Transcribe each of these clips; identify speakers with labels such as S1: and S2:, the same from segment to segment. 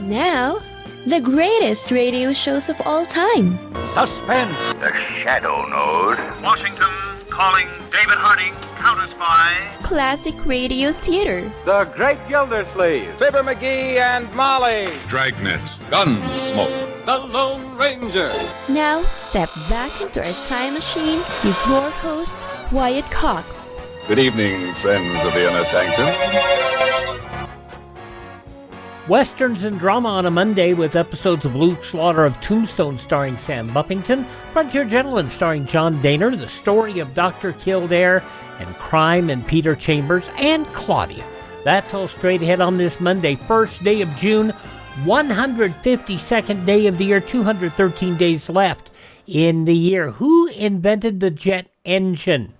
S1: Now, the greatest radio shows of all time.
S2: Suspense.
S3: The Shadow Node.
S4: Washington calling David Harding, counter-spy.
S1: Classic radio theater.
S2: The Great Gildersleeve.
S5: Fibber McGee and Molly.
S6: Dragnet.
S5: Gunsmoke.
S2: The Lone Ranger.
S1: Now, step back into a time machine with your host, Wyatt Cox.
S6: Good evening, friends of the Inner Sanctum.
S7: Westerns and drama on a Monday with episodes of Slaughter of Tombstone starring Sam Buffington, Frontier Gentleman starring John Dehner, The Story of Dr. Kildare, and Crime and Peter Chambers, and Claudia. That's all straight ahead on this Monday, first day of June, 152nd day of the year, 213 days left in the year. Who invented the jet engine?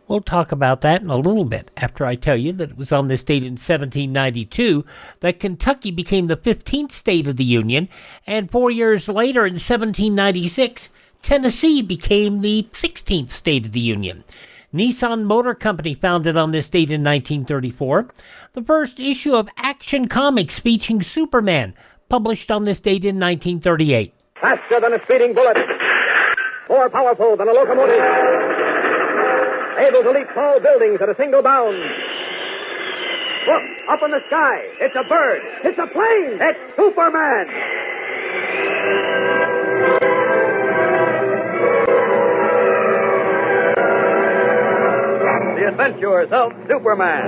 S7: We'll talk about that in a little bit after I tell you that it was on this date in 1792 that Kentucky became the 15th state of the Union, and 4 years later in 1796, Tennessee became the 16th state of the Union. Nissan Motor Company founded on this date in 1934. The first issue of Action Comics featuring Superman, published on this date in 1938.
S8: Faster than a speeding bullet. More powerful than a locomotive. Able to leap tall buildings at a single bound. Look, up in the sky. It's a bird. It's a plane. It's Superman. The adventures of Superman.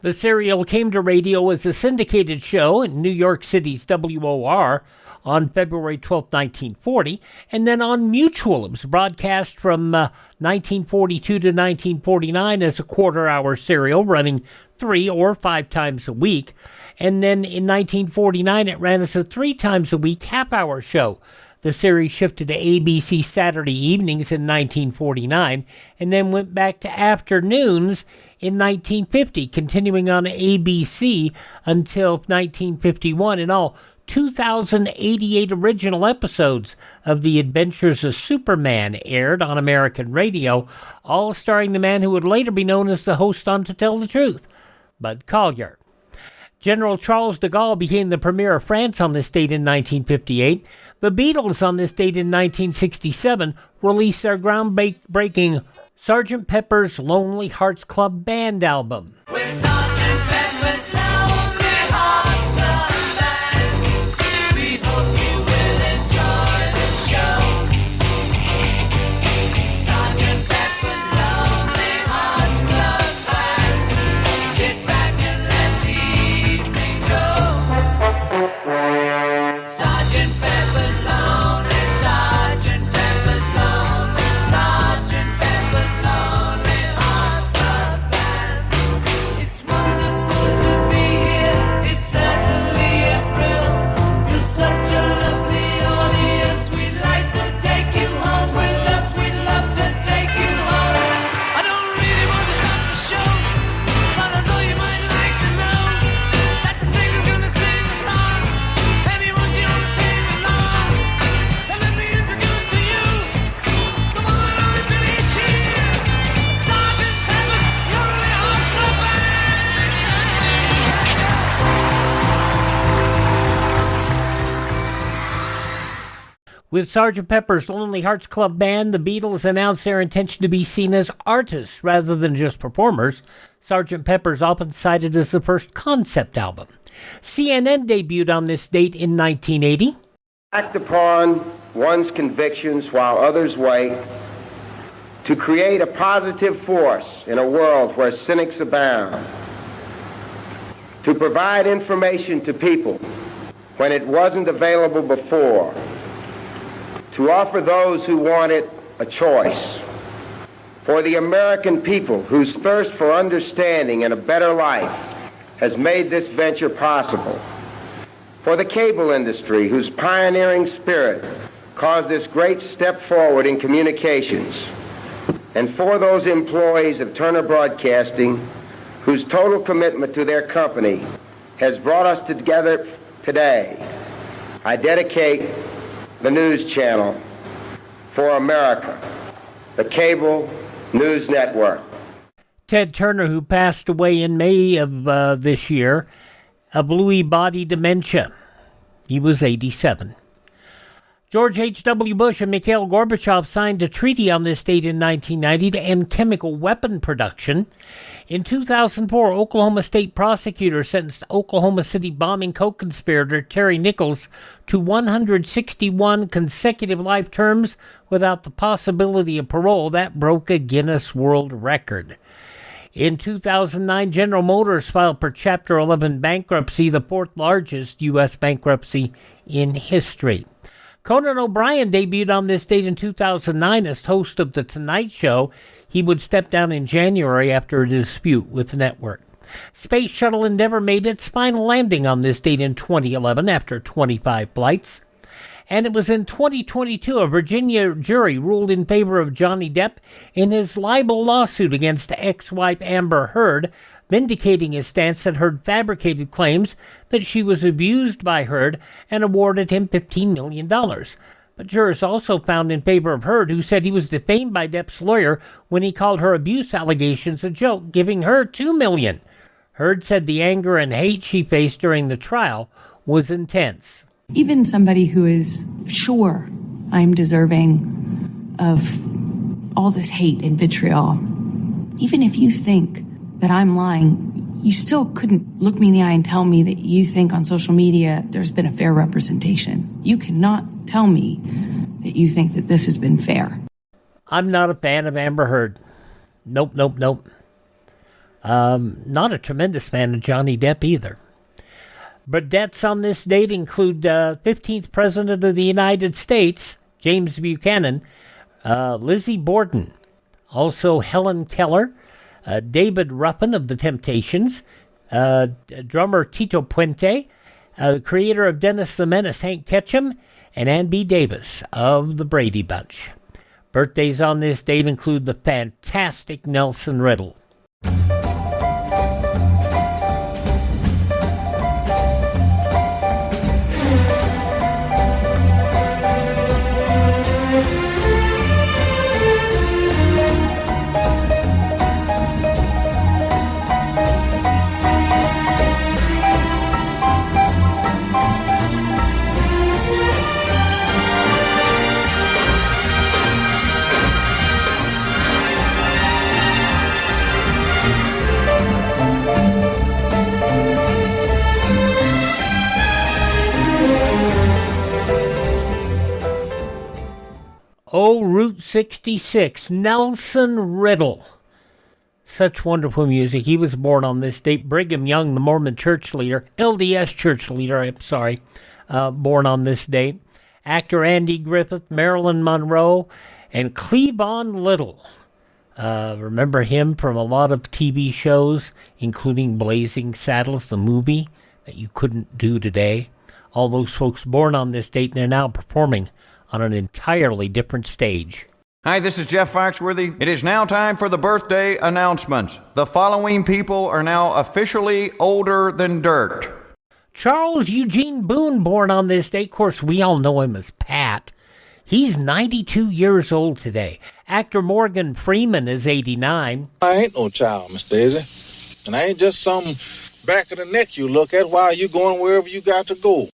S7: The serial came to radio as a syndicated show in New York City's WOR on February 12, 1940, and then on Mutual. It was broadcast from 1942 to 1949 as a quarter-hour serial, running 3 or 5 times a week. And then in 1949, it ran as a 3 times a week half-hour show. The series shifted to ABC Saturday evenings in 1949, and then went back to afternoons in 1950, continuing on ABC until 1951. In all, 2,088 original episodes of The Adventures of Superman aired on American radio, all starring the man who would later be known as the host on To Tell the Truth, Bud Collyer. General Charles de Gaulle became the Premier of France on this date in 1958. The Beatles on this date in 1967 released their groundbreaking Sgt. Pepper's Lonely Hearts Club Band album.
S9: With Sgt. Pepper's Lonely Hearts Club Band, we hope you will enjoy the show. Sgt. Pepper's Lonely Hearts Club Band, sit back and let the evening go. Sgt. Pepper's Lonely, Sgt. Pepper's Lonely, Sgt. Pepper's Lonely Hearts Club Band. It's wonderful to be here, it's certainly a thrill. You're such a lovely audience, we'd like to take you home with us, we'd love to take you home. I don't really want to start the show, but I thought you might like to know that the singer's gonna sing a song, and he wants you all to sing along. So let me introduce to you the one and only Billy Shears, Sgt. Pepper's Lonely Hearts Club Band.
S7: With Sgt. Pepper's Lonely Hearts Club Band, the Beatles announced their intention to be seen as artists rather than just performers. Sgt. Pepper's often cited as the first concept album. CNN debuted on this date in 1980.
S10: Act upon one's convictions while others wait, to create a positive force in a world where cynics abound, to provide information to people when it wasn't available before, to offer those who want it a choice, for the American people whose thirst for understanding and a better life has made this venture possible, for the cable industry whose pioneering spirit caused this great step forward in communications, and for those employees of Turner Broadcasting whose total commitment to their company has brought us together today, I dedicate the News Channel for America, the cable news network.
S7: Ted Turner, who passed away in May of this year, of Lewy body dementia. He was 87. George H.W. Bush and Mikhail Gorbachev signed a treaty on this date in 1990 to end chemical weapon production. In 2004, Oklahoma State prosecutors sentenced Oklahoma City bombing co-conspirator Terry Nichols to 161 consecutive life terms without the possibility of parole. That broke a Guinness World Record. In 2009, General Motors filed for Chapter 11 bankruptcy, the fourth largest U.S. bankruptcy in history. Conan O'Brien debuted on this date in 2009 as host of The Tonight Show. He would step down in January after a dispute with the network. Space Shuttle Endeavour made its final landing on this date in 2011 after 25 flights. And it was in 2022 a Virginia jury ruled in favor of Johnny Depp in his libel lawsuit against ex-wife Amber Heard, vindicating his stance that Heard fabricated claims that she was abused by Heard and awarded him $15 million. But jurors also found in favor of Heard, who said he was defamed by Depp's lawyer when he called her abuse allegations a joke, giving her $2 million. Heard said the anger and hate she faced during the trial was intense.
S11: Even somebody who is sure I'm deserving of all this hate and vitriol, even if you think that I'm lying, you still couldn't look me in the eye and tell me that you think on social media there's been a fair representation. You cannot tell me that you think that this has been fair.
S7: I'm not a fan of Amber Heard. Nope. Not a tremendous fan of Johnny Depp either. But deaths on this date include 15th President of the United States, James Buchanan, Lizzie Borden, also Helen Keller, David Ruffin of The Temptations, drummer Tito Puente, the creator of Dennis the Menace, Hank Ketchum, and Ann B. Davis of the Brady Bunch. Birthdays on this date include the fantastic Nelson Riddle. Oh, Route 66, Nelson Riddle. Such wonderful music. He was born on this date. Brigham Young, the Mormon church leader, LDS church leader, born on this date. Actor Andy Griffith, Marilyn Monroe, and Cleavon Little. Remember him from a lot of TV shows, including Blazing Saddles, the movie that you couldn't do today. All those folks born on this date, and they're now performing on an entirely different stage.
S12: Hi, this is Jeff Foxworthy. It is now time for the birthday announcements. The following people are now officially older than dirt.
S7: Charles Eugene Boone, born on this date. Of course, we all know him as Pat. He's 92 years old today. Actor Morgan Freeman is 89.
S13: I ain't no child, Miss Daisy. And I ain't just some back of the neck you look at while you going wherever you got to go.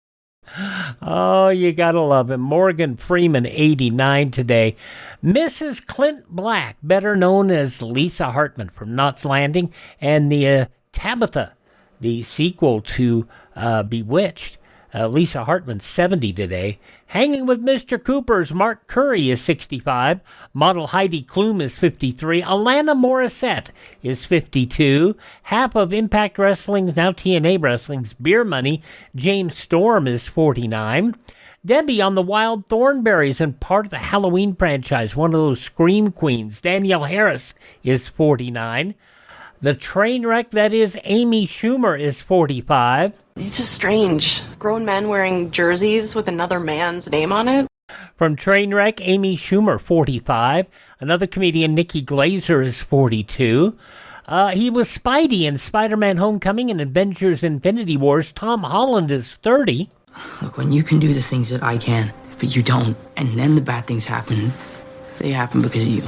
S7: Oh, you gotta love him. Morgan Freeman, 89 today. Mrs. Clint Black, better known as Lisa Hartman from Knots Landing, and the Tabitha, the sequel to Bewitched. Lisa Hartman, 70 today. Hanging with Mr. Cooper's Mark Curry is 65. Model Heidi Klum is 53. Alana Morissette is 52. Half of Impact Wrestling's, now TNA Wrestling's, Beer Money, James Storm is 49. Debbie on the Wild Thornberrys and part of the Halloween franchise, one of those Scream Queens, Danielle Harris is 49. The train wreck that is Amy Schumer is 45.
S14: It's just strange. Grown men wearing jerseys with another man's name on it.
S7: From Trainwreck, Amy Schumer, 45. Another comedian, Nikki Glazer, is 42. He was Spidey in Spider-Man Homecoming and Avengers Infinity Wars. Tom Holland is 30.
S15: Look, when you can do the things that I can, but you don't, and then the bad things happen, they happen because of you.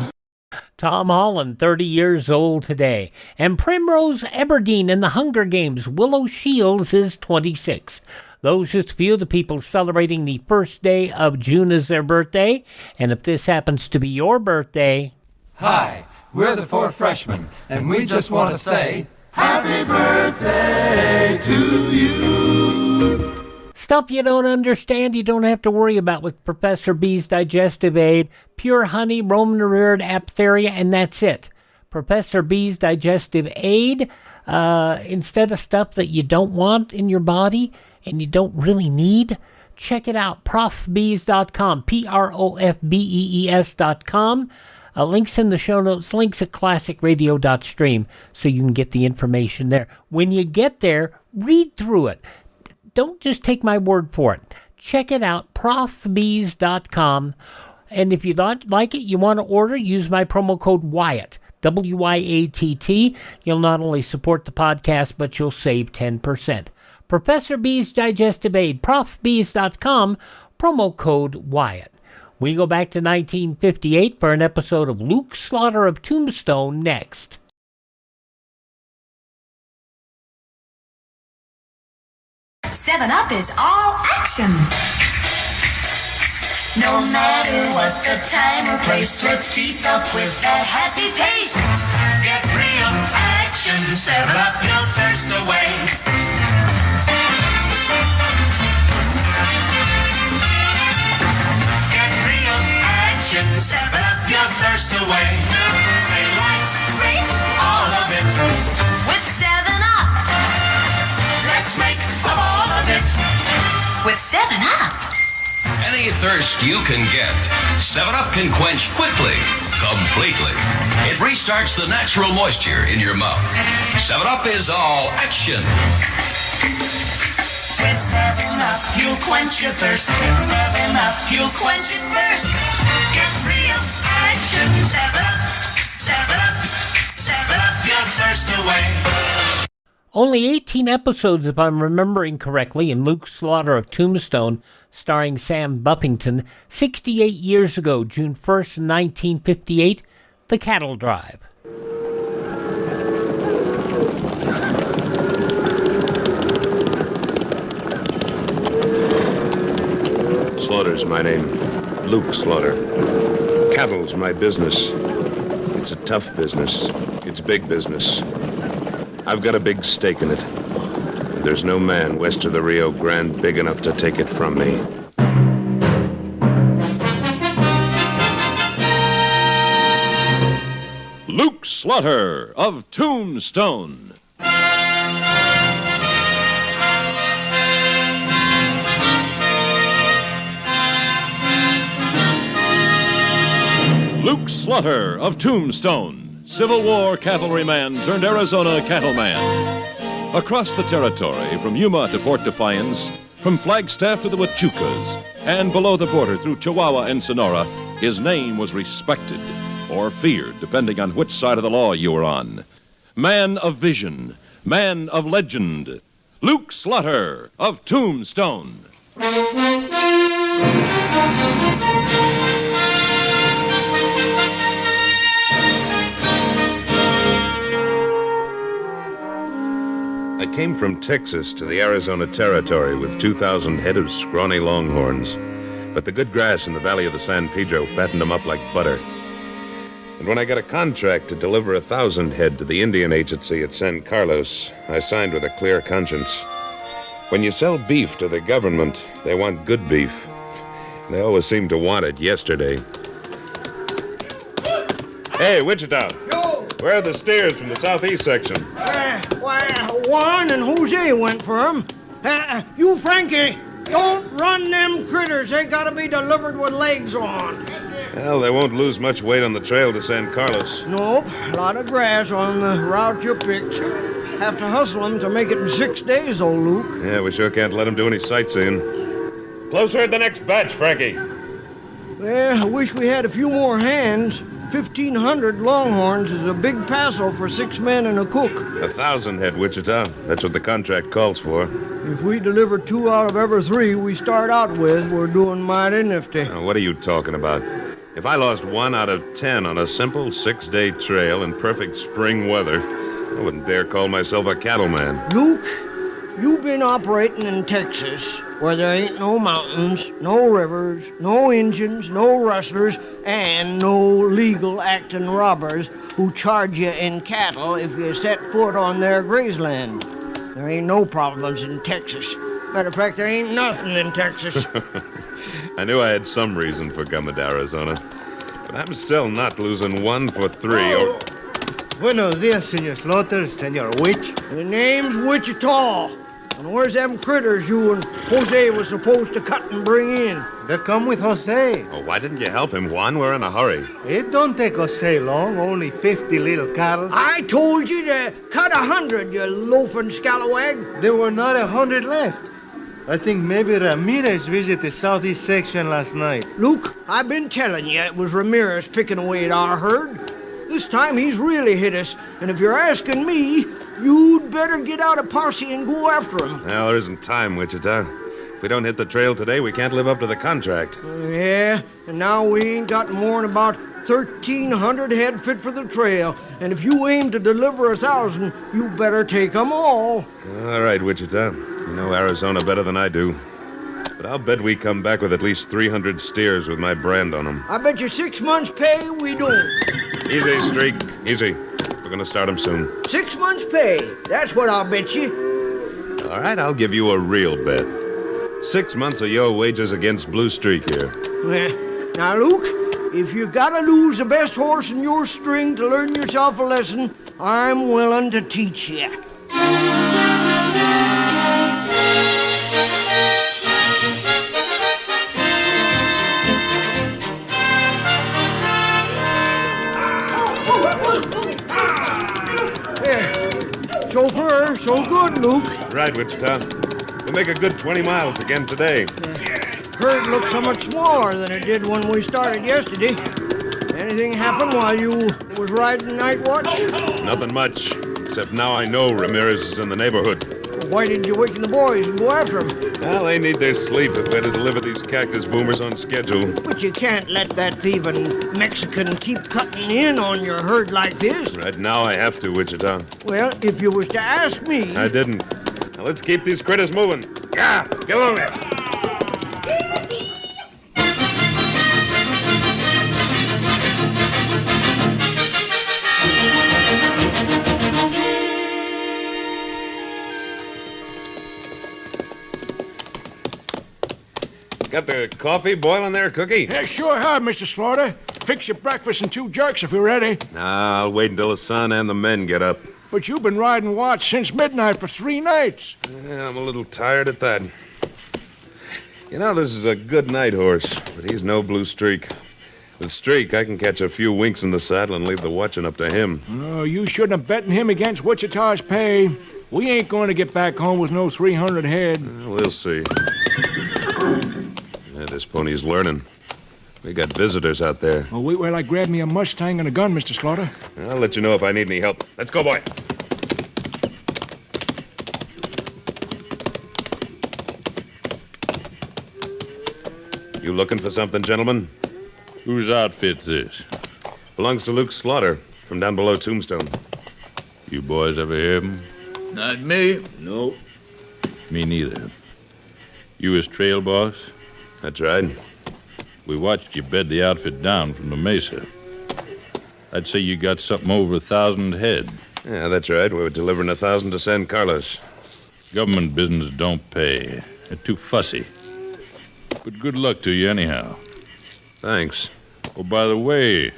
S7: Tom Holland, 30 years old today. And Primrose Everdeen in the Hunger Games. Willow Shields is 26. Those just a few of the people celebrating the first day of June as their birthday. And if this happens to be your birthday...
S16: Hi, we're the Four Freshmen, and we just want to say, Happy birthday to you!
S7: Stuff you don't understand, you don't have to worry about with Professor B's Digestive Aid. Pure honey, Roman-reared aphtheria, and that's it. Professor B's Digestive Aid, instead of stuff that you don't want in your body and you don't really need, check it out, profbees.com, profbees.com. Links in the show notes, links at classicradio.stream, so you can get the information there. When you get there, read through it. Don't just take my word for it. Check it out, profbees.com. And if you don't like it, you want to order, use my promo code Wyatt, W-Y-A-T-T. You'll not only support the podcast, but you'll save 10%. Professor B's Digestive Aid, profbees.com, promo code Wyatt. We go back to 1958 for an episode of Luke Slaughter of Tombstone next.
S17: Seven Up is all action. No matter what the time or place, let's keep up with that happy pace. Get real action, 7 Up your thirst away. Get real action, 7 Up your thirst away. Say life's great, all of it. With 7 Up, let's make of all of it. With 7 Up.
S18: Any thirst you can get, 7-Up can quench quickly, completely. It restarts the natural moisture in your mouth. 7-Up is all action.
S17: With 7-Up, you'll quench your thirst. With 7-Up, you'll quench it first. Get real action. 7-Up, 7-Up, 7-Up your thirst away.
S7: Only 18 episodes, if I'm remembering correctly, in Luke Slaughter of Tombstone, starring Sam Buffington, 68 years ago, June 1st, 1958, The Cattle Drive.
S19: Slaughter's my name. Luke Slaughter. Cattle's my business. It's a tough business. It's big business. I've got a big stake in it. There's no man west of the Rio Grande big enough to take it from me.
S20: Luke Slaughter of Tombstone. Luke Slaughter of Tombstone, Civil War cavalryman turned Arizona cattleman. Across the territory, from Yuma to Fort Defiance, from Flagstaff to the Huachucas, and below the border through Chihuahua and Sonora, his name was respected, or feared, depending on which side of the law you were on. Man of vision, man of legend, Luke Slaughter of Tombstone.
S19: I came from Texas to the Arizona Territory with 2,000 head of scrawny longhorns. But the good grass in the valley of the San Pedro fattened them up like butter. And when I got a contract to deliver 1,000 head to the Indian Agency at San Carlos, I signed with a clear conscience. When you sell beef to the government, they want good beef. They always seem to want it yesterday. Hey, Wichita.
S21: Yo.
S19: Where are the steers from the southeast section?
S21: Juan and Jose went for 'em. You, Frankie, don't run them critters. They gotta be delivered with legs on.
S19: Well, they won't lose much weight on the trail to San Carlos.
S21: Nope, a lot of grass on the route you picked. Have to hustle them to make it in 6 days, old Luke.
S19: Yeah, we sure can't let them do any sightseeing. Closer at the next batch, Frankie.
S21: Well, I wish we had a few more hands. 1,500 longhorns is a big paso for 6 men and a cook.
S19: 1,000 head, Wichita. That's what the contract calls for.
S21: If we deliver 2 out of every 3 we start out with, we're doing mighty nifty.
S19: Now, what are you talking about? If I lost 1 out of 10 on a simple 6-day trail in perfect spring weather, I wouldn't dare call myself a cattleman.
S21: Luke, you've been operating in Texas, where there ain't no mountains, no rivers, no Injuns, no rustlers, and no legal acting robbers who charge you in cattle if you set foot on their grazeland. There ain't no problems in Texas. Matter of fact, there ain't nothing in Texas.
S19: I knew I had some reason for coming to Arizona, but I'm still not losing 1 for 3 or...
S3: Buenos dias, Senor Slaughter, Senor Witch.
S21: The name's Wichita. And where's them critters you and Jose was supposed to cut and bring in?
S3: They come with Jose.
S19: Oh, why didn't you help him, Juan? We're in a hurry.
S3: It don't take Jose long, only 50 little cattle.
S21: I told you to cut 100, you loafing scalawag.
S3: There were not 100 left. I think maybe Ramirez visited the southeast section last night.
S21: Luke, I've been telling you it was Ramirez picking away at our herd. This time he's really hit us, and if you're asking me, you'd better get out a posse and go after him.
S19: Well, there isn't time, Wichita. If we don't hit the trail today, we can't live up to the contract.
S21: Yeah, and now we ain't got more than about 1,300 head fit for the trail, and if you aim to deliver 1,000, you better take 'em all.
S19: All right, Wichita. You know Arizona better than I do. But I'll bet we come back with at least 300 steers with my brand on them.
S21: I bet you 6 months' pay we don't.
S19: Easy, Streak. Easy. We're going to start them soon.
S21: 6 months' pay. That's what I'll bet you.
S19: All right, I'll give you a real bet. 6 months of your wages against Blue Streak here.
S21: Now, Luke, if you gotta lose the best horse in your string to learn yourself a lesson, I'm willing to teach you. So far, so good, Luke.
S19: Right, Wichita. We'll make a good 20 miles again today.
S21: Herd looks so much smaller than it did when we started yesterday. Anything happen while you was riding night watch?
S19: Nothing much, except now I know Ramirez is in the neighborhood.
S21: Why didn't you waken the boys and go after him?
S19: Well, they need their sleep if we're to deliver these cactus boomers on schedule.
S21: But you can't let that thieving Mexican keep cutting in on your herd like this.
S19: Right now I have to, Wichita.
S21: Well, if you was to ask me...
S19: I didn't. Now let's keep these critters moving. Yeah, get along there. Got the coffee boiling there, Cookie?
S21: Yeah, sure have, Mr. Slaughter. Fix your breakfast and 2 jerks if you're ready.
S19: Nah, I'll wait until the son and the men get up.
S21: But you've been riding watch since midnight for 3 nights.
S19: Yeah, I'm a little tired at that. You know, this is a good night horse, but he's no Blue Streak. With Streak, I can catch a few winks in the saddle and leave the watching up to him.
S21: Oh, you shouldn't have betted him against Wichita's pay. We ain't going to get back home with no 300 head.
S19: We'll see. Yeah, this pony's learning. We got visitors out there.
S21: Well, wait while I grab me a Mustang and a gun, Mr. Slaughter.
S19: I'll let you know if I need any help. Let's go, boy. You looking for something, gentlemen?
S22: Whose outfit's this?
S19: Belongs to Luke Slaughter, from down below Tombstone.
S22: You boys ever hear of him?
S23: Not me.
S22: No. Me neither. You his trail boss?
S19: That's right.
S22: We watched you bed the outfit down from the mesa. I'd say you got something over 1,000 head.
S19: Yeah, that's right. We were delivering 1,000 to San Carlos.
S22: Government business don't pay. They're too fussy. But good luck to you anyhow.
S19: Thanks.
S22: Oh, by the way,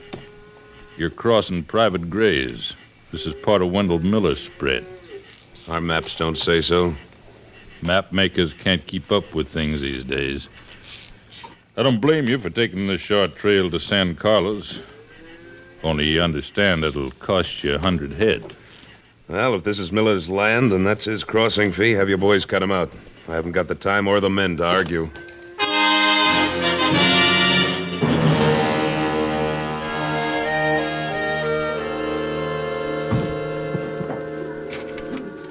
S22: you're crossing private graze. This is part of Wendell Miller's spread.
S19: Our maps don't say so.
S22: Map makers can't keep up with things these days. I don't blame you for taking this short trail to San Carlos. Only you understand it'll cost you 100 head.
S19: Well, if this is Miller's land, then that's his crossing fee. Have your boys cut him out. I haven't got the time or the men to argue.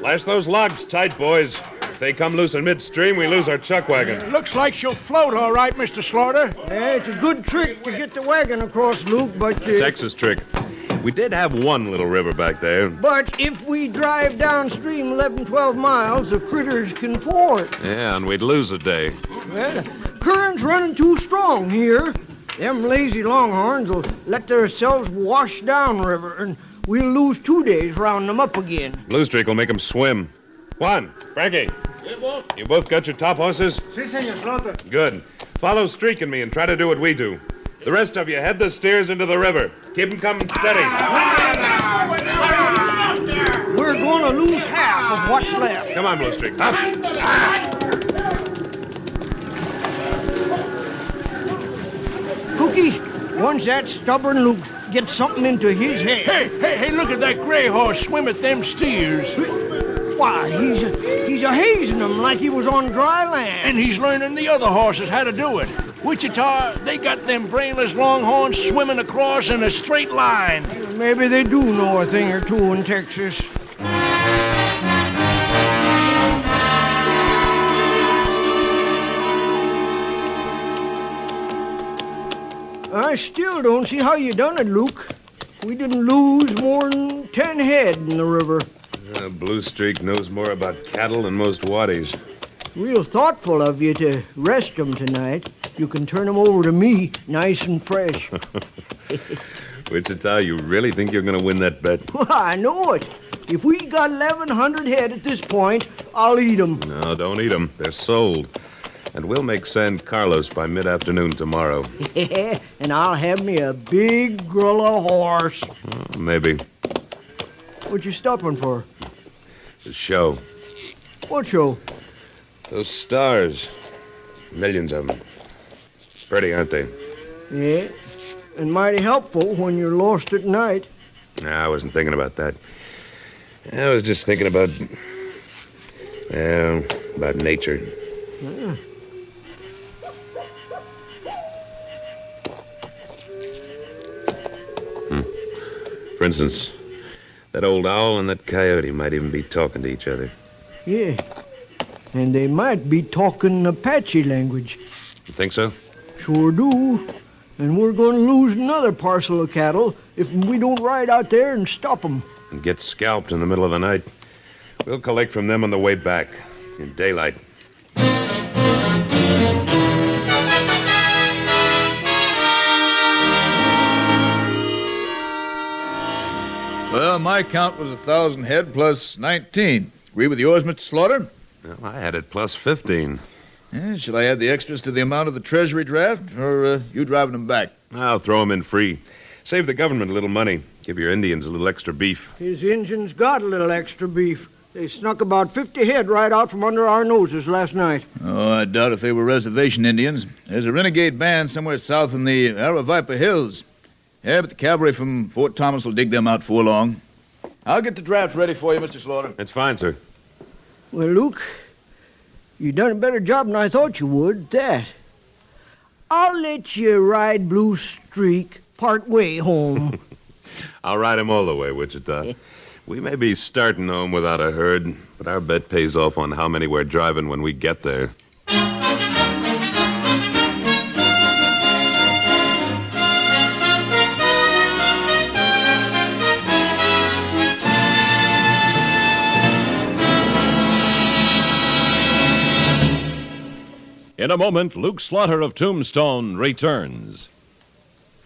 S19: Lash those logs tight, boys. they come loose in midstream, we lose our chuck wagon.
S21: Looks like she'll float all right, Mr. Slaughter. Yeah, it's a good trick to get the wagon across, Luke, but...
S19: Texas trick. We did have one little river back there.
S21: But if we drive downstream 11, 12 miles, the critters can ford.
S19: Yeah, and we'd lose a day.
S21: Well, the current's running too strong here. Them lazy longhorns will let themselves wash downriver, and we'll lose 2 days rounding them up again.
S19: Blue Streak will make them swim. Juan, Frankie.
S3: Yeah, boss.
S19: You both got your top horses?
S3: Si, senor Slaughter.
S19: Good. Follow Streak and me and try to do what we do. The rest of you head the steers into the river. Keep them coming steady.
S21: We're going to lose half of what's left.
S19: Come on, Blue Streak. Up.
S21: Cookie, once that stubborn Luke gets something into his head... Hey, look at that gray horse swim at them steers. Why, he's a-hazing them like he was on dry land. And he's learning the other horses how to do it. Wichita, they got them brainless longhorns swimming across in a straight line. Maybe they do know a thing or two in Texas. I still don't see how you done it, Luke. We didn't lose more than 10 head in the river.
S19: Blue Streak knows more about cattle than most waddies.
S21: Real thoughtful of you to rest them tonight. You can turn them over to me, nice and fresh.
S19: Wichita, you really think you're going to win that bet?
S21: Well, I know it. If we got 1,100 head at this point, I'll eat them.
S19: No, don't eat them. They're sold. And we'll make San Carlos by mid-afternoon tomorrow.
S21: And I'll have me a big grulla horse.
S19: Maybe.
S21: What you stopping for?
S19: The show.
S21: What show?
S19: Those stars. Millions of them. Pretty, aren't they?
S21: Yeah, and mighty helpful when you're lost at night.
S19: Nah, I wasn't thinking about that. I was just thinking about nature.
S21: Yeah.
S19: For instance, that old owl and that coyote might even be talking to each other.
S21: Yeah, and they might be talking Apache language.
S19: You think so?
S21: Sure do. And we're going to lose another parcel of cattle if we don't ride out there and stop them.
S19: And get scalped in the middle of the night. We'll collect from them on the way back, in daylight.
S4: Well, my count was 1,000 head plus 19. Agree with yours, Mr. Slaughter?
S19: Well, I had it plus 15.
S4: Yeah, shall I add the extras to the amount of the Treasury draft, or you driving them back?
S19: I'll throw them in free. Save the government a little money. Give your Indians a little extra beef.
S21: His Injuns got a little extra beef. They snuck about 50 head right out from under our noses last night.
S4: Oh, I doubt if they were reservation Indians. There's a renegade band somewhere south in the Aravaipa Hills. Yeah, but the cavalry from Fort Thomas will dig them out before long. I'll get the draft ready for you, Mr. Slaughter.
S19: That's fine, sir.
S21: Well, Luke, you done a better job than I thought you would, that. I'll let you ride Blue Streak part way home.
S19: I'll ride him all the way, Wichita. We may be starting home without a herd, but our bet pays off on how many we're driving when we get there.
S20: In a moment, Luke Slaughter of Tombstone returns.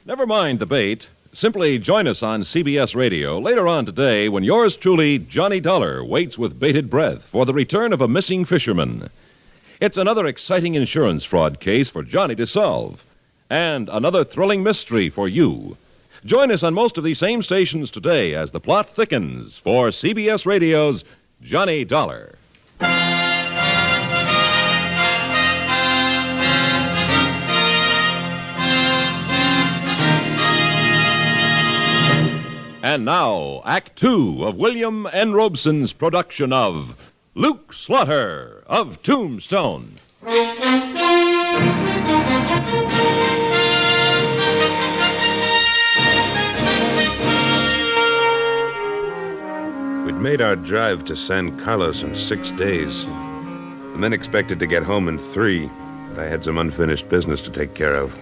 S20: Never mind the bait. Simply join us on CBS Radio later on today when yours truly, Johnny Dollar, waits with bated breath for the return of a missing fisherman. It's another exciting insurance fraud case for Johnny to solve, and another thrilling mystery for you. Join us on most of these same stations today as the plot thickens for CBS Radio's Johnny Dollar. And now, Act Two of William N. Robeson's production of Luke Slaughter of Tombstone.
S19: We'd made our drive to San Carlos in 6 days. The men expected to get home in 3, but I had some unfinished business to take care of.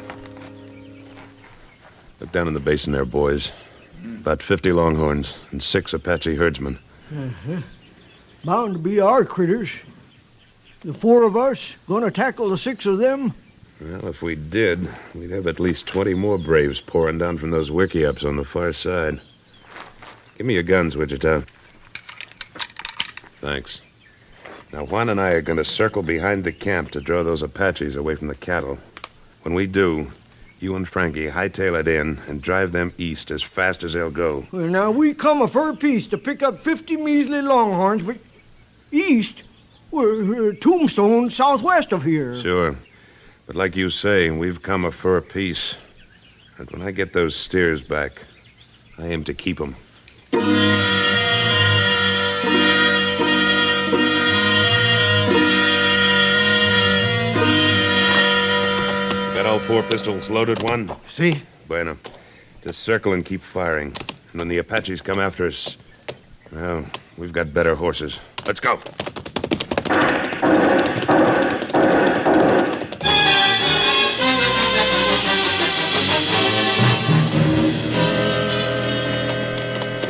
S19: Look down in the basin there, boys. About 50 longhorns and 6 Apache herdsmen.
S21: Uh-huh. Bound to be our critters. The 4 of us gonna tackle the 6 of them?
S19: Well, if we did, we'd have at least 20 more braves pouring down from those wickiups on the far side. Give me your guns, Wichita. Thanks. Now, Juan and I are going to circle behind the camp to draw those Apaches away from the cattle. When we do, you and Frankie hightail it in and drive them east as fast as they'll go.
S21: Well, now, we come a fur piece to pick up 50 measly longhorns, but east? We're Tombstone, southwest of here.
S19: Sure. But like you say, we've come a fur piece. And when I get those steers back, I aim to keep them. Got all 4 pistols loaded, Juan?
S3: See?
S19: Bueno. Just circle and keep firing. And when the Apaches come after us, well, we've got better horses. Let's go.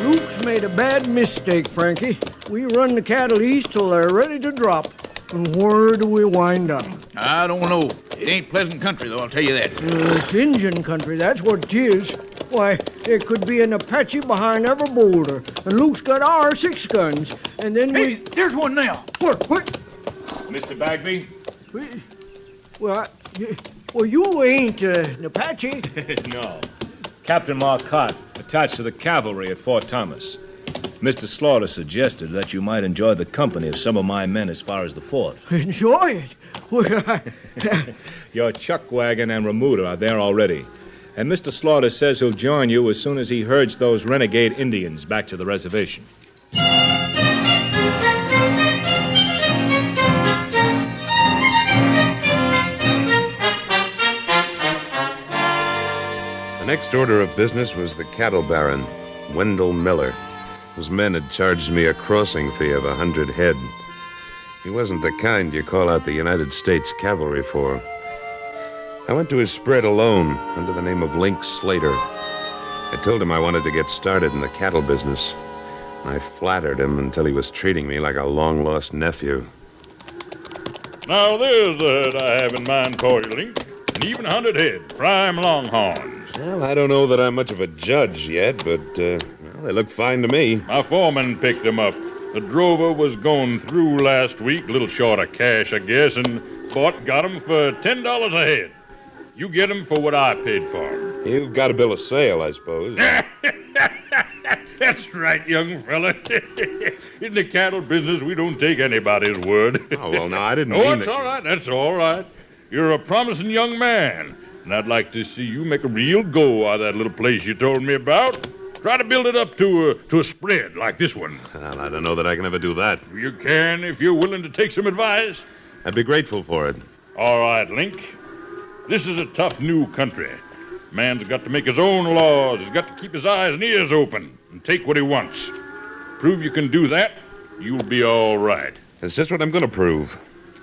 S21: Luke's made a bad mistake, Frankie. We run the cattle east till they're ready to drop. And where do we wind up?
S4: I don't know. It ain't pleasant country, though, I'll tell you that.
S21: It's Indian country, that's what it is. Why, there could be an Apache behind every boulder. And Luke's got our 6 guns. And then
S4: Hey, there's one now.
S21: Where?
S22: Mr. Bagby?
S21: Well, you ain't an Apache.
S2: No. Captain Marcotte, attached to the cavalry at Fort Thomas. Mr. Slaughter suggested that you might enjoy the company of some of my men as far as the fort.
S21: Enjoy it? Well,
S2: Your chuck wagon and remuda are there already. And Mr. Slaughter says he'll join you as soon as he herds those renegade Indians back to the reservation.
S19: The next order of business was the cattle baron, Wendell Miller, whose men had charged me a crossing fee of 100 head. He wasn't the kind you call out the United States Cavalry for. I went to his spread alone, under the name of Link Slater. I told him I wanted to get started in the cattle business. I flattered him until he was treating me like a long-lost nephew.
S22: Now, there's the head I have in mind for you, Link. An even 100 head, prime longhorns.
S19: Well, I don't know that I'm much of a judge yet, but, well, they look fine to me.
S22: My foreman picked them up. The drover was going through last week, a little short of cash, I guess, and got them for $10 a head. You get them for what I paid for them.
S19: You've got a bill of sale, I suppose.
S22: That's right, young fella. In the cattle business, we don't take anybody's word.
S19: Oh, well, no, I didn't
S22: Oh,
S19: mean
S22: that's
S19: that.
S22: all right, that's all right. You're a promising young man, and I'd like to see you make a real go out of that little place you told me about. Try to build it up to a spread like this one.
S19: Well, I don't know that I can ever do that.
S22: You can if you're willing to take some advice.
S19: I'd be grateful for it.
S22: All right, Link. This is a tough new country. Man's got to make his own laws. He's got to keep his eyes and ears open and take what he wants. Prove you can do that, you'll be all right.
S19: That's just what I'm going to prove.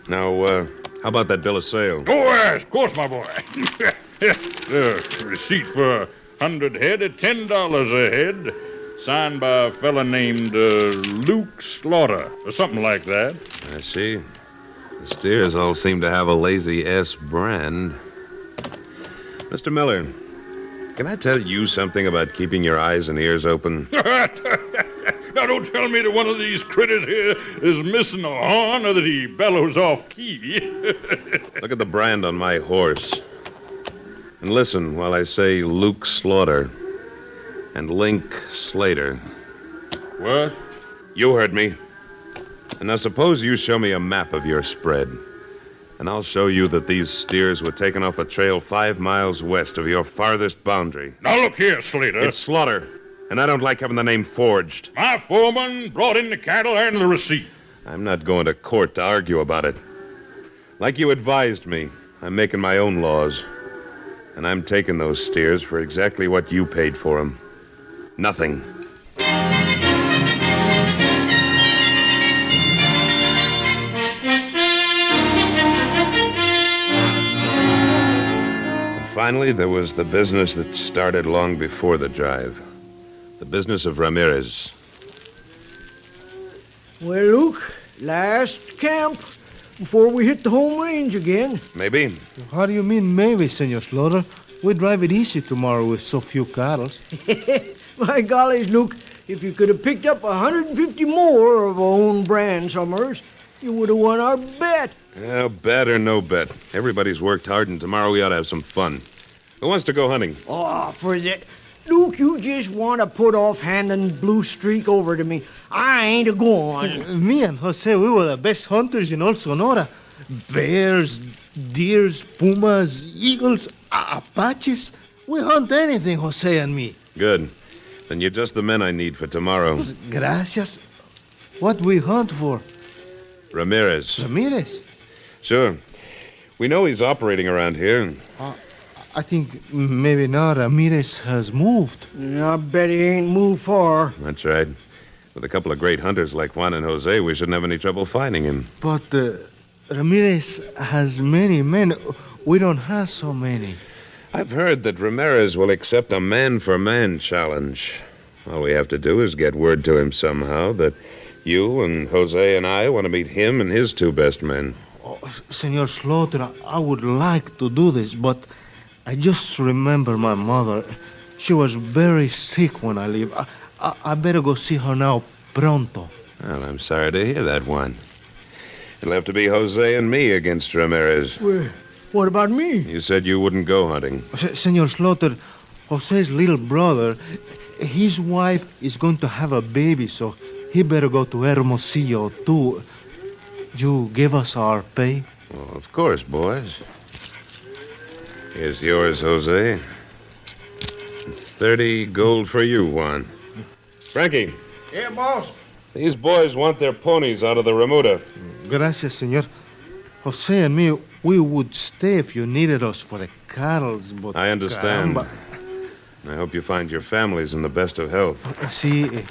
S19: Now, how about that bill of sale?
S22: Oh, yes, of course, my boy. Receipt for 100 head at $10 a head, signed by a fella named Luke Slaughter, or something like that.
S19: I see. The steers all seem to have a lazy S brand. Mr. Miller, can I tell you something about keeping your eyes and ears open?
S22: Now, don't tell me that one of these critters here is missing a horn or that he bellows off key.
S19: Look at the brand on my horse. And listen while I say Luke Slaughter and Link Slater.
S22: What?
S19: You heard me. And now suppose you show me a map of your spread. And I'll show you that these steers were taken off a trail 5 miles west of your farthest boundary.
S22: Now, look here, Slater.
S19: It's Slaughter. And I don't like having the name forged.
S22: My foreman brought in the cattle and the receipt.
S19: I'm not going to court to argue about it. Like you advised me, I'm making my own laws. And I'm taking those steers for exactly what you paid for them. Nothing. finally, there was the business that started long before the drive. The business of Ramirez.
S21: Well, Luke, last camp before we hit the home range again.
S19: Maybe.
S3: How do you mean maybe, Senor Slaughter? We drive it easy tomorrow with so few cattle.
S21: My golly, Luke, if you could have picked up 150 more of our own brand summers, you would have won our bet.
S19: Yeah, bet or no bet. Everybody's worked hard, and tomorrow we ought to have some fun. Who wants to go hunting?
S21: Oh, for that. Luke, you just want to put off handing Blue Streak over to me. I ain't a-going.
S3: Me and Jose, we were the best hunters in all Sonora. Bears, deers, pumas, eagles, Apaches. We hunt anything, Jose and me.
S19: Good. Then you're just the men I need for tomorrow.
S3: Gracias. What we hunt for?
S19: Ramirez.
S3: Ramirez?
S19: Sure. We know he's operating around here.
S3: I think maybe not. Ramirez has moved.
S21: I bet he ain't moved far.
S19: That's right. With a couple of great hunters like Juan and Jose, we shouldn't have any trouble finding him.
S3: But Ramirez has many men. We don't have so many.
S19: I've heard that Ramirez will accept a man-for-man challenge. All we have to do is get word to him somehow that you and Jose and I want to meet him and his two best men.
S3: Oh, Senor Slaughter, I would like to do this, but I just remember my mother. She was very sick when I leave. I better go see her now, pronto.
S19: Well, I'm sorry to hear that, Juan. It'll have to be Jose and me against Ramirez.
S21: Well, what about me?
S19: You said you wouldn't go hunting.
S3: Senor Slaughter, Jose's little brother, his wife is going to have a baby, so he better go to Hermosillo, too. You give us our pay?
S19: Well, of course, boys. Here's yours, Jose. 30 gold for you, Juan. Frankie.
S21: Yeah, boss.
S19: These boys want their ponies out of the remuda.
S3: Gracias, senor. Jose and me, we would stay if you needed us for the cattle, but...
S19: I understand.
S3: Caramba.
S19: I hope you find your families in the best of health.
S3: Sí,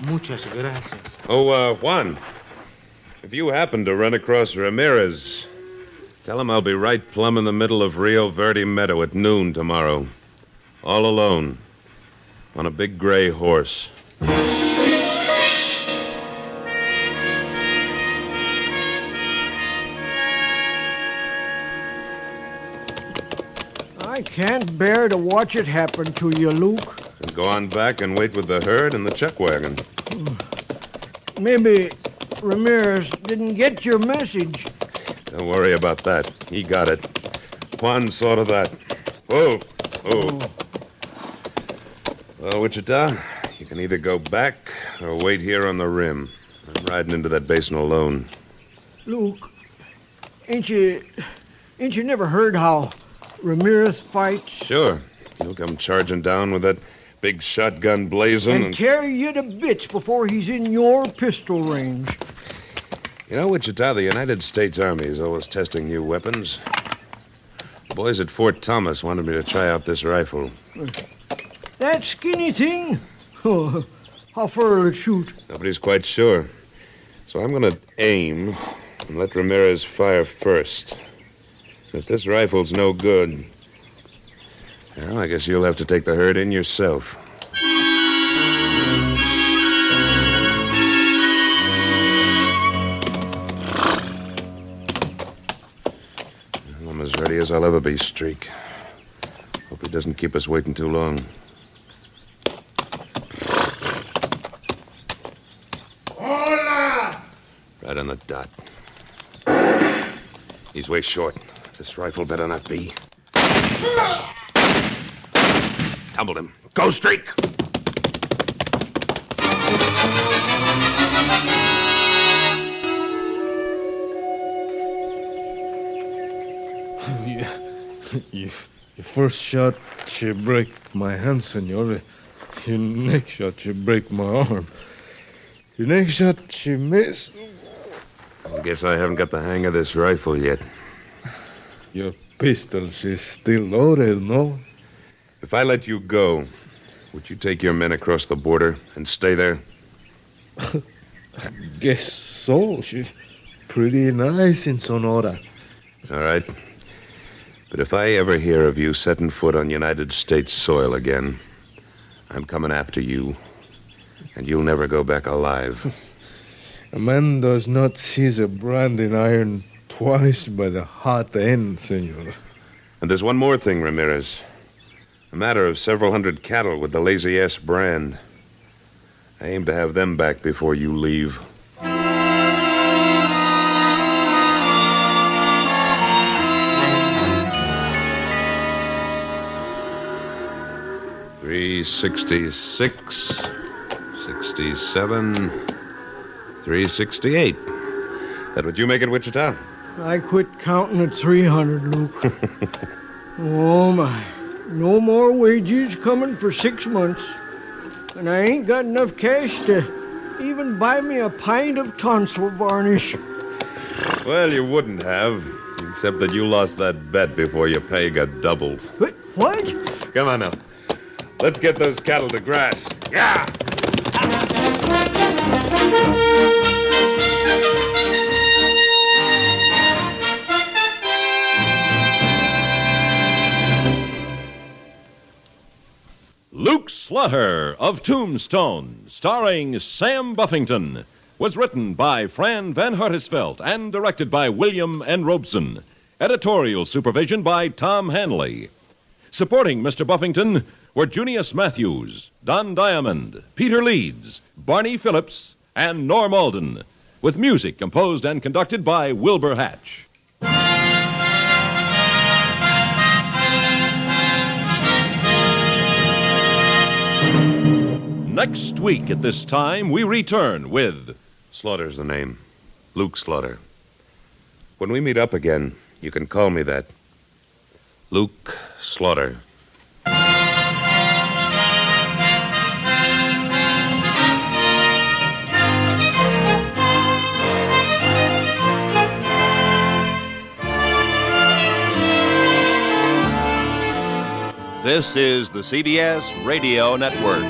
S3: muchas gracias.
S19: Oh, Juan, if you happen to run across Ramirez, tell him I'll be right plumb in the middle of Rio Verde Meadow at noon tomorrow. All alone. On a big gray horse.
S21: I can't bear to watch it happen to you, Luke.
S19: And go on back and wait with the herd and the chuck wagon.
S21: Maybe Ramirez didn't get your message.
S19: Don't worry about that. He got it. Juan saw to that. Whoa. Oh. Well, Wichita, you can either go back or wait here on the rim. I'm riding into that basin alone.
S21: Luke, ain't you never heard how Ramirez fights?
S19: Sure. He'll come charging down with that big shotgun blazing
S21: and tear you to bits before he's in your pistol range.
S19: You know, Wichita, the United States Army is always testing new weapons. Boys at Fort Thomas wanted me to try out this rifle.
S21: That skinny thing? Oh, how far will it shoot?
S19: Nobody's quite sure. So I'm going to aim and let Ramirez fire first. If this rifle's no good, well, I guess you'll have to take the herd in yourself. I'm as ready as I'll ever be, Streak. Hope he doesn't keep us waiting too long.
S21: Hola!
S19: Right on the dot. He's way short. This rifle better not be. Tumbled him. Go, Streak!
S3: Your first shot, she break my hand, senor. Your next shot, she break my arm. Your next shot, she miss.
S19: I guess I haven't got the hang of this rifle yet.
S3: Your pistol, she's still loaded, no?
S19: If I let you go, would you take your men across the border and stay there?
S3: I guess so. She's pretty nice in Sonora.
S19: All right. But if I ever hear of you setting foot on United States soil again, I'm coming after you, and you'll never go back alive.
S3: A man does not seize a branding iron twice by the hot end, senor.
S19: And there's one more thing, Ramirez. A matter of several hundred cattle with the Lazy S brand. I aim to have them back before you leave. $366, 67, $368. That what you make at Wichita?
S21: I quit counting at 300, Luke. Oh, my. No more wages coming for 6 months. And I ain't got enough cash to even buy me a pint of tonsil varnish.
S19: Well, you wouldn't have, except that you lost that bet before your pay got doubled.
S21: What?
S19: Come on now. Let's get those cattle to grass. Yeah!
S20: Luke Slaughter of Tombstone, starring Sam Buffington, was written by Fran Van Hartisveld and directed by William N. Robeson. Editorial supervision by Tom Hanley. Supporting Mr. Buffington were Junius Matthews, Don Diamond, Peter Leeds, Barney Phillips, and Norm Alden, with music composed and conducted by Wilbur Hatch. Next week at this time, we return with...
S19: Slaughter's the name. Luke Slaughter. When we meet up again, you can call me that. Luke Slaughter.
S1: This is the CBS Radio Network.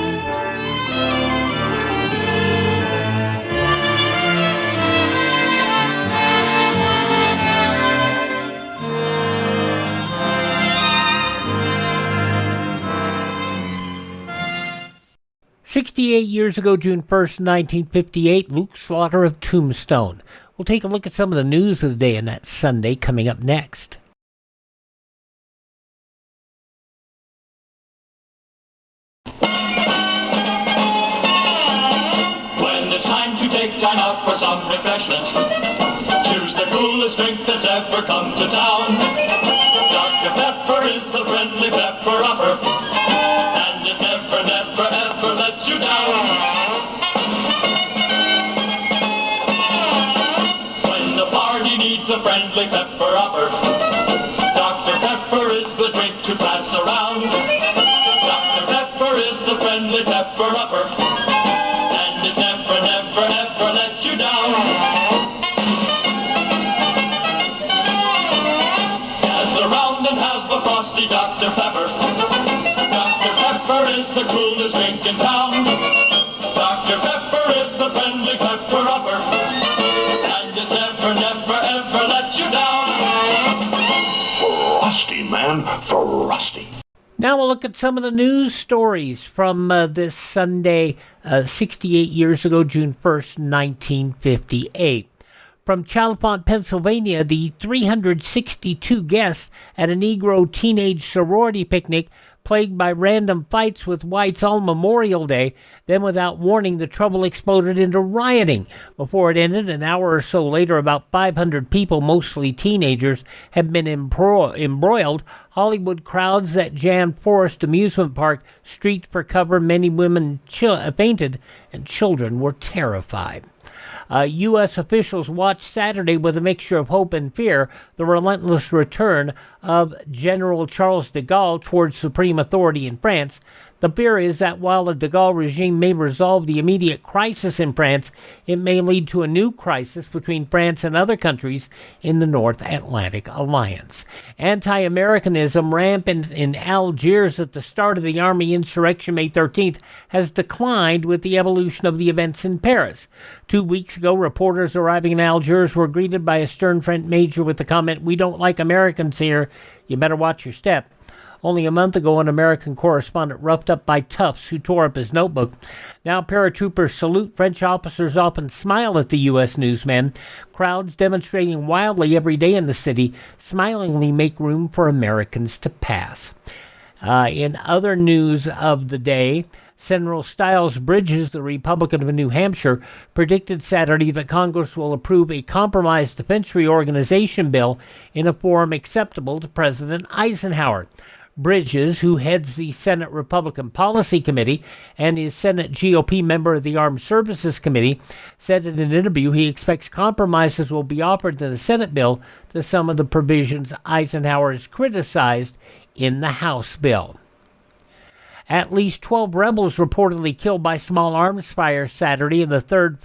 S7: "68 years ago, June 1st, 1958, Luke Slaughter of Tombstone. We'll take a look at some of the news of the day on that Sunday coming up next.
S5: When it's time to take time out for some refreshment, choose the coolest drink that's ever come to town. Dr. Pepper is the friendly pepper upper, and it never, never, ever lets you down. When the party needs a friendly pepper upper, Dr. Pepper is the drink to pass around. Dr. Pepper is the friendly pepper upper, and it never, never, ever lets you down. Gather round and have a frosty Dr. Pepper. Dr. Pepper is the coolest drink in town. Dr. Pepper is the friendly pepper upper, and it never, never, ever lets you down.
S23: Frosty, man, frosty.
S7: Now we'll look at some of the news stories from this Sunday, 68 years ago, June 1st, 1958. From Chalfont, Pennsylvania, the 362 guests at a Negro teenage sorority picnic plagued by random fights with whites on Memorial Day. Then, without warning, the trouble exploded into rioting. Before it ended, an hour or so later, about 500 people, mostly teenagers, had been embroiled. Hollywood crowds that jammed Forest Amusement Park streaked for cover. Many women fainted, and children were terrified. U.S. officials watched Saturday with a mixture of hope and fear the relentless return of General Charles de Gaulle towards supreme authority in France. The fear is that while the de Gaulle regime may resolve the immediate crisis in France, it may lead to a new crisis between France and other countries in the North Atlantic Alliance. Anti-Americanism rampant in Algiers at the start of the army insurrection May 13th has declined with the evolution of the events in Paris. 2 weeks ago, reporters arriving in Algiers were greeted by a stern French major with the comment, "We don't like Americans here. You better watch your step." Only a month ago, an American correspondent roughed up by toughs who tore up his notebook. Now paratroopers salute French officers, often smile at the U.S. newsmen. Crowds demonstrating wildly every day in the city smilingly make room for Americans to pass. In other news of the day, Senator Styles Bridges, the Republican of New Hampshire, predicted Saturday that Congress will approve a compromise defense reorganization bill in a form acceptable to President Eisenhower. Bridges, who heads the Senate Republican Policy Committee and is Senate GOP member of the Armed Services Committee, said in an interview he expects compromises will be offered to the Senate bill to some of the provisions Eisenhower has criticized in the House bill. At least 12 rebels reportedly killed by small arms fire Saturday in the third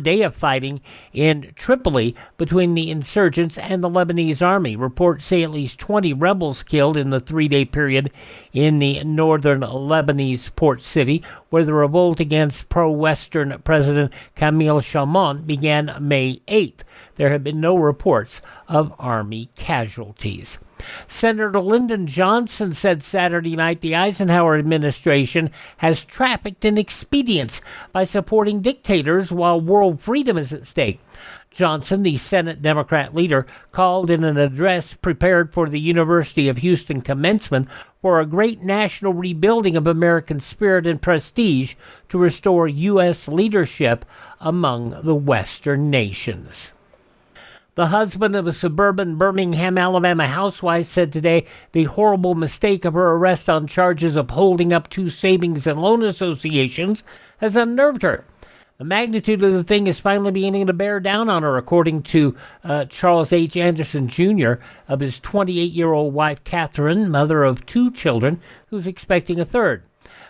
S7: day of fighting in Tripoli between the insurgents and the Lebanese army. Reports say at least 20 rebels killed in the 3-day period in the northern Lebanese port city, where the revolt against pro-Western President Camille Chamoun began May 8th. There have been no reports of army casualties. Senator Lyndon Johnson said Saturday night the Eisenhower administration has trafficked in expedience by supporting dictators while world freedom is at stake. Johnson, the Senate Democrat leader, called in an address prepared for the University of Houston commencement for a great national rebuilding of American spirit and prestige to restore U.S. leadership among the Western nations. The husband of a suburban Birmingham, Alabama housewife said today the horrible mistake of her arrest on charges of holding up 2 savings and loan associations has unnerved her. The magnitude of the thing is finally beginning to bear down on her, according to Charles H. Anderson, Jr., of his 28-year-old wife, Catherine, mother of 2 children, who's expecting a third.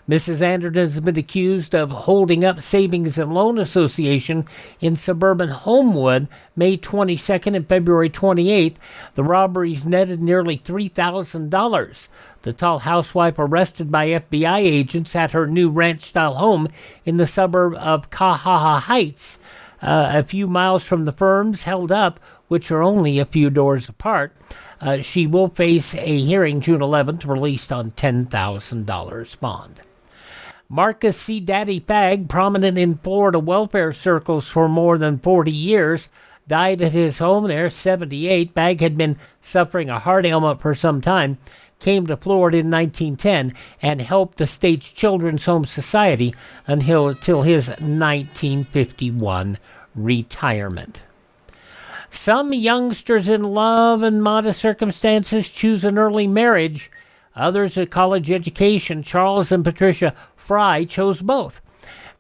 S7: Mrs. Anderson has been accused of holding up Savings and Loan Association in suburban Homewood May 22nd and February 28th. The robberies netted nearly $3,000. The tall housewife, arrested by FBI agents at her new ranch-style home in the suburb of Kahaha Heights, a few miles from the firms, held up, which are only a few doors apart. She will face a hearing June 11th, released on $10,000 bond. Marcus C. Daddy Fagg, prominent in Florida welfare circles for more than 40 years, died at his home there, 78. Fagg had been suffering a heart ailment for some time, came to Florida in 1910, and helped the state's Children's Home Society until his 1951 retirement. Some youngsters in love and modest circumstances choose an early marriage. Others, a college education. Charles and Patricia Fry chose both.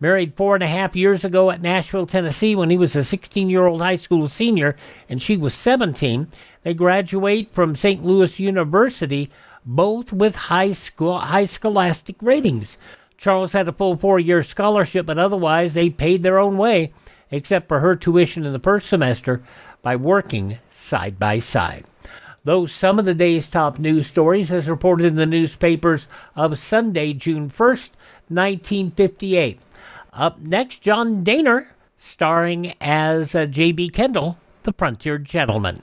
S7: Married 4.5 years ago at Nashville, Tennessee, when he was a 16-year-old high school senior and she was 17. They graduate from St. Louis University, both with high scholastic ratings. Charles had a full 4-year scholarship, but otherwise they paid their own way, except for her tuition in the first semester, by working side by side. Those some of the day's top news stories as reported in the newspapers of Sunday, June 1st, 1958. Up next, John Dehner, starring as J.B. Kendall, the Frontier Gentleman.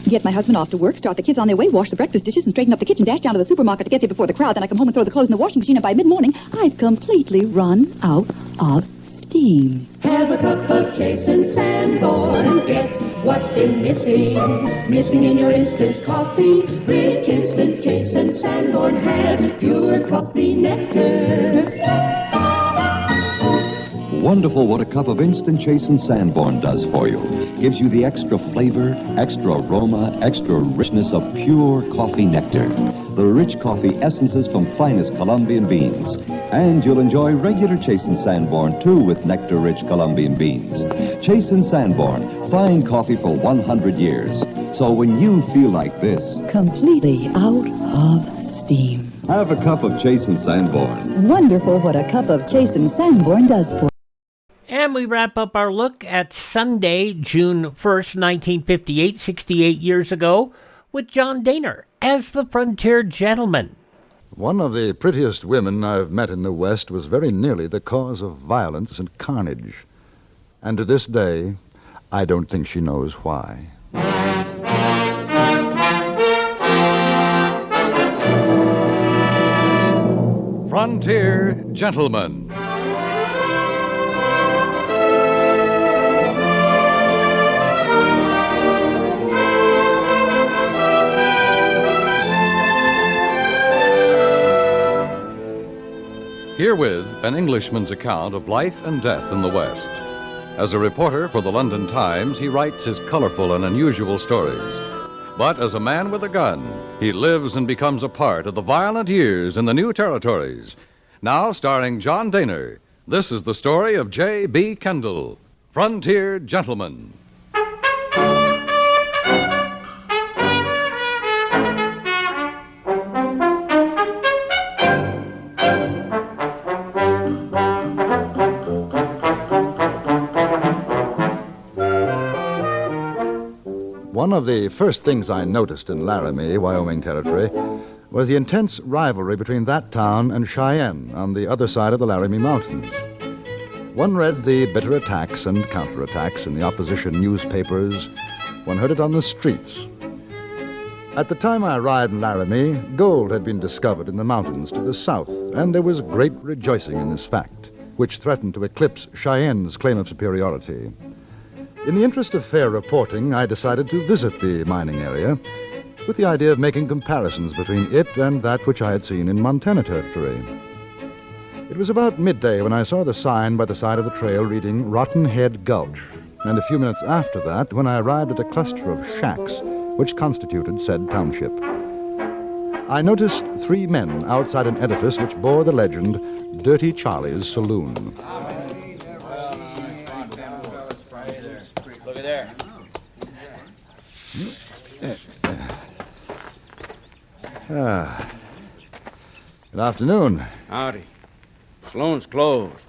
S6: Get my husband off to work, start the kids on their way, wash the breakfast dishes, and straighten up the kitchen, dash down to the supermarket to get there before the crowd. Then I come home and throw the clothes in the washing machine, and by mid-morning, I've completely run out of steam.
S8: Have a cup of Jason Sanborn and get what's been missing in your instant coffee. Rich instant Jason Sanborn has pure coffee nectar.
S9: Wonderful what a cup of instant Jason Sanborn does for you. Gives you the extra flavor, extra aroma, extra richness of pure coffee nectar. The rich coffee essences from finest Colombian beans. And you'll enjoy regular Jason Sanborn, too, with nectar-rich Colombian beans. Jason Sanborn, fine coffee for 100 years. So when you feel like this,
S6: Completely out of steam.
S9: have a cup of Jason Sanborn.
S6: Wonderful what a cup of Jason Sanborn does for.
S7: And we wrap up our look at Sunday, June 1st, 1958, 68 years ago, with John Dehner as the Frontier Gentleman.
S10: One of the prettiest women I've met in the West was very nearly the cause of violence and carnage. And to this day, I don't think she knows why.
S11: Frontier Gentleman. Herewith, an Englishman's account of life and death in the West. As a reporter for the London Times, he writes his colorful and unusual stories. But as a man with a gun, he lives and becomes a part of the violent years in the new territories. Now starring John Dehner, this is the story of J.B. Kendall, Frontier Gentleman.
S10: One of the first things I noticed in Laramie, Wyoming Territory, was the intense rivalry between that town and Cheyenne on the other side of the Laramie Mountains. One read the bitter attacks and counterattacks in the opposition newspapers. One heard it on the streets. At the time I arrived in Laramie, gold had been discovered in the mountains to the south, and there was great rejoicing in this fact, which threatened to eclipse Cheyenne's claim of superiority. In the interest of fair reporting, I decided to visit the mining area with the idea of making comparisons between it and that which I had seen in Montana Territory. It was about midday when I saw the sign by the side of the trail reading Rotten Head Gulch, and a few minutes after that when I arrived at a cluster of shacks which constituted said township. I noticed 3 men outside an edifice which bore the legend, Dirty Charlie's Saloon.
S12: Look at there.
S10: Good afternoon.
S12: Howdy. Saloon's closed.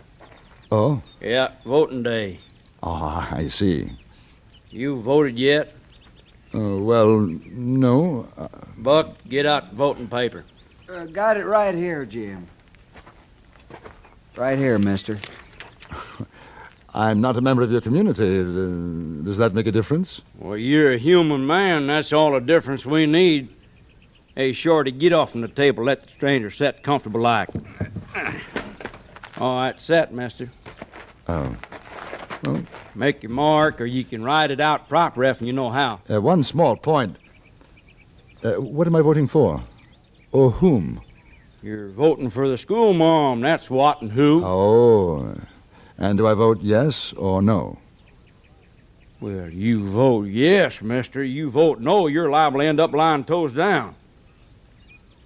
S10: Oh?
S12: Yeah, voting day.
S10: Oh, I see.
S12: You voted yet?
S10: Well, no.
S12: Buck, get out the voting paper.
S24: Got it right here, Jim. Right here, mister.
S10: I'm not a member of your community. Does that make a difference?
S12: Well, you're a human man. That's all the difference we need. Hey, Shorty, get off from the table. Let the stranger sit comfortable like. All right, set, mister.
S10: Oh. Well,
S12: make your mark, or you can write it out proper if you know how.
S10: One small point. What am I voting for? Or whom?
S12: You're voting for the schoolmarm. That's what and who.
S10: Oh. And do I vote yes or no?
S12: Well, you vote yes, mister. You vote no, you're liable to end up lying toes down.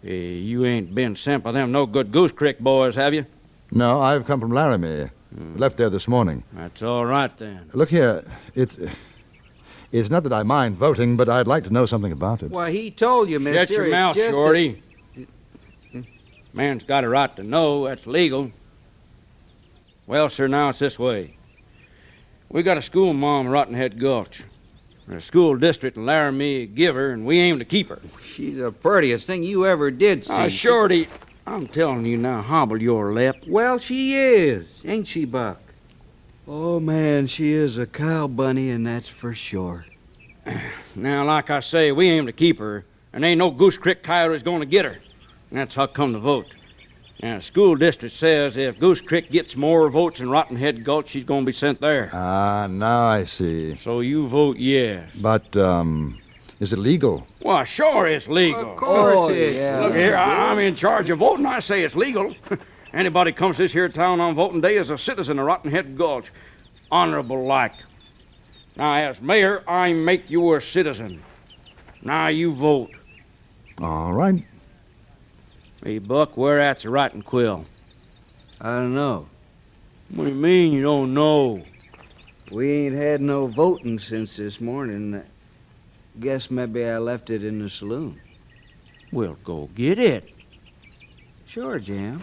S12: Hey, you ain't been sent by them no good Goose Creek boys, have you?
S10: No, I've come from Laramie. Left there this morning.
S12: That's all right, then.
S10: Look here, it's not that I mind voting, but I'd like to know something about it.
S24: Well, he told you, mister.
S12: Shut your mouth, Shorty. Man's got a right to know. That's legal. Well, sir, now it's this way. We got a schoolmarm in Rotten Head Gulch. A school district in Laramie give her, and we aim to keep her.
S24: She's the prettiest thing you ever did see.
S12: Shorty, I'm telling you now, hobble your lip.
S24: Well, she is, ain't she, Buck? Oh, man, she is a cow bunny, and that's for sure.
S12: Now, like I say, we aim to keep her, and ain't no Goose Creek coyote's going to get her. And that's how come to vote. Now, the school district says if Goose Creek gets more votes than Rotten Head Gulch, she's going to be sent there.
S10: Ah, now I see.
S12: So you vote yes.
S10: But, is it legal?
S12: Well, sure it's legal.
S24: Of course it is.
S12: Look here, I'm in charge of voting. I say it's legal. Anybody comes to this here town on voting day is a citizen of Rotten Head Gulch. Honorable like. Now, as mayor, I make you a citizen. Now you vote.
S10: All right.
S12: Hey, Buck, where at's the writing quill?
S24: I don't know.
S12: What do you mean you don't know?
S24: We ain't had no voting since this morning. Guess maybe I left it in the saloon.
S12: Well, go get it.
S24: Sure, Jim.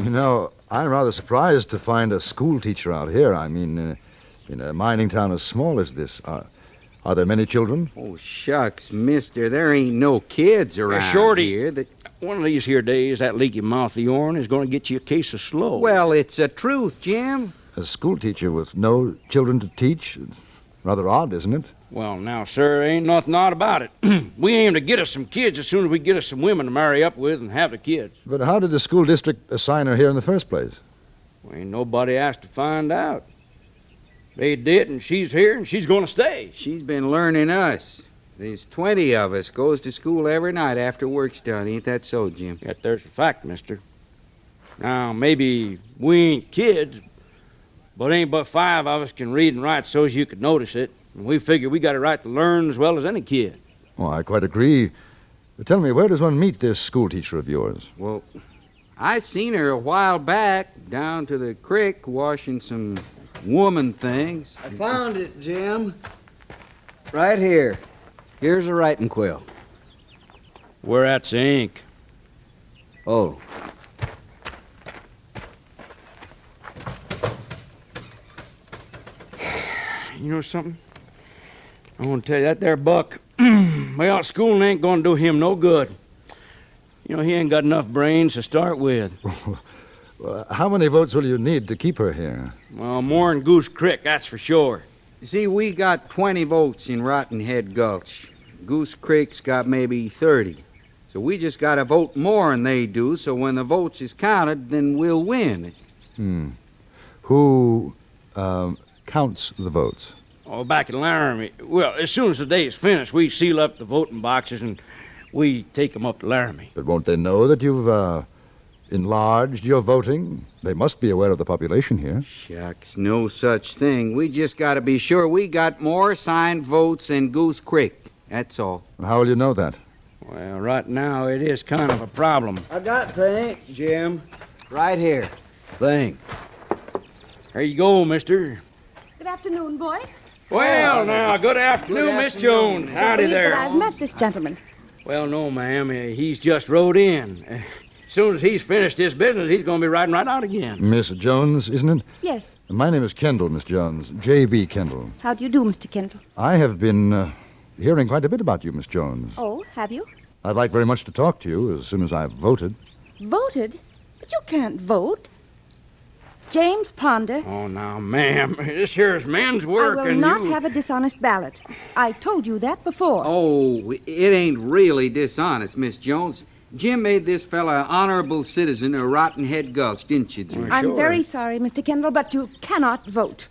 S10: You know, I'm rather surprised to find a school teacher out here. I mean, in a mining town as small as this. Are there many children?
S24: Oh, shucks, mister. There ain't no kids around
S12: Shorty,
S24: here.
S12: One of these here days, that leaky mouth of yourn is going to get you a case of slow.
S24: Well, it's the truth, Jim.
S10: A school teacher with no children to teach? Rather odd, isn't it?
S12: Well, now, sir, ain't nothing odd about it. We aim to get us some kids as soon as we get us some women to marry up with and have the kids.
S10: But how did the school district assign her here in the first place?
S12: Well, ain't nobody asked to find out. They did, and she's here, and she's going to stay.
S24: She's been learning us. There's 20 of us goes to school every night after work's done. Ain't that so, Jim?
S12: Yet there's a fact, mister. Now, maybe we ain't kids, but ain't but 5 of us can read and write so's you could notice it. And we figure we got a right to learn as well as any kid.
S10: Well, I quite agree. But tell me, where does one meet this school teacher of yours?
S24: Well, I seen her a while back down to the creek washing some woman things. I found it, Jim. Right here. Here's a writing quill.
S12: Where at's the ink?
S24: Oh.
S12: You know something? I want to tell you, that there Buck, well, schooling ain't going to do him no good. You know, he ain't got enough brains to start with.
S10: How many votes will you need to keep her here?
S12: Well, more'n Goose Creek, that's for sure.
S24: You see, we got 20 votes in Rotten Head Gulch. Goose Creek's got maybe 30. So we just got to vote more than they do, so when the votes is counted, then we'll win.
S10: Who counts the votes?
S12: Oh, back in Laramie. Well, as soon as the day is finished, we seal up the voting boxes and we take them up to Laramie.
S10: But won't they know that you've enlarged your voting? They must be aware of the population here.
S24: Shucks, no such thing. We just got to be sure we got more signed votes than Goose Creek. That's all.
S10: And how will you know that?
S12: Well, right now it is kind of a problem.
S24: I got the ink, Jim. Right here. The ink.
S12: There you go, mister.
S13: Good afternoon, boys.
S12: Well, now, good afternoon, Miss Jones. Howdy there.
S13: I've met this gentleman.
S12: Well, no, ma'am. He's just rode in. As soon as he's finished his business, he's going to be riding right out again.
S10: Miss Jones, isn't it?
S13: Yes.
S10: My name is Kendall, Miss Jones. J.B. Kendall.
S13: How do you do, Mr. Kendall?
S10: I have been hearing quite a bit about you, Miss Jones.
S13: Oh, have you?
S10: I'd like very much to talk to you as soon as I've voted.
S13: Voted? But you can't vote. James Ponder.
S12: Oh, now, ma'am, this here is men's work,
S13: I will not have a dishonest ballot. I told you that before.
S24: Oh, it ain't really dishonest, Miss Jones. Jim made this fella an honorable citizen of Rotten Head Gulch, didn't you, Jim?
S13: I'm very sorry, Mr. Kendall, but you cannot vote.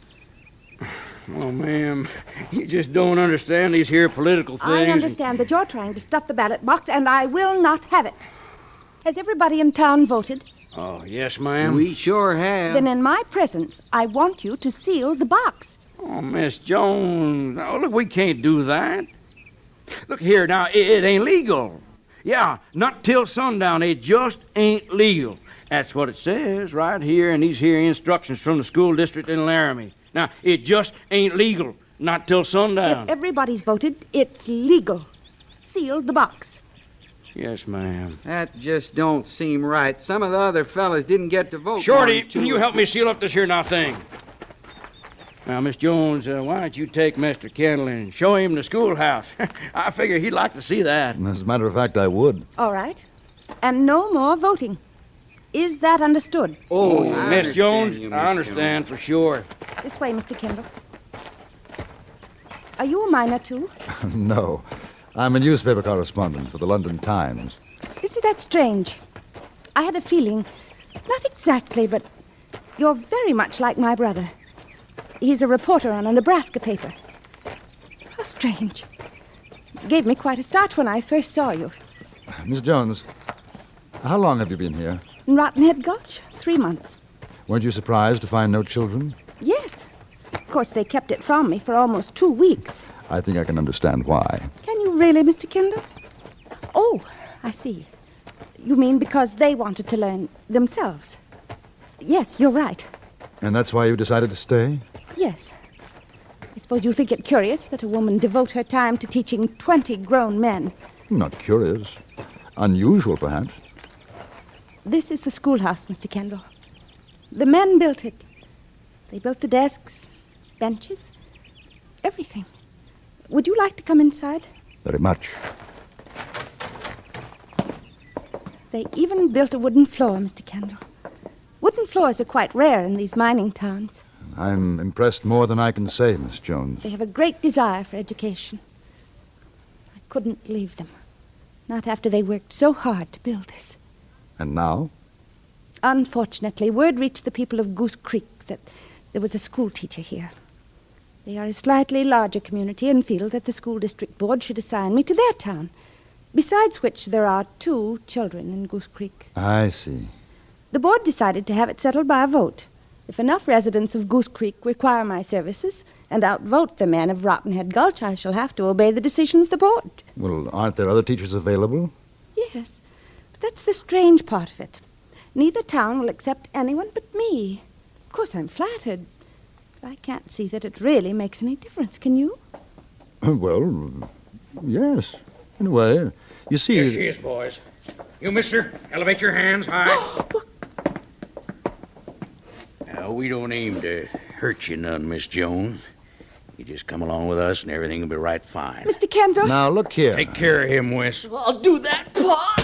S12: Oh, ma'am, you just don't understand these here political things.
S13: I understand that you're trying to stuff the ballot box, and I will not have it. Has everybody in town voted?
S12: Oh, yes, ma'am.
S24: We sure have.
S13: Then in my presence, I want you to seal the box.
S12: Oh, Miss Jones, oh, look, we can't do that. Look here, now, it ain't legal. Yeah, not till sundown. It just ain't legal. That's what it says right here in these here instructions from the school district in Laramie. Now, it just ain't legal. Not till sundown.
S13: If everybody's voted, it's legal. Seal the box.
S12: Yes, ma'am.
S24: That just don't seem right. Some of the other fellas didn't get to vote.
S12: Shorty, can you help me seal up this here now thing? Now, Miss Jones, why don't you take Mr. Kendall and show him the schoolhouse? I figure he'd like to see that.
S10: As a matter of fact, I would.
S13: All right. And no more voting. Is that understood?
S12: Oh, Miss Jones, I understand for sure.
S13: This way, Mr. Kendall. Are you a miner, too?
S10: No. I'm a newspaper correspondent for the London Times.
S13: Isn't that strange? I had a feeling, not exactly, but you're very much like my brother. He's a reporter on a Nebraska paper. How strange. Gave me quite a start when I first saw you.
S10: Miss Jones, how long have you been here?
S13: In Rotten Head Gulch, 3 months.
S10: Weren't you surprised to find no children?
S13: Yes. Of course, they kept it from me for almost 2 weeks.
S10: I think I can understand why.
S13: Can you really, Mr. Kendall? Oh, I see. You mean because they wanted to learn themselves? Yes, you're right.
S10: And that's why you decided to stay?
S13: Yes. suppose you think it curious that a woman devote her time to teaching 20 grown men.
S10: Not curious. Unusual, perhaps.
S13: This is the schoolhouse, Mr. Kendall. The men built it. They built the desks, benches, everything. Would you like to come inside?
S10: Very much.
S13: They even built a wooden floor, Mr. Kendall. Wooden floors are quite rare in these mining towns.
S10: I'm impressed more than I can say, Miss Jones.
S13: They have a great desire for education. I couldn't leave them. Not after they worked so hard to build this.
S10: And now?
S13: Unfortunately, word reached the people of Goose Creek that there was a school teacher here. They are a slightly larger community and feel that the school district board should assign me to their town. Besides which, there are 2 children in Goose Creek.
S10: I see.
S13: The board decided to have it settled by a vote. If enough residents of Goose Creek require my services and outvote the men of Rottenhead Gulch, I shall have to obey the decision of the board.
S10: Well, aren't there other teachers available?
S13: Yes, but that's the strange part of it. Neither town will accept anyone but me. Of course, I'm flattered, but I can't see that it really makes any difference, can you?
S10: Well, yes, in a way. You see...
S12: Here she is, boys. You, mister, elevate your hands high. Now, we don't aim to hurt you none, Miss Jones. You just come along with us and everything will be right fine.
S13: Mr. Kendall?
S10: Now, look here.
S12: Take care of him, Wes.
S21: Well, I'll do that, Pa.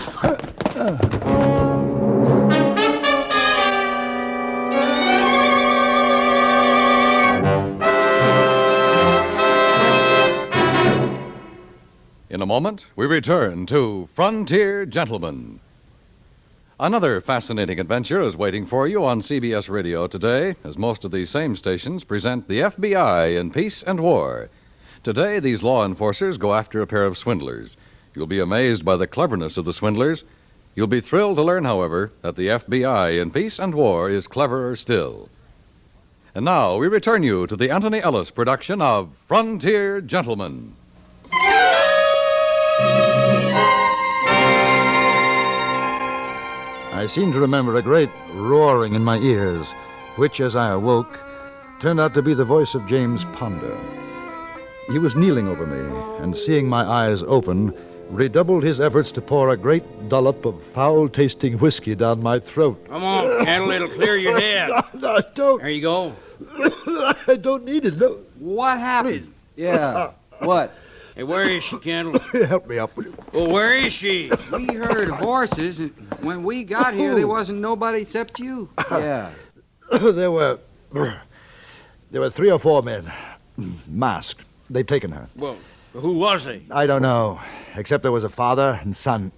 S11: In a moment, we return to Frontier Gentlemen. Another fascinating adventure is waiting for you on CBS Radio today, as most of these same stations present the FBI in Peace and War. Today, these law enforcers go after a pair of swindlers. You'll be amazed by the cleverness of the swindlers. You'll be thrilled to learn, however, that the FBI in Peace and War is cleverer still. And now, we return you to the Anthony Ellis production of Frontier Gentlemen.
S10: I seem to remember a great roaring in my ears, which, as I awoke, turned out to be the voice of James Ponder. He was kneeling over me, and seeing my eyes open, redoubled his efforts to pour a great dollop of foul-tasting whiskey down my throat.
S12: Come on, Kendall, it'll clear your head.
S10: No, I don't.
S12: There you go.
S10: I don't need it, no.
S24: What happened? Yeah, what?
S12: Hey, where is she, Kendall?
S10: Help me up.
S12: Well, where is she?
S24: We heard horses. When we got here, there wasn't nobody except you. Yeah.
S10: There were 3 or 4 men, masked. They've taken her.
S12: Well, who was he?
S10: I don't know, except there was a father and son.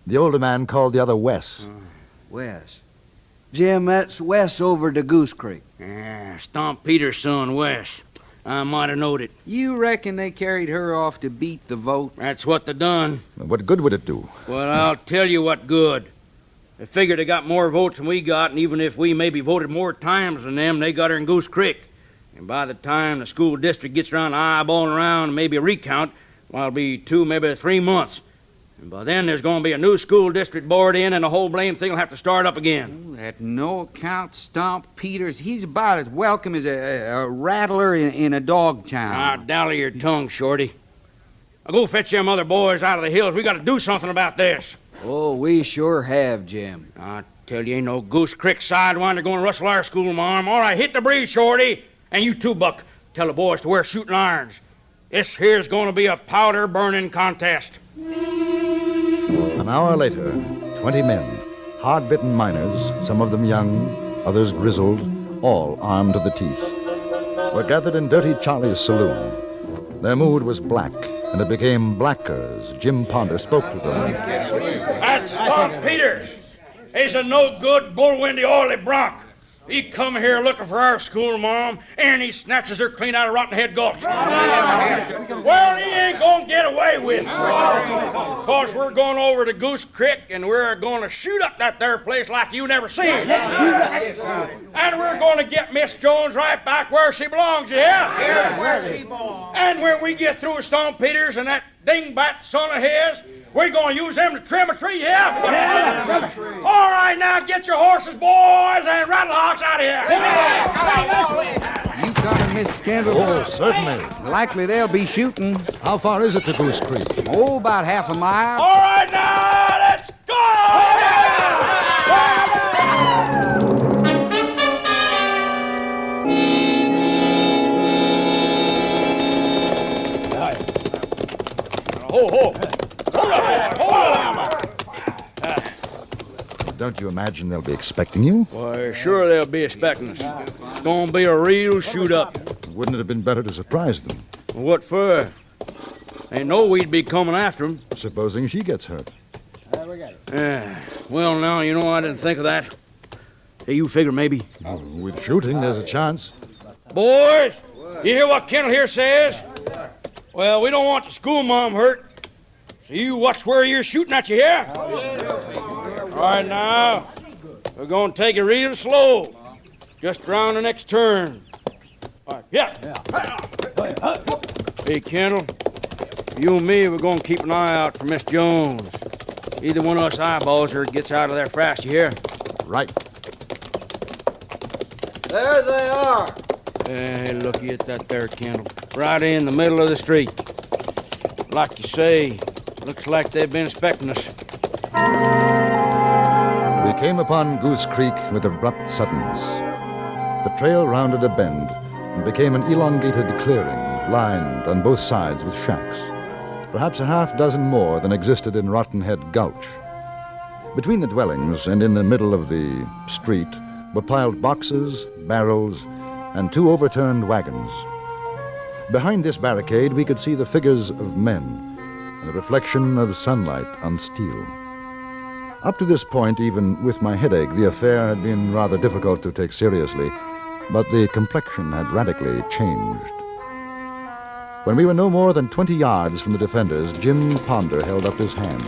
S10: The older man called the other Wes.
S24: Wes. Jim, that's Wes over to Goose Creek.
S12: Yeah, Stomp Peter's son, Wes. I might have knowed it.
S24: You reckon they carried her off to beat the vote?
S12: That's what they done.
S10: What good would it do?
S12: Well, I'll tell you what good. They figured they got more votes than we got, and even if we maybe voted more times than them, they got her in Goose Creek. And by the time the school district gets around eyeballing around and maybe a recount, well, it'll be 2, maybe 3 months. And by then there's going to be a new school district board in, and the whole blame thing will have to start up again.
S24: Oh, that no-account Stomp Peters, he's about as welcome as a rattler in a dog town.
S12: Ah, dally your tongue, Shorty. I'll go fetch them other boys out of the hills. We got to do something about this.
S24: Oh, we sure have, Jim.
S12: I tell you, ain't no Goose Creek sidewinder going to rustle our schoolmarm. All right, hit the breeze, Shorty. And you too, Buck. Tell the boys to wear shooting irons. This here's going to be a powder-burning contest.
S10: An hour later, 20 men, hard-bitten miners, some of them young, others grizzled, all armed to the teeth, were gathered in Dirty Charlie's saloon. Their mood was black, and it became blacker as Jim Ponder spoke to them.
S12: That's Stomp Peters. He's a no-good, bull-windy, oily bronc. He come here looking for our schoolmarm, and he snatches her clean out of Rottenhead Gulch. Well, he ain't gonna get away with it. Because we're going over to Goose Creek, and we're gonna shoot up that there place like you never seen. And we're gonna get Miss Jones right back where she belongs, yeah?
S24: Yeah, where she belongs.
S12: And when we get through with Stomp Peters and that dingbat son of his, we're going to use them to trim a tree, yeah?
S24: Trim a tree.
S12: All right, now get your horses, boys, and rattlehawks out of here.
S24: You coming, Mr. Kendall?
S10: Oh, certainly.
S24: Likely they'll be shooting.
S10: How far is it to Goose Creek?
S24: Oh, about half a mile.
S17: All right, now, let's
S12: Ho, ho. Hold up, boy. Hold up.
S10: Don't you imagine they'll be expecting you?
S12: Why, sure they'll be expecting us. It's gonna be a real shoot-up.
S10: Wouldn't it have been better to surprise them?
S12: What for? They know we'd be coming after them.
S10: Supposing she gets hurt.
S12: Well, now, you know, I didn't think of that. Hey, you figure maybe.
S10: With shooting, there's a chance.
S12: Boys, you hear what Kendall here says? Well, we don't want the schoolmarm hurt. So you watch where you're shooting at, you hear? All right, now, we're going to take it real slow. Just around the next turn. All right, yeah. Hey, Kendall, you and me, we're going to keep an eye out for Miss Jones. Either one of us eyeballs her gets out of there fast, you hear?
S10: Right.
S21: There they are.
S12: Hey, looky at that there, Kendall. Right in the middle of the street. Like you say, looks like they've been expecting us.
S10: We came upon Goose Creek with abrupt suddenness. The trail rounded a bend and became an elongated clearing, lined on both sides with shacks, perhaps a half dozen more than existed in Rotten Head Gulch. Between the dwellings and in the middle of the street were piled boxes, barrels, and 2 overturned wagons. Behind this barricade, we could see the figures of men and the reflection of sunlight on steel. Up to this point, even with my headache, the affair had been rather difficult to take seriously, but the complexion had radically changed. When we were no more than 20 yards from the defenders, Jim Ponder held up his hand.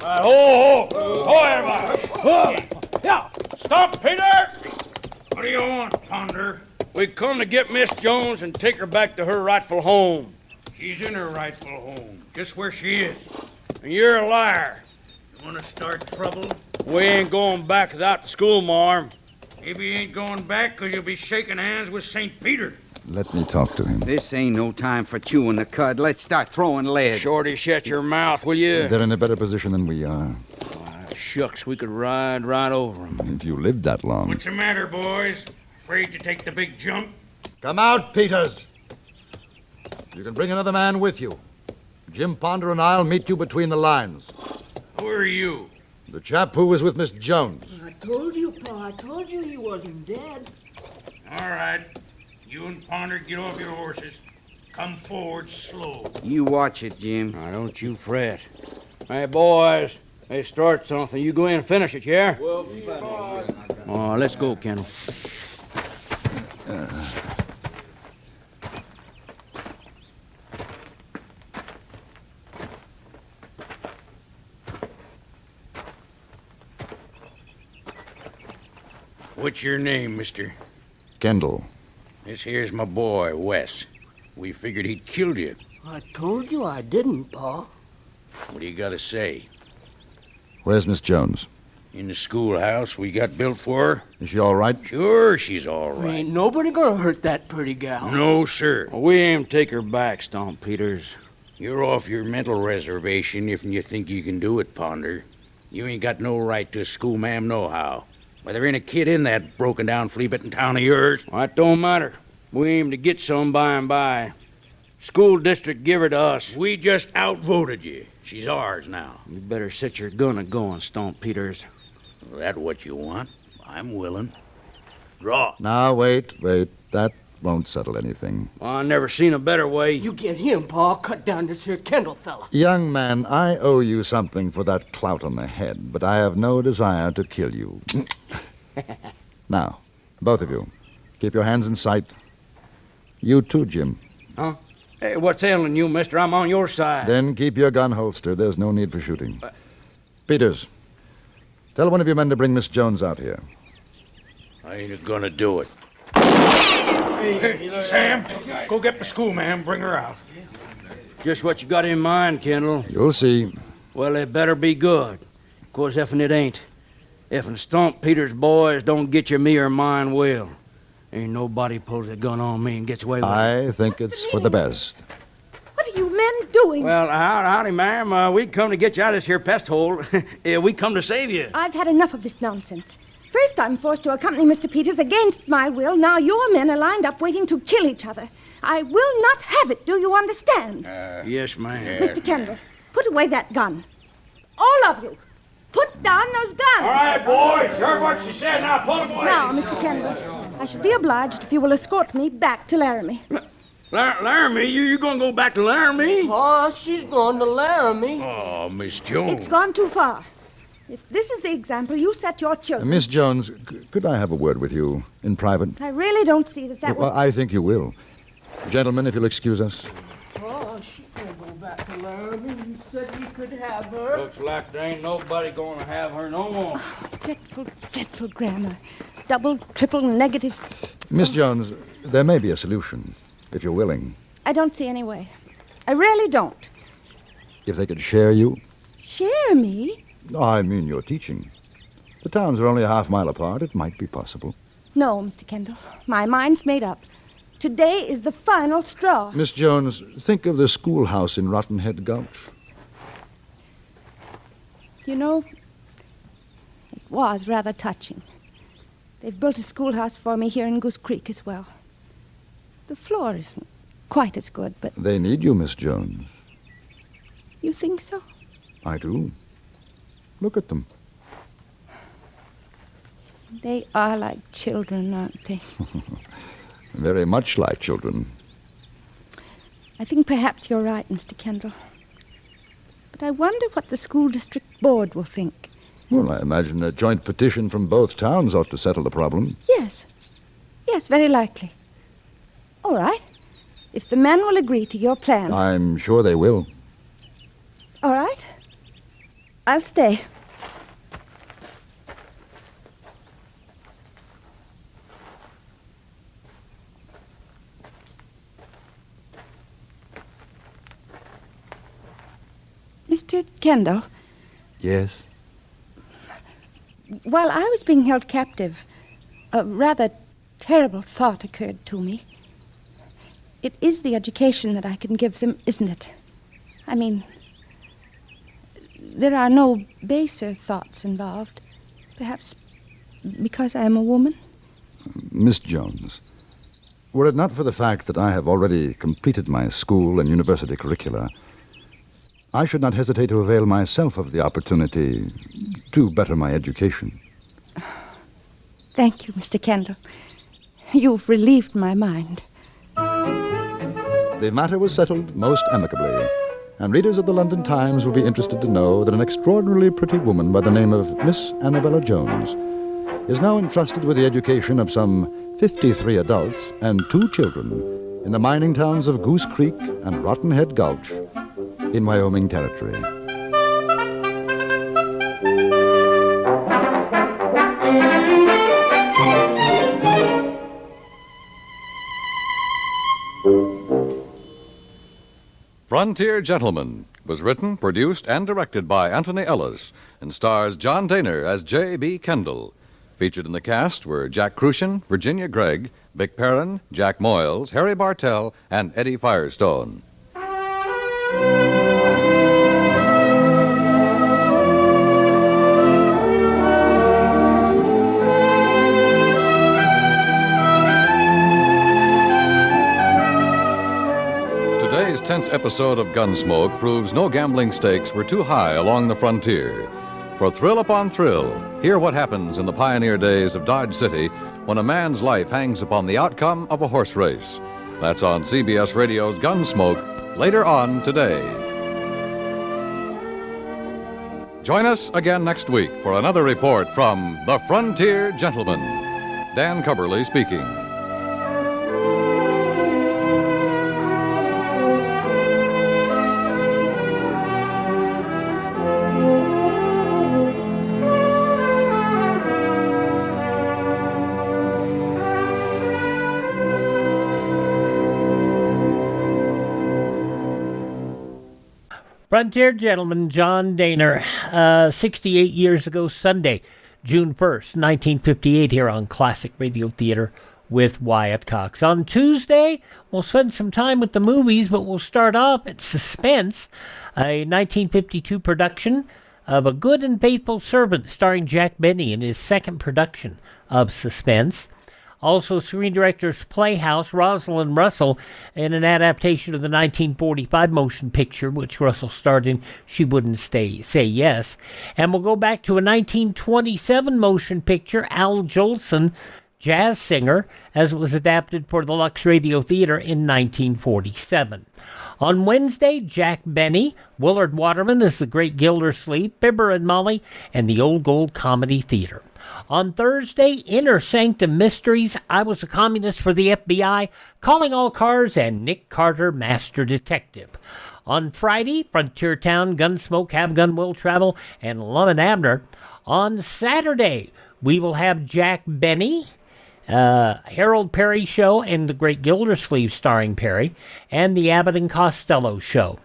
S12: Ho, ho! Ho, everybody! Yeah! Stop, Peter! What do you want, Ponder? We come to get Miss Jones and take her back to her rightful home.
S14: She's in her rightful home, just where she is.
S12: And you're a liar.
S14: You want to start trouble?
S12: We ain't going back without the schoolmarm.
S14: Maybe you ain't going back because you'll be shaking hands with St. Peter.
S10: Let me talk to him.
S24: This ain't no time for chewing the cud. Let's start throwing lead.
S12: Shorty, shut your mouth, will you?
S10: They're in a better position than we are.
S12: Shucks, we could ride right over them.
S10: If you lived that long.
S14: What's the matter, boys? Afraid to take the big jump?
S10: Come out, Peters. You can bring another man with you. Jim Ponder and I'll meet you between the lines.
S14: Who are you?
S10: The chap who was with Miss Jones.
S21: I told you, Pa. I told you he wasn't dead.
S14: All right. You and Ponder get off your horses. Come forward slow.
S24: You watch it, Jim.
S12: Now, don't you fret. Hey, boys. Hey, start something. You go in and finish it, yeah?
S21: We'll finish it.
S12: Oh, let's go, Kendall.
S14: What's your name, mister?
S10: Kendall.
S14: This here's my boy, Wes. We figured he'd killed you.
S21: I told you I didn't, Pa.
S14: What do you got to say?
S10: Where's Miss Jones?
S14: In the schoolhouse we got built for her.
S10: Is she all right?
S14: Sure, she's all right.
S21: Ain't nobody gonna hurt that pretty gal.
S14: No, sir.
S12: Well, we aim to take her back, Stomp Peters.
S14: You're off your mental reservation if you think you can do it, Ponder. You ain't got no right to a schoolma'am nohow. Why, there ain't a kid in that broken-down, flea-bitten town of yours.
S12: Well, that don't matter. We aim to get some by and by. School district give her to us.
S14: We just outvoted you. She's ours now.
S12: You better set your gun a-going, Stomp Peters.
S14: That what you want? I'm willing. Draw.
S10: Now, wait. That won't settle anything.
S12: Well, I never seen a better way.
S21: You get him, Pa. Cut down this here Kendall fella.
S10: Young man, I owe you something for that clout on the head, but I have no desire to kill you. Now, both of you, keep your hands in sight. You too, Jim.
S12: Huh? Hey, what's ailing you, mister? I'm on your side.
S10: Then keep your gun holstered. There's no need for shooting. Peters, tell one of your men to bring Miss Jones out here.
S14: I ain't gonna do it. Hey, Sam, go get the schoolma'am, bring her out.
S12: Just what you got in mind, Kendall.
S10: You'll see.
S12: Well, it better be good. 'Cause eff'n it ain't. Eff'n Stomp Peters' boys don't get you, me or mine will. Ain't nobody pulls a gun on me and gets away with it.
S10: I think it's for the best.
S13: What are you men doing?
S12: Well, howdy, ma'am. We come to get you out of this here pest hole. We come to save you.
S13: I've had enough of this nonsense. First, I'm forced to accompany Mr. Peters against my will. Now your men are lined up waiting to kill each other. I will not have it. Do you understand?
S12: Yes, ma'am.
S13: Mr. Kendall, put away that gun. All of you, put down those guns.
S12: All right, boys. You heard what she said. Now, pull them away.
S13: Now, Mr. Kendall, I should be obliged if you will escort me back to Laramie.
S12: Laramie? You gonna go back to Laramie?
S21: Oh, she's going to Laramie.
S14: Oh, Miss Jones.
S13: It's gone too far. If this is the example you set your children...
S10: Miss Jones, could I have a word with you in private?
S13: I really don't see that
S10: Well,
S13: will...
S10: I think you will. Gentlemen, if you'll excuse us.
S21: Oh, she can't go back to Laramie. You said you could have her.
S12: Looks like there ain't nobody gonna have her no more.
S13: Dreadful, dreadful grammar. Double, triple negatives.
S10: Miss Jones, there may be a solution, if you're willing.
S13: I don't see any way. I really don't.
S10: If they could share you?
S13: Share me?
S10: I mean your teaching. The towns are only a half-mile apart. It might be possible.
S13: No, Mr. Kendall. My mind's made up. Today is the final straw.
S10: Miss Jones, think of the schoolhouse in Rotten Head Gulch.
S13: You know, it was rather touching. They've built a schoolhouse for me here in Goose Creek as well. The floor isn't quite as good, but...
S10: They need you, Miss Jones.
S13: You think so?
S10: I do. Look at them.
S13: They are like children, aren't they?
S10: Very much like children.
S13: I think perhaps you're right, Mr. Kendall. But I wonder what the school district board will think.
S10: Well, I imagine a joint petition from both towns ought to settle the problem.
S13: Yes. Yes, very likely. All right. If the men will agree to your plan.
S10: I'm sure they will.
S13: All right. I'll stay. Mr. Kendall,
S10: Yes?
S13: while I was being held captive, a rather terrible thought occurred to me. It is the education that I can give them, isn't it? I mean, there are no baser thoughts involved. Perhaps because I am a woman?
S10: Miss Jones, were it not for the fact that I have already completed my school and university curricula, I should not hesitate to avail myself of the opportunity to better my education.
S13: Thank you, Mr. Kendall. You've relieved my mind.
S10: The matter was settled most amicably, and readers of the London Times will be interested to know that an extraordinarily pretty woman by the name of Miss Annabella Jones is now entrusted with the education of some 53 adults and 2 children in the mining towns of Goose Creek and Rotten Head Gulch in Wyoming Territory.
S11: Frontier Gentleman was written, produced, and directed by Anthony Ellis and stars John Dehner as J.B. Kendall. Featured in the cast were Jack Crucian, Virginia Gregg, Vic Perrin, Jack Moyles, Harry Bartell, and Eddie Firestone. Today's tense episode of Gunsmoke proves no gambling stakes were too high along the frontier. For thrill upon thrill, hear what happens in the pioneer days of Dodge City when a man's life hangs upon the outcome of a horse race. That's on CBS Radio's Gunsmoke later on today. Join us again next week for another report from the Frontier Gentleman. Dan Cubberly speaking.
S7: Frontier Gentleman John Dehner, 68 years ago Sunday, June 1st, 1958, here on Classic Radio Theater with Wyatt Cox. On Tuesday, we'll spend some time with the movies, but we'll start off at Suspense, a 1952 production of A Good and Faithful Servant, starring Jack Benny in his second production of Suspense. Also, Screen Directors Playhouse, Rosalind Russell, in an adaptation of the 1945 motion picture, which Russell starred in She Wouldn't Say Yes. And we'll go back to a 1927 motion picture, Al Jolson, jazz singer, as it was adapted for the Lux Radio Theater in 1947. On Wednesday, Jack Benny, Willard Waterman as the Great Gildersleeve, Fibber and Molly, and the Old Gold Comedy Theater. On Thursday, Inner Sanctum Mysteries, I Was a Communist for the FBI, Calling All Cars, and Nick Carter, Master Detective. On Friday, Frontier Town, Gunsmoke, Have Gun Will Travel, and Lum and Abner. On Saturday, we will have Jack Benny, Harold Perry Show, and The Great Gildersleeve starring Perry, and the Abbott and Costello Show.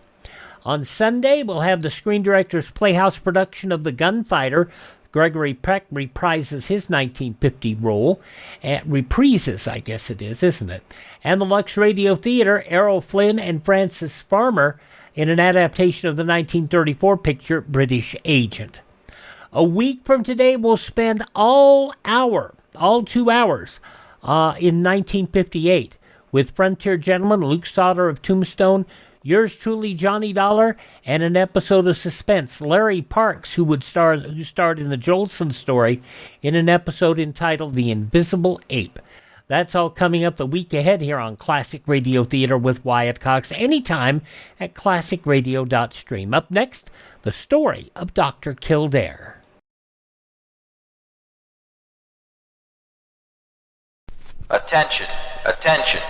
S7: On Sunday, we'll have the Screen Directors Playhouse production of The Gunfighter. Gregory Peck reprises his 1950 role, reprises, I guess it is, isn't it? And the Lux Radio Theater, Errol Flynn and Francis Farmer, in an adaptation of the 1934 picture British Agent. A week from today, we'll spend all 2 hours, in 1958 with Frontier Gentleman, Luke Slaughter of Tombstone, yours truly, Johnny Dollar, and an episode of Suspense, Larry Parks, who starred in the Jolson story in an episode entitled The Invisible Ape. That's all coming up the week ahead here on Classic Radio Theater with Wyatt Cox, anytime at classicradio.stream. Up next, the story of Dr. Kildare.
S4: Attention, attention.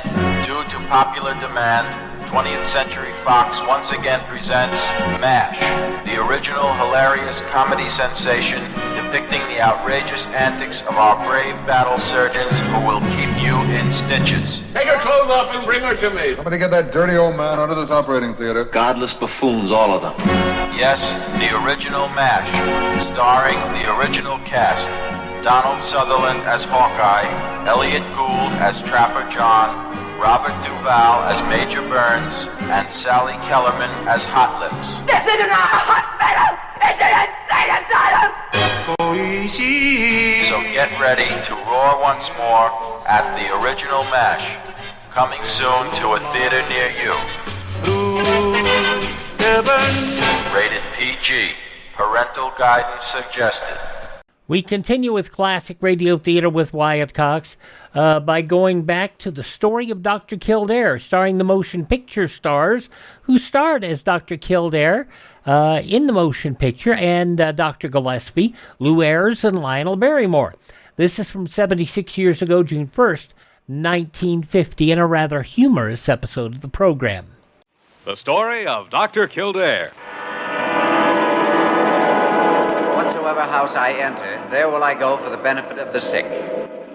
S4: Due to popular demand, 20th Century Fox once again presents MASH, the original hilarious comedy sensation depicting the outrageous antics of our brave battle surgeons who will keep you in stitches.
S15: Take her clothes off and bring her to me.
S16: Somebody get that dirty old man out of this operating theater.
S4: Godless buffoons, all of them. Yes, the original MASH, starring the original cast. Donald Sutherland as Hawkeye, Elliot Gould as Trapper John, Robert Duvall as Major Burns, and Sally Kellerman as Hot Lips.
S17: This isn't a hospital! It's an insane asylum!
S4: So get ready to roar once more at the original MASH, coming soon to a theater near you. Rated PG. Parental guidance suggested.
S7: We continue with Classic Radio Theater with Wyatt Cox by going back to the story of Dr. Kildare, starring the motion picture stars who starred as Dr. Kildare in the motion picture, and Dr. Gillespie, Lou Ayres, and Lionel Barrymore. This is from 76 years ago, June 1st, 1950, in a rather humorous episode of the program.
S20: The story of Dr. Kildare.
S18: Whatsoever house I enter, there will I go for the benefit of the sick.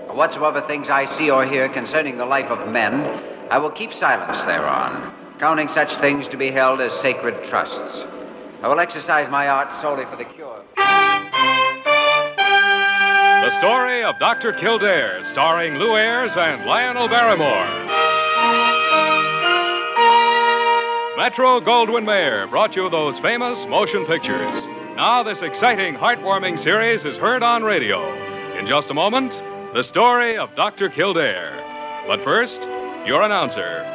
S18: Whatsoever things I see or hear concerning the life of men, I will keep silence thereon, counting such things to be held as sacred trusts. I will exercise my art solely for the cure.
S20: The story of Dr. Kildare, starring Lou Ayres and Lionel Barrymore. Metro-Goldwyn-Mayer brought you those famous motion pictures. Now this exciting, heartwarming series is heard on radio. In just a moment, the story of Dr. Kildare. But first, your announcer.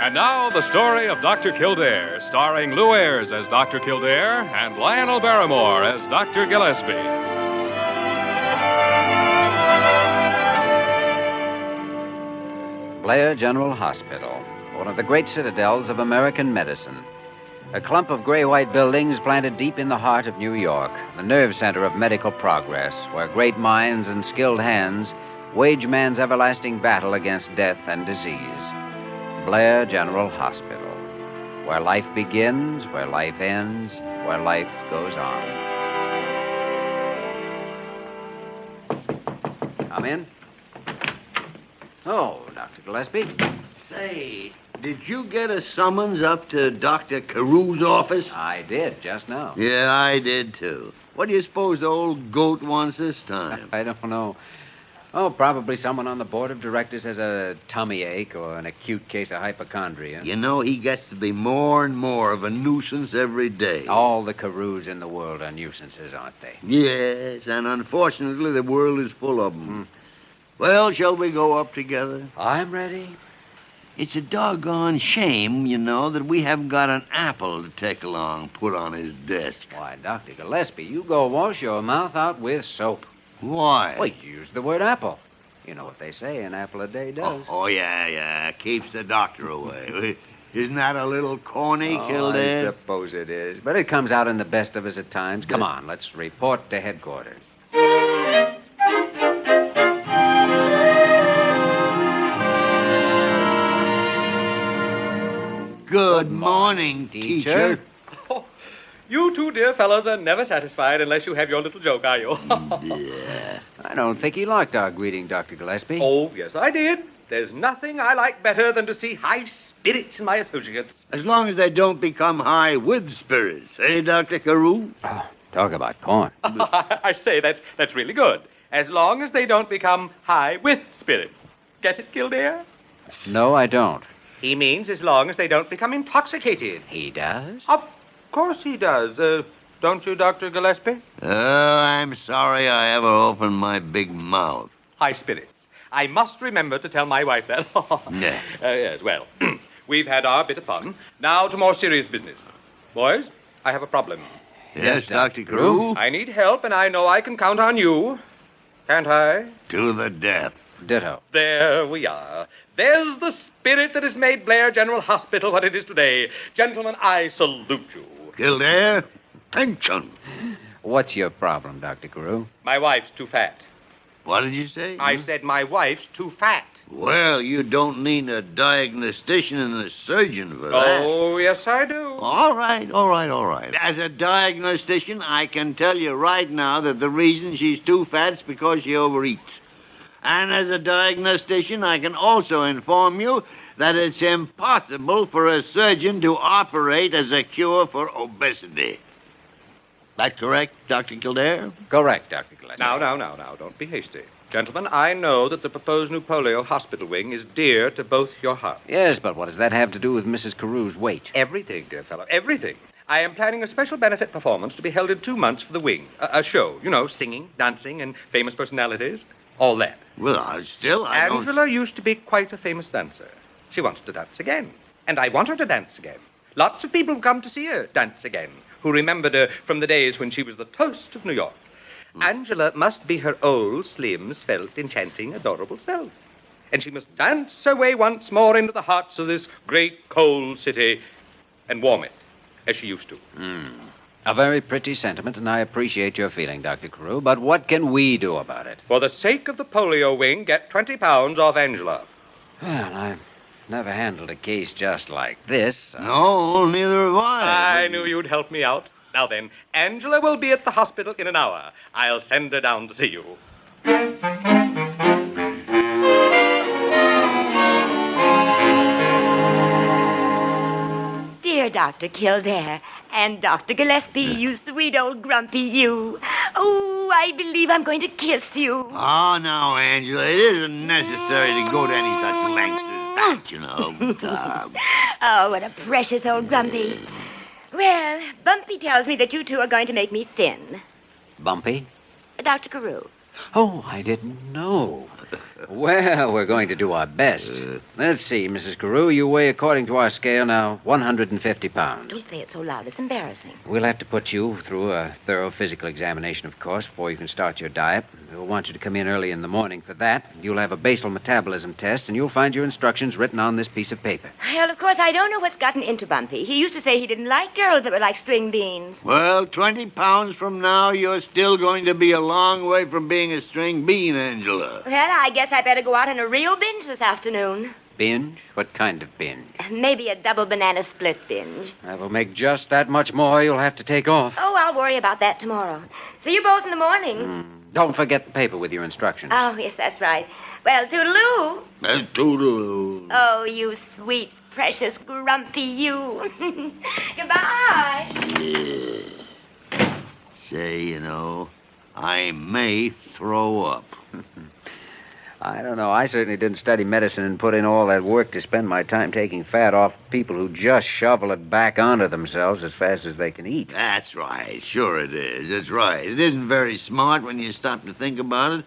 S20: And now, the story of Dr. Kildare, starring Lou Ayres as Dr. Kildare and Lionel Barrymore as Dr. Gillespie.
S18: Blair General Hospital, one of the great citadels of American medicine. A clump of gray-white buildings planted deep in the heart of New York, the nerve center of medical progress, where great minds and skilled hands wage man's everlasting battle against death and disease. Blair General Hospital, where life begins, where life ends, where life goes on. Come in. Oh, Dr. Gillespie.
S2: Say, did you get a summons up to Dr. Carew's office?
S18: I did, just now.
S2: Yeah, I did, too. What do you suppose the old goat wants this time?
S18: I don't know. Oh, probably someone on the board of directors has a tummy ache or an acute case of hypochondria.
S2: You know, he gets to be more and more of a nuisance every day.
S18: All the Carews in the world are nuisances, aren't they?
S2: Yes, and unfortunately the world is full of them. Well, shall we go up together?
S18: I'm ready.
S2: It's a doggone shame, you know, that we haven't got an apple to take along, put on his desk.
S18: Why, Dr. Gillespie, you go wash your mouth out with soap.
S2: Why?
S18: Well, you use the word apple. You know what they say, an apple a day does.
S2: Oh, yeah. Keeps the doctor away. Isn't that a little corny, Kildare?
S18: I suppose it is. But it comes out in the best of us at times. Come on, let's report to headquarters.
S2: Good morning, teacher.
S3: You two dear fellows are never satisfied unless you have your little joke, are you?
S2: Yeah.
S18: I don't think he liked our greeting, Dr. Gillespie.
S3: Oh, yes, I did. There's nothing I like better than to see high spirits in my associates.
S2: As long as they don't become high with spirits, eh, Dr. Carew?
S18: Oh, talk about corn.
S3: I say, that's really good. As long as they don't become high with spirits. Get it, Kildare?
S18: No, I don't.
S3: He means as long as they don't become intoxicated.
S18: He does?
S3: Of course he does. Don't you, Dr. Gillespie?
S2: Oh, I'm sorry I ever opened my big mouth.
S3: High spirits. I must remember to tell my wife that.
S2: Yeah.
S3: Yes, well, we've had our bit of fun. Now to more serious business. Boys, I have a problem.
S2: Yes, Dr. Carew?
S3: I need help, and I know I can count on you. Can't I?
S2: To the death.
S18: Ditto.
S3: There we are. There's the spirit that has made Blair General Hospital what it is today. Gentlemen, I salute you.
S2: Kildare, attention.
S18: What's your problem, Dr. Carew?
S3: My wife's too fat.
S2: What did you say?
S3: I said my wife's too fat.
S2: Well, you don't need a diagnostician and a surgeon for that.
S3: Oh, yes, I do.
S2: All right. As a diagnostician, I can tell you right now that the reason she's too fat is because she overeats. And as a diagnostician, I can also inform you that it's impossible for a surgeon to operate as a cure for obesity. That correct, Dr. Kildare?
S18: Correct, Dr. Gillespie.
S3: Now, don't be hasty. Gentlemen, I know that the proposed new polio hospital wing is dear to both your hearts.
S18: Yes, but what does that have to do with Mrs. Carew's weight?
S3: Everything, dear fellow, everything. I am planning a special benefit performance to be held in 2 months for the wing. A show, you know, singing, dancing, and famous personalities. All that.
S2: Well,
S3: Angela used to be quite a famous dancer. She wants to dance again. And I want her to dance again. Lots of people come to see her dance again, who remembered her from the days when she was the toast of New York. Angela must be her old, slim, svelte, enchanting, adorable self. And she must dance her way once more into the hearts of this great, cold city and warm it, as she used to.
S18: A very pretty sentiment, and I appreciate your feeling, Dr. Carew, but what can we do about it?
S3: For the sake of the polio wing, get 20 pounds off Angela.
S18: Well, I've never handled a case just like this.
S2: No, neither have I.
S3: I knew you'd help me out. Now then, Angela will be at the hospital in an hour. I'll send her down to see you.
S19: Dear Dr. Kildare and Dr. Gillespie, you sweet old grumpy you. Oh, I believe I'm going to kiss you.
S2: Oh, now, Angela, it isn't necessary to go to any such lengths as that, you know.
S19: Oh, what a precious old grumpy. Well, Bumpy tells me that you two are going to make me thin.
S18: Bumpy?
S19: Dr. Carew.
S18: Oh, I didn't know. Well, we're going to do our best. Let's see, Mrs. Carew, you weigh, according to our scale now, 150 pounds.
S19: Don't say it so loud. It's embarrassing.
S18: We'll have to put you through a thorough physical examination, of course, before you can start your diet. We'll want you to come in early in the morning for that. You'll have a basal metabolism test, and you'll find your instructions written on this piece of paper.
S19: Well, of course, I don't know what's gotten into Bumpy. He used to say he didn't like girls that were like string beans.
S2: Well, 20 pounds from now, you're still going to be a long way from being a string bean, Angela.
S19: Well, I guess I better go out on a real binge this afternoon.
S18: Binge? What kind of binge?
S19: Maybe a double banana split binge.
S18: That will make just that much more you'll have to take off.
S19: Oh, I'll worry about that tomorrow. See you both in the morning.
S18: Don't forget the paper with your instructions.
S19: Oh, yes, that's right. Well, toodaloo.
S2: Toodaloo.
S19: Oh, you sweet, precious, grumpy you. Goodbye.
S2: Yeah. Say, you know, I may throw up.
S18: I don't know. I certainly didn't study medicine and put in all that work to spend my time taking fat off people who just shovel it back onto themselves as fast as they can eat.
S2: That's right. Sure it is. That's right. It isn't very smart when you stop to think about it.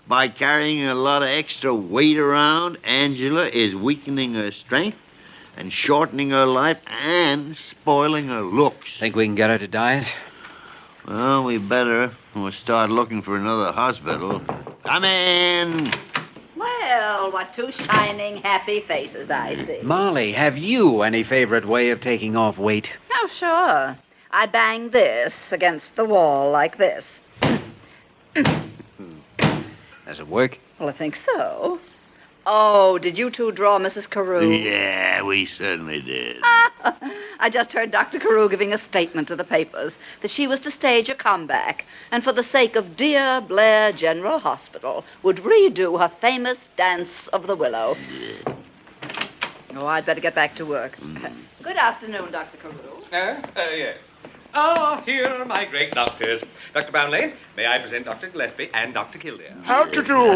S2: By carrying a lot of extra weight around, Angela is weakening her strength and shortening her life and spoiling her looks.
S18: Think we can get her to diet?
S2: Well, we better. We'll start looking for another hospital. Come in.
S1: Well, what two shining, happy faces I see.
S18: Molly, have you any favorite way of taking off weight?
S1: Oh, sure. I bang this against the wall like this.
S18: Does it work?
S1: Well, I think so. Oh, did you two draw Mrs. Carew?
S2: Yeah, we certainly did.
S1: I just heard Dr. Carew giving a statement to the papers that she was to stage a comeback and for the sake of dear Blair General Hospital would redo her famous Dance of the Willow.
S2: Yeah.
S1: Oh, I'd better get back to work. Good afternoon, Dr. Carew.
S3: Yes. Ah, here are my great doctors. Dr. Brownlee, may I present Dr. Gillespie and Dr. Kildare.
S5: How to do?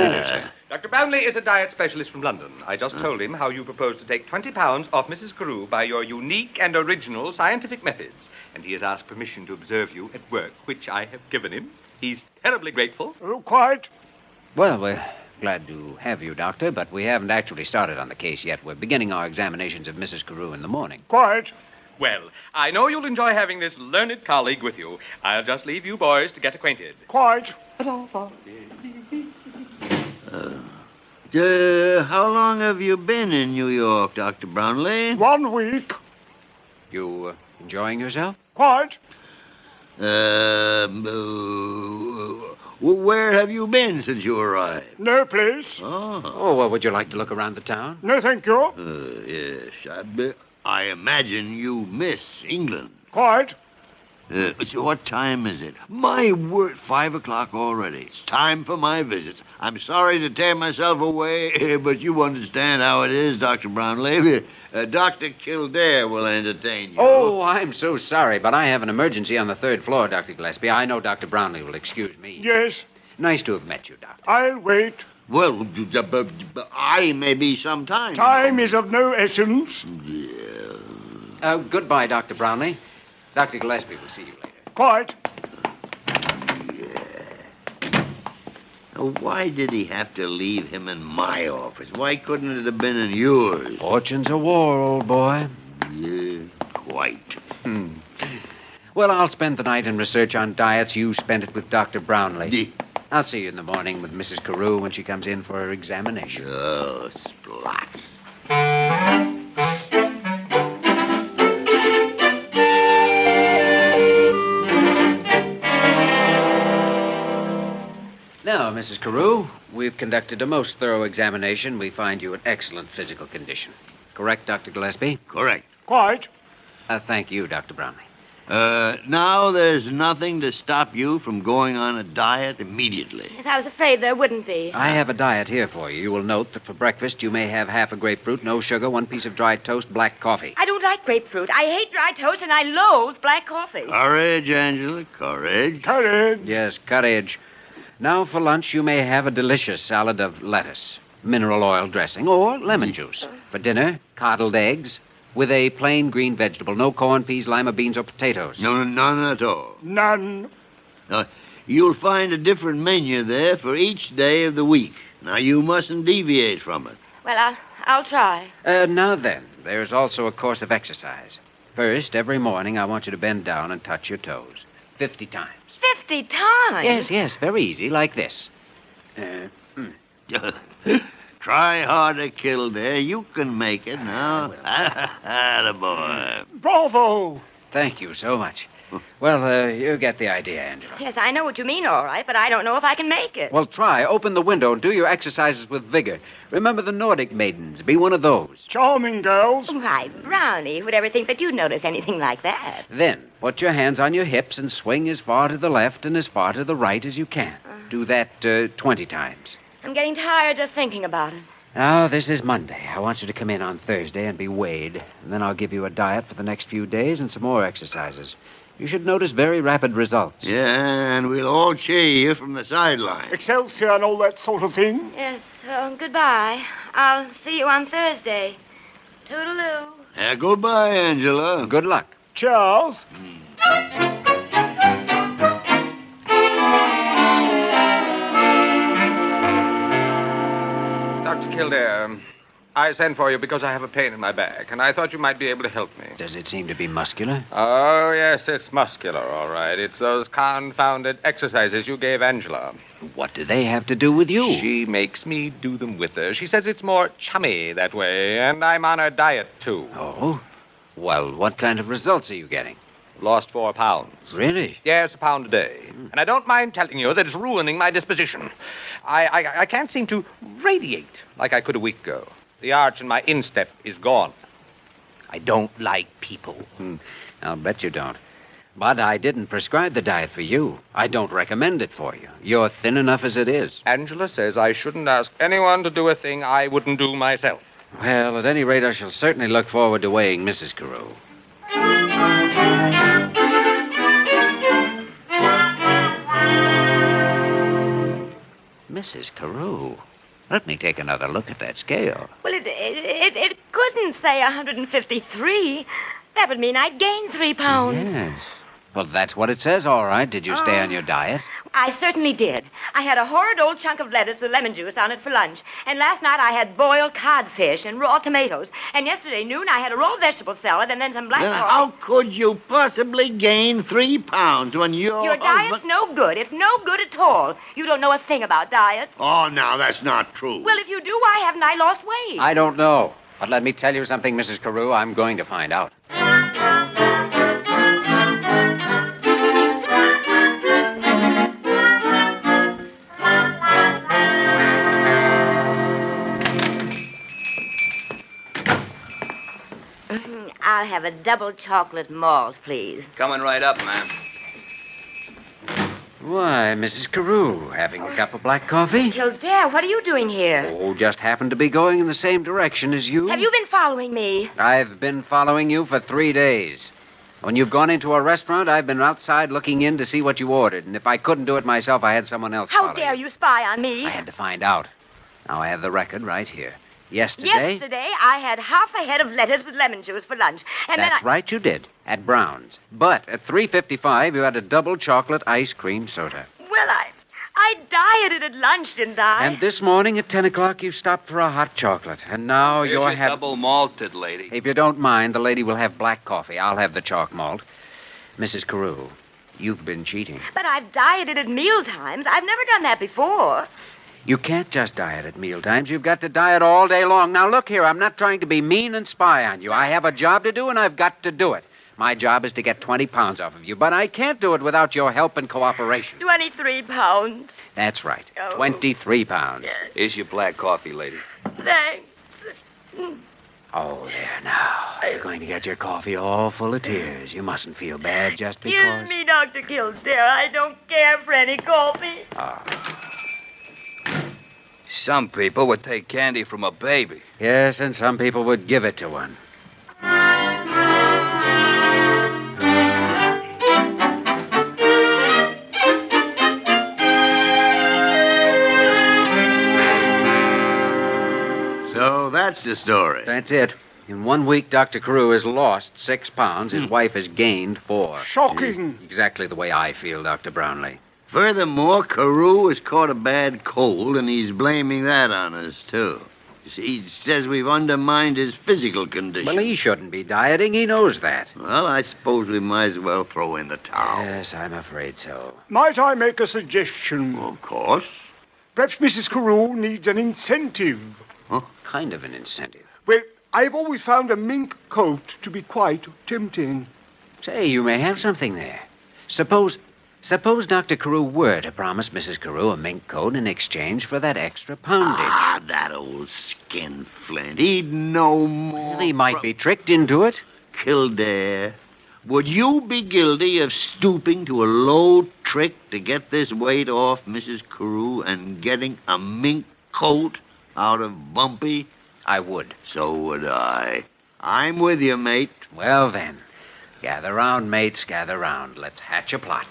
S3: Dr. Brownlee is a diet specialist from London. I just told him how you propose to take 20 pounds off Mrs. Carew by your unique and original scientific methods. And he has asked permission to observe you at work, which I have given him. He's terribly grateful.
S5: Oh, quite.
S18: Well, we're glad to have you, Doctor, but we haven't actually started on the case yet. We're beginning our examinations of Mrs. Carew in the morning.
S5: Quite.
S3: Well, I know you'll enjoy having this learned colleague with you. I'll just leave you boys to get acquainted.
S5: Quite.
S2: How long have you been in New York, Dr. Brownlee?
S5: 1 week.
S18: You enjoying yourself?
S5: Quite.
S2: Where have you been since you arrived?
S5: No place.
S18: Oh, well, would you like to look around the town?
S5: No, thank you.
S2: Yes, I imagine you miss England.
S5: Quite.
S2: So what time is it? My word, 5 o'clock already. It's time for my visits. I'm sorry to tear myself away, but you understand how it is, Dr. Brownlee. Dr. Kildare will entertain you.
S18: Oh, I'm so sorry, but I have an emergency on the 3rd floor, Dr. Gillespie. I know Dr. Brownlee will excuse me.
S5: Yes.
S18: Nice to have met you, Doctor.
S5: I'll wait.
S2: Well, I may be some time.
S5: Time is of no essence.
S18: Goodbye, Dr. Brownlee. Dr. Gillespie will see you later.
S5: Quite.
S2: Now, why did he have to leave him in my office? Why couldn't it have been in yours?
S18: Fortune's a war, old boy.
S2: Yeah, quite.
S18: Well, I'll spend the night in research on diets. You spend it with Dr. Brownlee. I'll see you in the morning with Mrs. Carew when she comes in for her examination.
S2: Oh, splots.
S18: Now, Mrs. Carew, we've conducted a most thorough examination. We find you in excellent physical condition. Correct, Dr. Gillespie?
S2: Correct.
S5: Quite.
S18: Thank you, Dr. Brownlee.
S2: Now there's nothing to stop you from going on a diet immediately.
S19: Yes, I was afraid there wouldn't be.
S18: I have a diet here for you. You will note that for breakfast you may have half a grapefruit, no sugar, 1 piece of dry toast, black coffee.
S19: I don't like grapefruit. I hate dry toast, and I loathe black coffee.
S2: Courage, Angela, courage.
S5: Courage.
S18: Yes, courage. Now for lunch you may have a delicious salad of lettuce, mineral oil dressing, or lemon juice. For dinner, coddled eggs, with a plain green vegetable, no corn, peas, lima beans, or potatoes.
S2: No, none at all.
S5: None.
S2: You'll find a different menu there for each day of the week. Now, you mustn't deviate from it.
S19: Well, I'll try.
S18: Now then, there's also a course of exercise. First, every morning, I want you to bend down and touch your toes. 50 times.
S19: 50 times?
S18: Yes, very easy, like this.
S2: Try harder, Kildare. You can make it now. Attaboy.
S21: Bravo!
S18: Thank you so much. Well, you get the idea, Angela.
S19: Yes, I know what you mean, all right, but I don't know if I can make it.
S18: Well, try. Open the window and do your exercises with vigor. Remember the Nordic maidens. Be one of those.
S21: Charming girls.
S19: Why, Brownie, who'd ever think that you'd notice anything like that?
S18: Then, put your hands on your hips and swing as far to the left and as far to the right as you can. Do that 20 times.
S19: I'm getting tired just thinking about it.
S18: Now, this is Monday. I want you to come in on Thursday and be weighed. And then I'll give you a diet for the next few days and some more exercises. You should notice very rapid results.
S2: Yeah, and we'll all cheer you from the sideline.
S21: Excelsior and all that sort of thing.
S19: Yes, goodbye. I'll see you on Thursday. Toodaloo.
S2: Goodbye, Angela.
S18: Good luck.
S21: Charles.
S3: Dr. Kildare, I sent for you because I have a pain in my back, and I thought you might be able to help me.
S18: Does it seem to be muscular?
S3: Oh, yes, it's muscular, all right. It's those confounded exercises you gave Angela.
S18: What do they have to do with you?
S3: She makes me do them with her. She says it's more chummy that way, and I'm on her diet, too.
S18: Oh? Well, what kind of results are you getting?
S3: Lost 4 pounds.
S18: Really?
S3: Yes, a pound a day. And I don't mind telling you that it's ruining my disposition. I can't seem to radiate like I could a week ago. The arch in my instep is gone. I don't like people.
S18: I'll bet you don't. But I didn't prescribe the diet for you. I don't recommend it for you. You're thin enough as it is.
S3: Angela says I shouldn't ask anyone to do a thing I wouldn't do myself.
S18: Well, at any rate, I shall certainly look forward to weighing Mrs. Carew. Mrs. Carew. Let me take another look at that scale.
S19: Well, it couldn't say 153. That would mean I'd gained 3 pounds.
S18: Yes. Well, that's what it says, all right. Did you stay on your diet?
S19: I certainly did. I had a horrid old chunk of lettuce with lemon juice on it for lunch. And last night I had boiled codfish and raw tomatoes. And yesterday noon I had a raw vegetable salad and then some black
S2: Now, how could you possibly gain 3 pounds when you're...
S19: Your diet's no good. It's no good at all. You don't know a thing about diets.
S2: Oh, now, that's not true.
S19: Well, if you do, why haven't I lost weight?
S18: I don't know. But let me tell you something, Mrs. Carew. I'm going to find out.
S19: I'll have a double chocolate malt, please.
S8: Coming right up, ma'am.
S18: Why, Mrs. Carew, having a cup of black coffee?
S19: Kildare, what are you doing here?
S18: Oh, just happened to be going in the same direction as you.
S19: Have you been following me?
S18: I've been following you for 3 days. When you've gone into a restaurant, I've been outside looking in to see what you ordered. And if I couldn't do it myself, I had someone else
S19: How
S18: follow
S19: dare you spy on me?
S18: I had to find out. Now, I have the record right here. Yesterday,
S19: I had half a head of lettuce with lemon juice for lunch. And
S18: that's
S19: then
S18: right, you did, at Brown's. But at 3:55, you had a double chocolate ice cream soda.
S19: Well, I dieted at lunch, didn't I?
S18: And this morning at 10 o'clock, you stopped for a hot chocolate. And now
S8: Here's
S18: you're
S8: your
S18: having...
S8: double malted, lady.
S18: If you don't mind, the lady will have black coffee. I'll have the chalk malt. Mrs. Carew, you've been cheating.
S19: But I've dieted at meal times. I've never done that before.
S18: You can't just diet at mealtimes. You've got to diet all day long. Now, look here. I'm not trying to be mean and spy on you. I have a job to do, and I've got to do it. My job is to get 20 pounds off of you, but I can't do it without your help and cooperation.
S19: 23 pounds.
S18: That's right.
S19: Oh.
S18: 23 pounds.
S8: Here's your black coffee, lady.
S19: Thanks.
S18: Oh, there now. You're going to get your coffee all full of tears. You mustn't feel bad just because...
S19: Excuse me, Dr. Kildare. I don't care for any coffee.
S8: Some people would take candy from a baby.
S18: Yes, and some people would give it to one.
S2: So that's the story.
S18: That's it. In 1 week, Dr. Carew has lost 6 pounds. His wife has gained 4.
S21: Shocking.
S18: Exactly the way I feel, Dr. Brownlee.
S2: Furthermore, Carew has caught a bad cold, and he's blaming that on us, too. You see, he says we've undermined his physical condition.
S18: Well, he shouldn't be dieting. He knows that.
S2: Well, I suppose we might as well throw in the towel.
S18: Yes, I'm afraid so.
S5: Might I make a suggestion?
S2: Of course.
S5: Perhaps Mrs. Carew needs an incentive.
S2: Huh?
S18: Kind of an incentive.
S5: Well, I've always found a mink coat to be quite tempting.
S18: Say, you may have something there. Suppose Dr. Carew were to promise Mrs. Carew a mink coat in exchange for that extra poundage.
S2: Ah, that old skinflint. He'd know more.
S18: Well, he might be tricked into it.
S2: Kildare, would you be guilty of stooping to a low trick to get this weight off Mrs. Carew and getting a mink coat out of Bumpy?
S18: I would.
S2: So would I. I'm with you, mate.
S18: Well, then. Gather round, mates, gather round. Let's hatch a plot.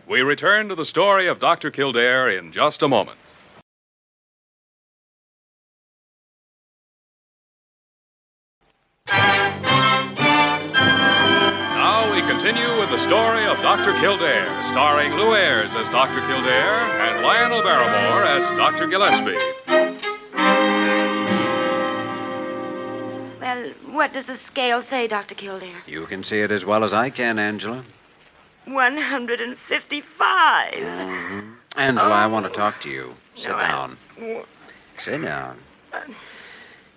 S20: We return to the story of Dr. Kildare in just a moment. Now we continue with the story of Dr. Kildare, starring Lou Ayres as Dr. Kildare and Lionel Barrymore as Dr. Gillespie.
S19: Well, what does the scale say, Dr. Kildare?
S18: You can see it as well as I can, Angela.
S19: 155.
S18: Angela, I want to talk to you. Sit down. Sit down.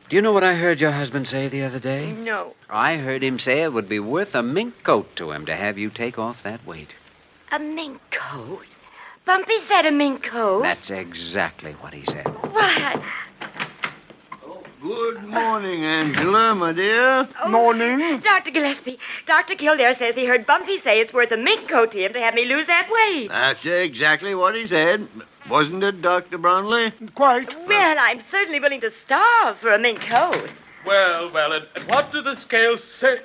S18: Do you know what I heard your husband say the other day?
S19: No.
S18: I heard him say it would be worth a mink coat to him to have you take off that weight.
S19: A mink coat? Bumpy said a mink coat.
S18: That's exactly what he said.
S19: Why?
S2: Good morning, Angela, my dear.
S5: Morning.
S19: Dr. Gillespie, Dr. Kildare says he heard Bumpy say it's worth a mink coat to him to have me lose that weight.
S2: That's exactly what he said. Wasn't it, Dr. Brownlee?
S5: Quite.
S19: Well, I'm certainly willing to starve for a mink coat.
S3: Well, and what do the scales say?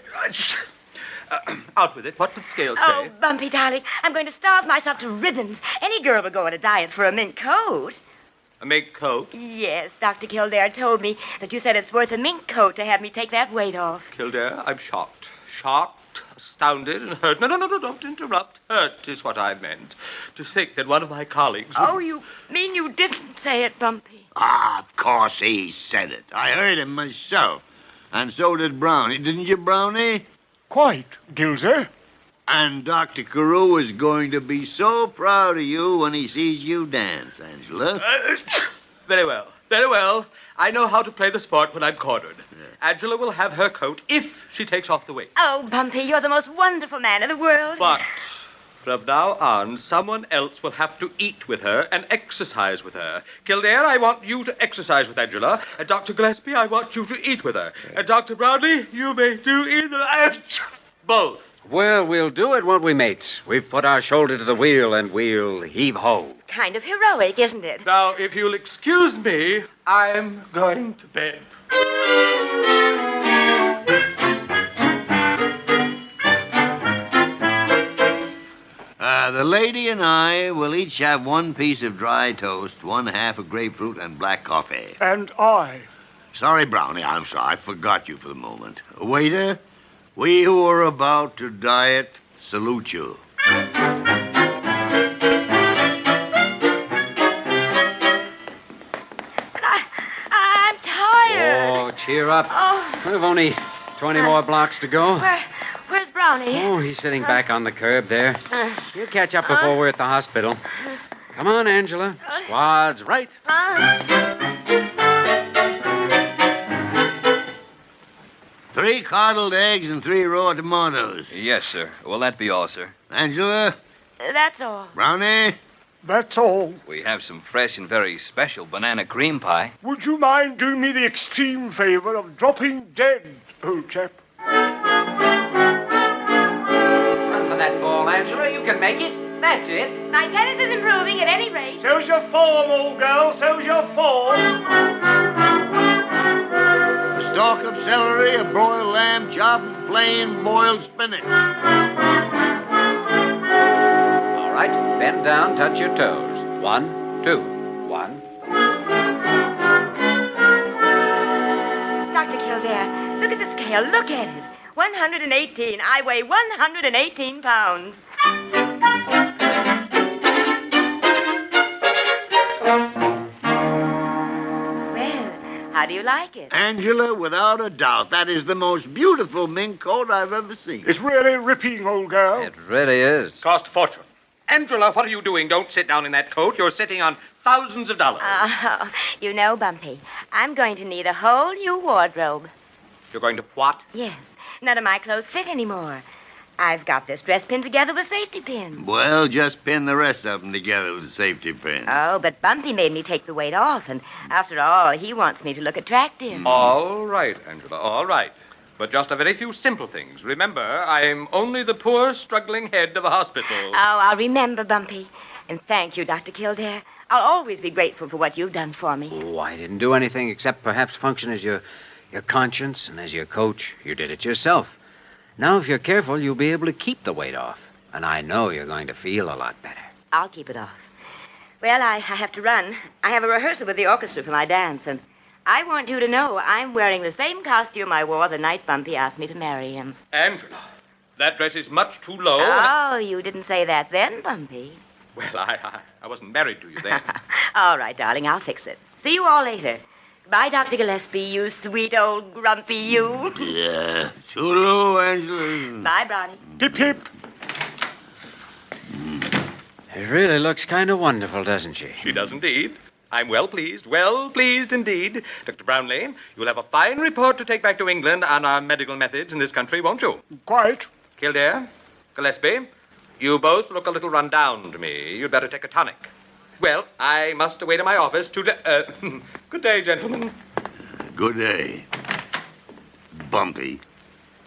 S3: Out with it. What did the scales say?
S19: Oh, Bumpy, darling, I'm going to starve myself to ribbons. Any girl will go on a diet for a mink coat.
S3: A mink coat?
S19: Yes, Dr. Kildare told me that you said it's worth a mink coat to have me take that weight off.
S3: Kildare, I'm shocked. Shocked, astounded, and hurt. No, don't interrupt. Hurt is what I meant. To think that one of my colleagues would...
S19: Oh, you mean you didn't say it, Bumpy?
S2: Ah, of course he said it. I heard him myself. And so did Brownie. Didn't you, Brownie?
S5: Quite, Gilzer.
S2: And Dr. Carew is going to be so proud of you when he sees you dance, Angela.
S3: Very well. Very well. I know how to play the sport when I'm cornered. Angela will have her coat if she takes off the weight.
S19: Oh, Bumpy, you're the most wonderful man in the world.
S3: But from now on, someone else will have to eat with her and exercise with her. Kildare, I want you to exercise with Angela. And Dr. Gillespie, I want you to eat with her. And Dr. Brownlee, you may do either. Both.
S18: Well, we'll do it, won't we, mates? We've put our shoulder to the wheel, and we'll heave-ho.
S19: Kind of heroic, isn't it?
S3: Now, if you'll excuse me, I'm going to bed.
S2: The lady and I will each have one piece of dry toast, one half of grapefruit, and black coffee.
S5: And I.
S2: Sorry, Brownie, I'm sorry. I forgot you for the moment. Waiter, we who are about to diet salute you.
S19: I'm tired.
S18: Oh, cheer up.
S19: Oh.
S18: We've only 20 more blocks to go.
S19: Where's Brownie?
S18: Oh, he's sitting back on the curb there. He'll catch up before we're at the hospital. Come on, Angela. Squad's right.
S2: 3 coddled eggs and 3 raw tomatoes.
S8: Yes, sir. Will that be all, sir?
S2: Angela?
S19: That's all.
S2: Brownie?
S5: That's all.
S8: We have some fresh and very special banana cream pie.
S5: Would you mind doing me the extreme favor of dropping dead, old chap?
S18: Run for that ball, Angela. You can make it. That's it.
S19: My tennis is improving at any rate.
S5: So's your form, old girl. So's your form.
S2: A stalk of celery, a broiled lamb chop, and plain boiled spinach.
S18: All right. Bend down, touch your toes. 1, 2. 1,
S19: look at the scale. Look at it. 118. I weigh 118 pounds. Well, how do you like it?
S2: Angela, without a doubt, that is the most beautiful mink coat I've ever seen.
S5: It's really ripping, old girl.
S18: It really is.
S3: Cost a fortune. Angela, what are you doing? Don't sit down in that coat. You're sitting on thousands of dollars.
S19: Oh, you know, Bumpy, I'm going to need a whole new wardrobe.
S3: You're going to what?
S19: Yes. None of my clothes fit anymore. I've got this dress pinned together with safety pins.
S2: Well, just pin the rest of them together with a safety pin.
S19: Oh, but Bumpy made me take the weight off, and after all, he wants me to look attractive.
S3: All right, Angela, all right. But just a very few simple things. Remember, I'm only the poor, struggling head of a hospital.
S19: Oh, I'll remember, Bumpy. And thank you, Dr. Kildare. I'll always be grateful for what you've done for me.
S18: Oh, I didn't do anything except perhaps function as your conscience and as your coach. You did it yourself. Now, if you're careful, you'll be able to keep the weight off. And I know you're going to feel a lot better.
S19: I'll keep it off. Well, I have to run. I have a rehearsal with the orchestra for my dance, and I want you to know I'm wearing the same costume I wore the night Bumpy asked me to marry him.
S3: Angela, that dress is much too low.
S19: Oh, you didn't say that then, Bumpy.
S3: Well, I wasn't married to you then.
S19: All right, darling, I'll fix it. See you all later. Goodbye, Dr. Gillespie, you sweet old grumpy you.
S2: Yeah. Toodaloo, Angela.
S19: Bye, Bronny.
S5: Hip, hip.
S18: It really looks kind of wonderful, doesn't she?
S3: She does indeed. I'm well pleased indeed. Dr. Brownlee, you'll have a fine report to take back to England on our medical methods in this country, won't you?
S5: Quite.
S3: Kildare, Gillespie, you both look a little run down to me. You'd better take a tonic. Well, I must away to my office to... Good day, gentlemen.
S2: Good day. Bumpy.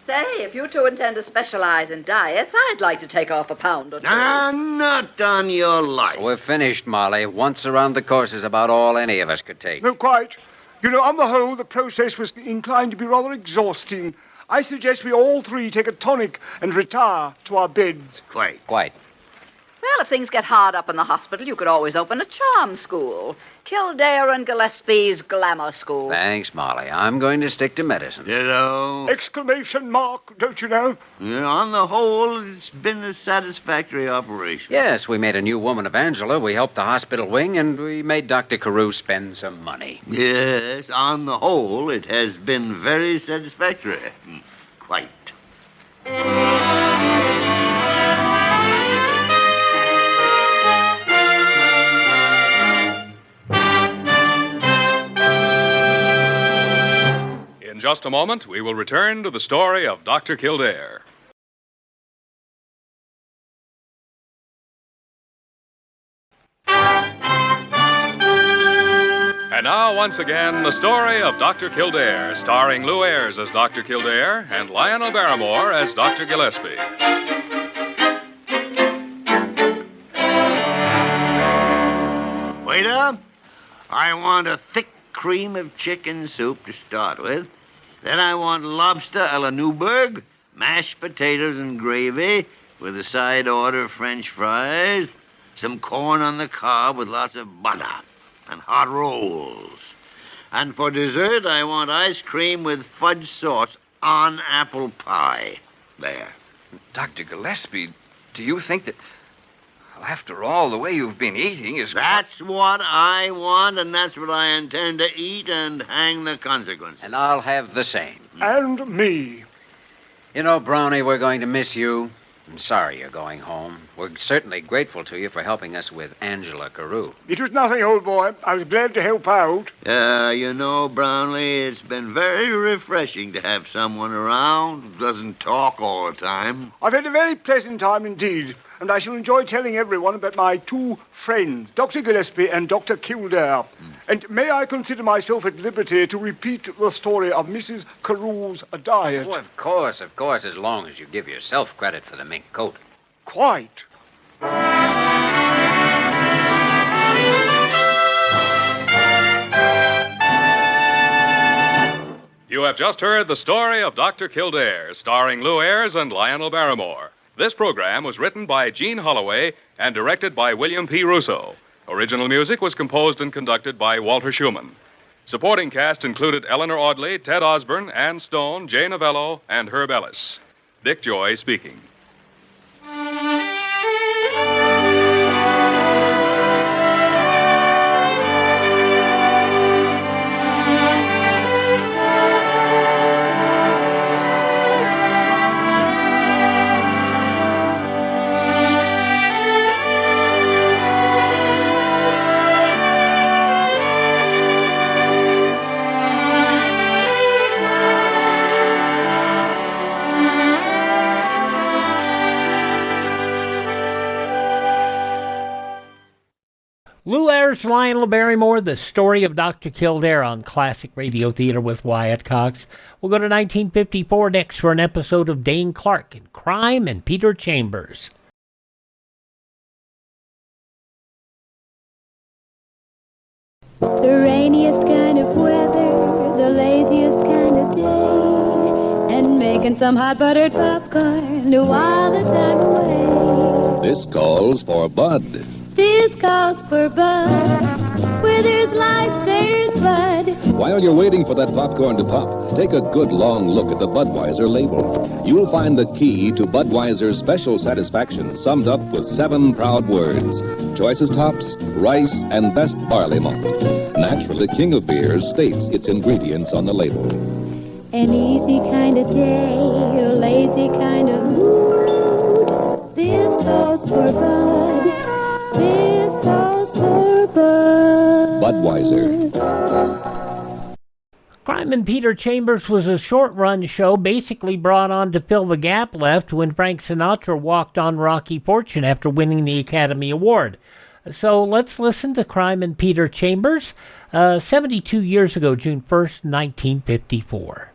S1: Say, if you two intend to specialize in diets, I'd like to take off a pound or two.
S2: Not on your life.
S18: We're finished, Molly. Once around the course is about all any of us could take.
S5: No, quite. You know, on the whole, the process was inclined to be rather exhausting. I suggest we all three take a tonic and retire to our beds.
S2: Quite.
S1: Well, if things get hard up in the hospital, you could always open a charm school. Kildare and Gillespie's glamour school.
S18: Thanks, Molly. I'm going to stick to medicine.
S2: Ditto.
S5: Exclamation mark, don't you know?
S2: Yeah, on the whole, it's been a satisfactory operation.
S18: Yes, we made a new woman of Angela. We helped the hospital wing, and we made Dr. Carew spend some money.
S2: Yes, on the whole, it has been very satisfactory. Quite.
S20: In just a moment, we will return to the story of Dr. Kildare. And now, once again, the story of Dr. Kildare, starring Lou Ayres as Dr. Kildare and Lionel Barrymore as Dr. Gillespie.
S2: Waiter, I want a thick cream of chicken soup to start with. Then I want lobster a la Newburgh, mashed potatoes and gravy, with a side order of French fries, some corn on the cob with lots of butter, and hot rolls. And for dessert, I want ice cream with fudge sauce on apple pie. There.
S8: Dr. Gillespie, do you think that... Well, after all, the way you've been eating is...
S2: That's what I want, and that's what I intend to eat, and hang the consequences.
S18: And I'll have the same.
S5: And me.
S18: You know, Brownie, we're going to miss you. I'm sorry you're going home. We're certainly grateful to you for helping us with Angela Carew.
S5: It was nothing, old boy. I was glad to help out.
S2: You know, Brownlee, it's been very refreshing to have someone around who doesn't talk all the time.
S5: I've had a very pleasant time indeed, and I shall enjoy telling everyone about my two friends, Dr. Gillespie and Dr. Kildare. And may I consider myself at liberty to repeat the story of Mrs. Carew's diet?
S18: Oh, of course, as long as you give yourself credit for the mink coat.
S5: Quite.
S20: You have just heard the story of Dr. Kildare, starring Lou Ayres and Lionel Barrymore. This program was written by Gene Holloway and directed by William P. Russo. Original music was composed and conducted by Walter Schumann.
S6: Supporting cast included Eleanor Audley, Ted Osborne, Ann Stone, Jay Novello, and Herb Ellis. Dick Joy speaking.
S7: Lou Ayres, Lionel Barrymore, The Story of Dr. Kildare on Classic Radio Theater with Wyatt Cox. We'll go to 1954 next for an episode of Dane Clark in Crime and Peter Chambers.
S9: The rainiest kind of weather, the laziest kind of day, and making some hot buttered popcorn to while the time away.
S22: This calls for Bud.
S9: This calls for Bud. Where there's life, there's Bud.
S22: While you're waiting for that popcorn to pop, take a good long look at the Budweiser label. You'll find the key to Budweiser's special satisfaction summed up with 7 proud words. Choicest hops, rice, and best barley malt. Naturally, the king of beers states its ingredients on the label.
S9: An easy kind of day, a lazy kind of mood. This calls for Bud. This calls for Bud.
S22: Budweiser.
S7: Crime and Peter Chambers was a short-run show basically brought on to fill the gap left when Frank Sinatra walked on Rocky Fortune after winning the Academy Award. So let's listen to Crime and Peter Chambers, 72 years ago, June 1st, 1954.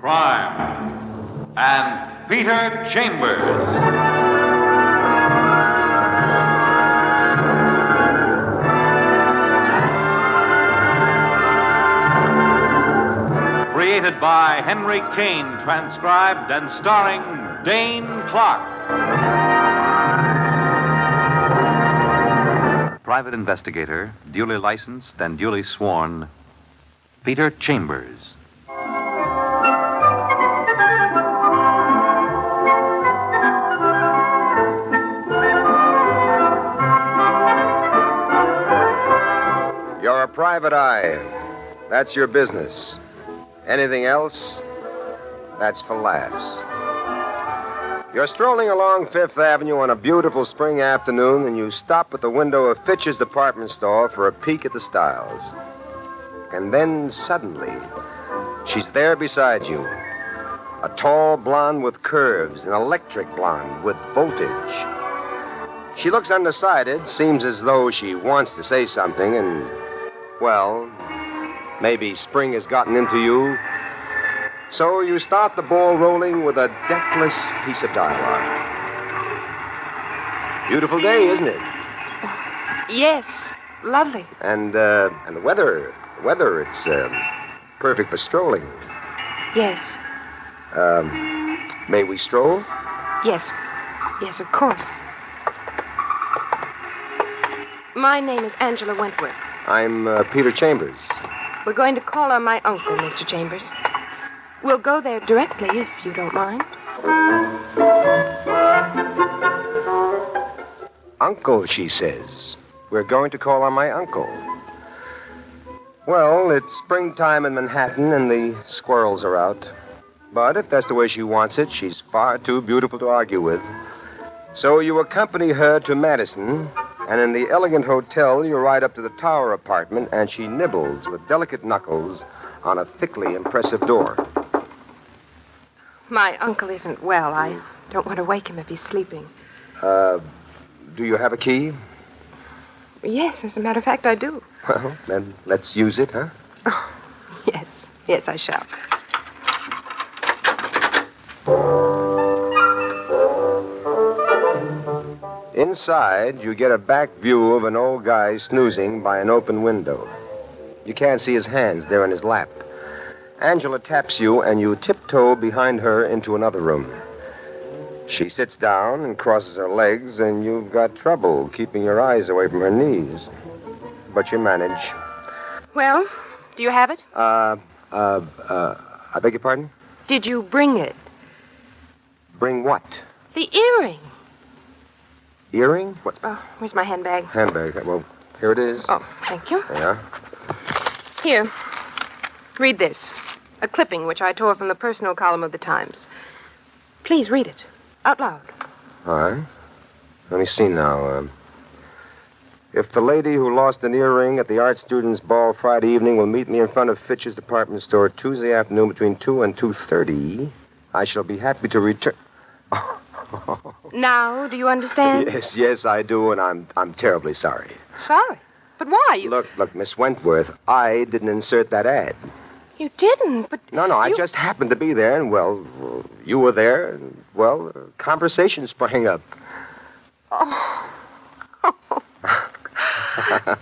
S23: Crime and Peter Chambers. Created by Henry Kane, transcribed and starring Dane Clark. Private investigator, duly licensed and duly sworn, Peter Chambers.
S25: You're a private eye. That's your business. Anything else, that's for laughs. You're strolling along Fifth Avenue on a beautiful spring afternoon, and you stop at the window of Fitch's department store for a peek at the styles. And then suddenly, she's there beside you. A tall blonde with curves, an electric blonde with voltage. She looks undecided, seems as though she wants to say something, and, well, maybe spring has gotten into you. So you start the ball rolling with a depthless piece of dialogue. Beautiful day, isn't it?
S26: Yes, lovely.
S25: And the weather, it's perfect for strolling.
S26: Yes,
S25: May we stroll?
S26: yes, yes, of course. My name is Angela Wentworth.
S25: I'm Peter Chambers.
S26: We're going to call on my uncle, Mr. Chambers. We'll go there directly, if you don't mind.
S25: Uncle, she says. We're going to call on my uncle. Well, it's springtime in Manhattan and the squirrels are out. But if that's the way she wants it, she's far too beautiful to argue with. So you accompany her to Madison, and in the elegant hotel, you ride up to the Tower apartment, and she nibbles with delicate knuckles on a thickly impressive door.
S26: My uncle isn't well. I don't want to wake him if he's sleeping.
S25: Do you have a key?
S26: Yes, as a matter of fact, I do.
S25: Well, then let's use it, huh?
S26: Yes, yes, I shall.
S25: Inside, you get a back view of an old guy snoozing by an open window. You can't see his hands. They're in his lap. Angela taps you, and you tiptoe behind her into another room. She sits down and crosses her legs, and you've got trouble keeping your eyes away from her knees. But you manage.
S26: Well, do you have it?
S25: I beg your pardon?
S26: Did you bring it?
S25: Bring what?
S26: The earring.
S25: Earring? What?
S26: Oh, where's my handbag?
S25: Handbag. Well, here it is.
S26: Oh, thank you.
S25: There you are.
S26: Here. Read this. A clipping which I tore from the personal column of the Times. Please read it. Out loud.
S25: All right. Let me see now. If the lady who lost an earring at the art students' ball Friday evening will meet me in front of Fitch's department store Tuesday afternoon between 2 and 2:30, I shall be happy to return.
S26: Now, do you understand?
S25: Yes, I do, and I'm terribly sorry.
S26: Sorry. But why?
S25: Look, Miss Wentworth, I didn't insert that ad.
S26: You didn't, but...
S25: No, I just happened to be there, and, well, you were there, and, well, conversation sprang up.
S26: Oh.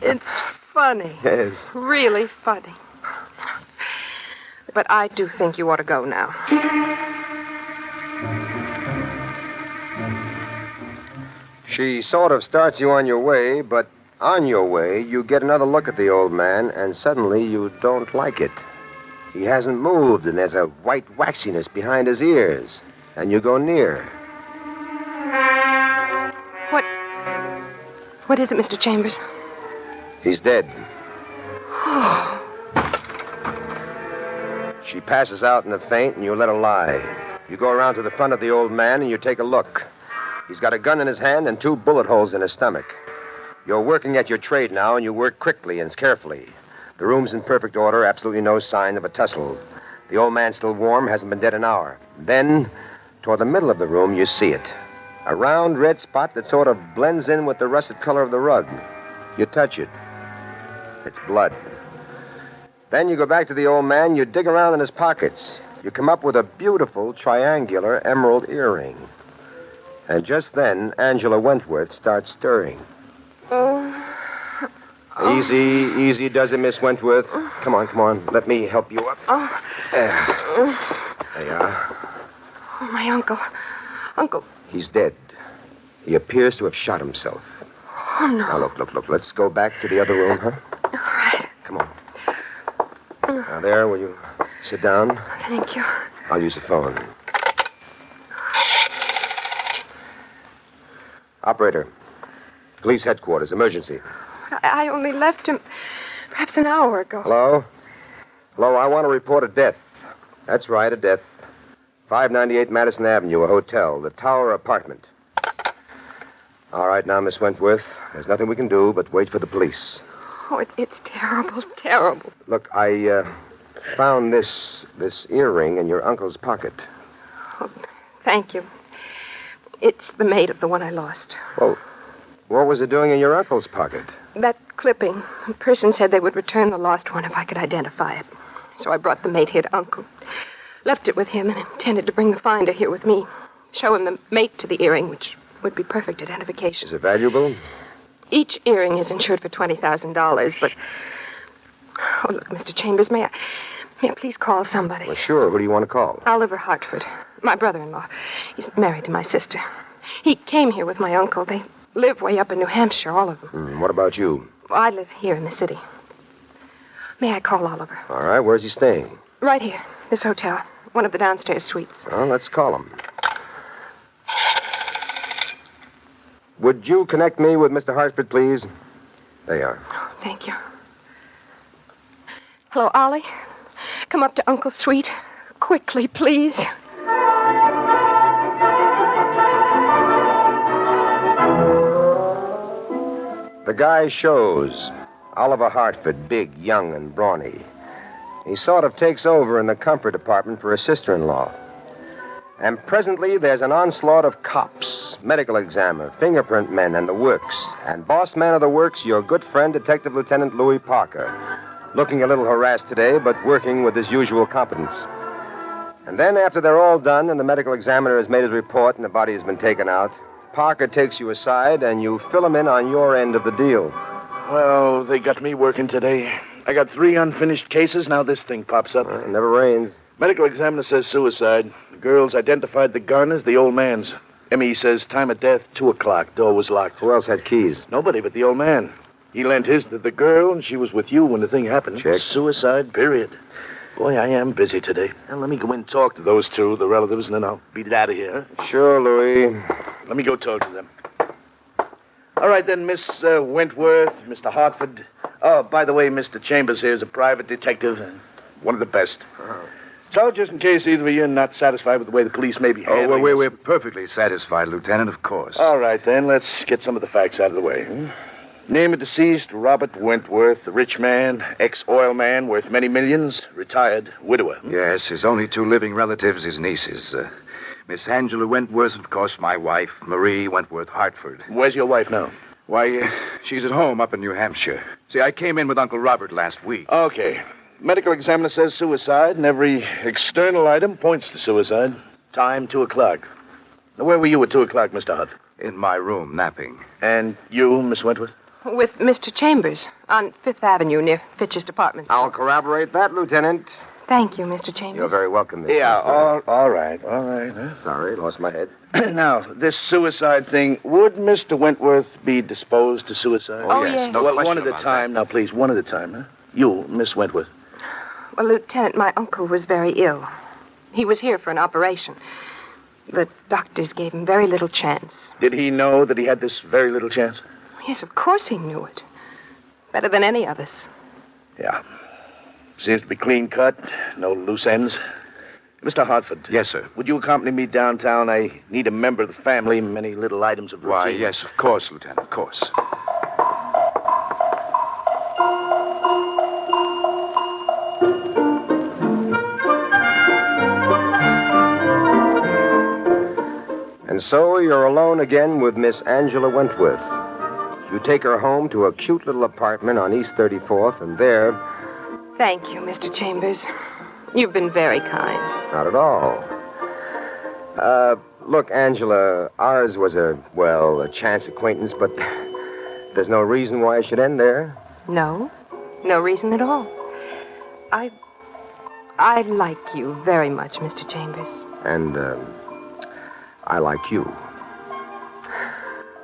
S26: It's funny.
S25: Yes.
S26: Really funny. But I do think you ought to go now.
S25: She sort of starts you on your way, but on your way, you get another look at the old man, and suddenly you don't like it. He hasn't moved, and there's a white waxiness behind his ears. And you go near.
S26: What is it, Mr. Chambers?
S25: He's dead. She passes out in a faint, and you let her lie. You go around to the front of the old man, and you take a look. He's got a gun in his hand and 2 bullet holes in his stomach. You're working at your trade now, and you work quickly and carefully. The room's in perfect order, absolutely no sign of a tussle. The old man's still warm, hasn't been dead an hour. Then, toward the middle of the room, you see it. A round red spot that sort of blends in with the russet color of the rug. You touch it. It's blood. Then you go back to the old man, you dig around in his pockets. You come up with a beautiful triangular emerald earring. And just then, Angela Wentworth starts stirring. Easy does it, Miss Wentworth. Come on. Let me help you up. There you are.
S26: Oh, my uncle. Uncle.
S25: He's dead. He appears to have shot himself.
S26: Oh, no.
S25: Now, look. Let's go back to the other room, huh?
S26: All right.
S25: Come on. Now, there, will you sit down?
S26: Thank you.
S25: I'll use the phone. Operator. Police headquarters, emergency.
S26: I only left him perhaps an hour ago.
S25: Hello? Hello, I want to report a death. That's right, a death. 598 Madison Avenue, a hotel, the Tower apartment. All right, now, Miss Wentworth, there's nothing we can do but wait for the police.
S26: Oh, it's terrible, terrible.
S25: Look, I found this earring in your uncle's pocket.
S26: Oh, thank you. It's the mate of the one I lost.
S25: Well, what was it doing in your uncle's pocket?
S26: That clipping. The person said they would return the lost one if I could identify it. So I brought the mate here to Uncle. Left it with him and intended to bring the finder here with me. Show him the mate to the earring, which would be perfect identification.
S25: Is it valuable?
S26: Each earring is insured for $20,000, but... Oh, look, Mr. Chambers, may I please call somebody?
S25: Well, sure. Who do you want to call?
S26: Oliver Hartford, my brother-in-law. He's married to my sister. He came here with my uncle. They live way up in New Hampshire, all of them.
S25: What about you?
S26: Well, I live here in the city. May I call Oliver?
S25: All right. Where's he staying?
S26: Right here, this hotel. One of the downstairs suites.
S25: Well, let's call him. Would you connect me with Mr. Hartford, please? There you are.
S26: Oh, thank you. Hello, Ollie. Come up to Uncle's suite. Quickly, please.
S25: The guy shows. Oliver Hartford, big, young, and brawny. He sort of takes over in the comfort department for his sister-in-law. And presently there's an onslaught of cops, medical examiner, fingerprint men, and the works. And boss man of the works, your good friend, Detective Lieutenant Louis Parker. Looking a little harassed today, but working with his usual competence. And then after they're all done and the medical examiner has made his report and the body has been taken out, Parker takes you aside and you fill him in on your end of the deal.
S10: Well, they got me working today. I got 3 unfinished cases. Now this thing pops up.
S25: It never rains.
S10: Medical examiner says suicide. The girls identified the gun as the old man's. Emmy says time of death, 2 o'clock. Door was locked.
S25: Who else had keys?
S10: Nobody but the old man. He lent his to the girl, and she was with you when the thing happened.
S25: Check.
S10: Suicide, period. Boy, I am busy today. Now, let me go in and talk to those two, the relatives, and then I'll beat it out of here.
S25: Sure, Louis.
S10: Let me go talk to them. All right, then, Miss Wentworth, Mr. Hartford. Oh, by the way, Mr. Chambers here is a private detective, one of the best. So, just in case either of you are not satisfied with the way the police may be handling
S11: Oh, well,
S10: this-
S11: we're perfectly satisfied, Lieutenant, of course.
S10: All right, then, let's get some of the facts out of the way. Name of deceased, Robert Wentworth, a rich man, ex-oil man, worth many millions, retired, widower.
S11: Yes, his only 2 living relatives, his nieces. Miss Angela Wentworth, of course, my wife, Marie Wentworth Hartford.
S10: Where's your wife now?
S11: Why, she's at home up in New Hampshire. See, I came in with Uncle Robert last week.
S10: Okay. Medical examiner says suicide, and every external item points to suicide. Time, 2 o'clock. Now, where were you at 2 o'clock, Mr. Hutt?
S11: In my room, napping.
S10: And you, Miss Wentworth?
S26: With Mr. Chambers on 5th Avenue near Fitch's department.
S25: I'll corroborate that, Lieutenant.
S26: Thank you, Mr. Chambers.
S25: You're very welcome, Miss
S10: Yeah,
S25: Wentworth.
S10: all right. Huh?
S25: Sorry, lost my head.
S10: Now, this suicide thing, would Mr. Wentworth be disposed to suicide?
S26: Oh, yes.
S11: No
S10: well,
S11: question
S10: one at a
S11: about
S10: time. Now, please, one at a time, huh? You, Miss Wentworth.
S26: Well, Lieutenant, my uncle was very ill. He was here for an operation. The doctors gave him very little chance.
S10: Did he know that he had this very little chance?
S26: Yes, of course he knew it. Better than any of us.
S10: Yeah. Seems to be clean cut, no loose ends. Mr. Hartford.
S11: Yes, sir.
S10: Would you accompany me downtown? I need a member of the family, many little items of routine.
S11: Why, yes, of course, Lieutenant, of course.
S25: And so you're alone again with Miss Angela Wentworth. You take her home to a cute little apartment on East 34th, and there...
S26: Thank you, Mr. Chambers. You've been very kind.
S25: Not at all. Look, Angela, ours was a chance acquaintance, but there's no reason why it should end there.
S26: No. No reason at all. I like you very much, Mr. Chambers.
S25: And, I like you.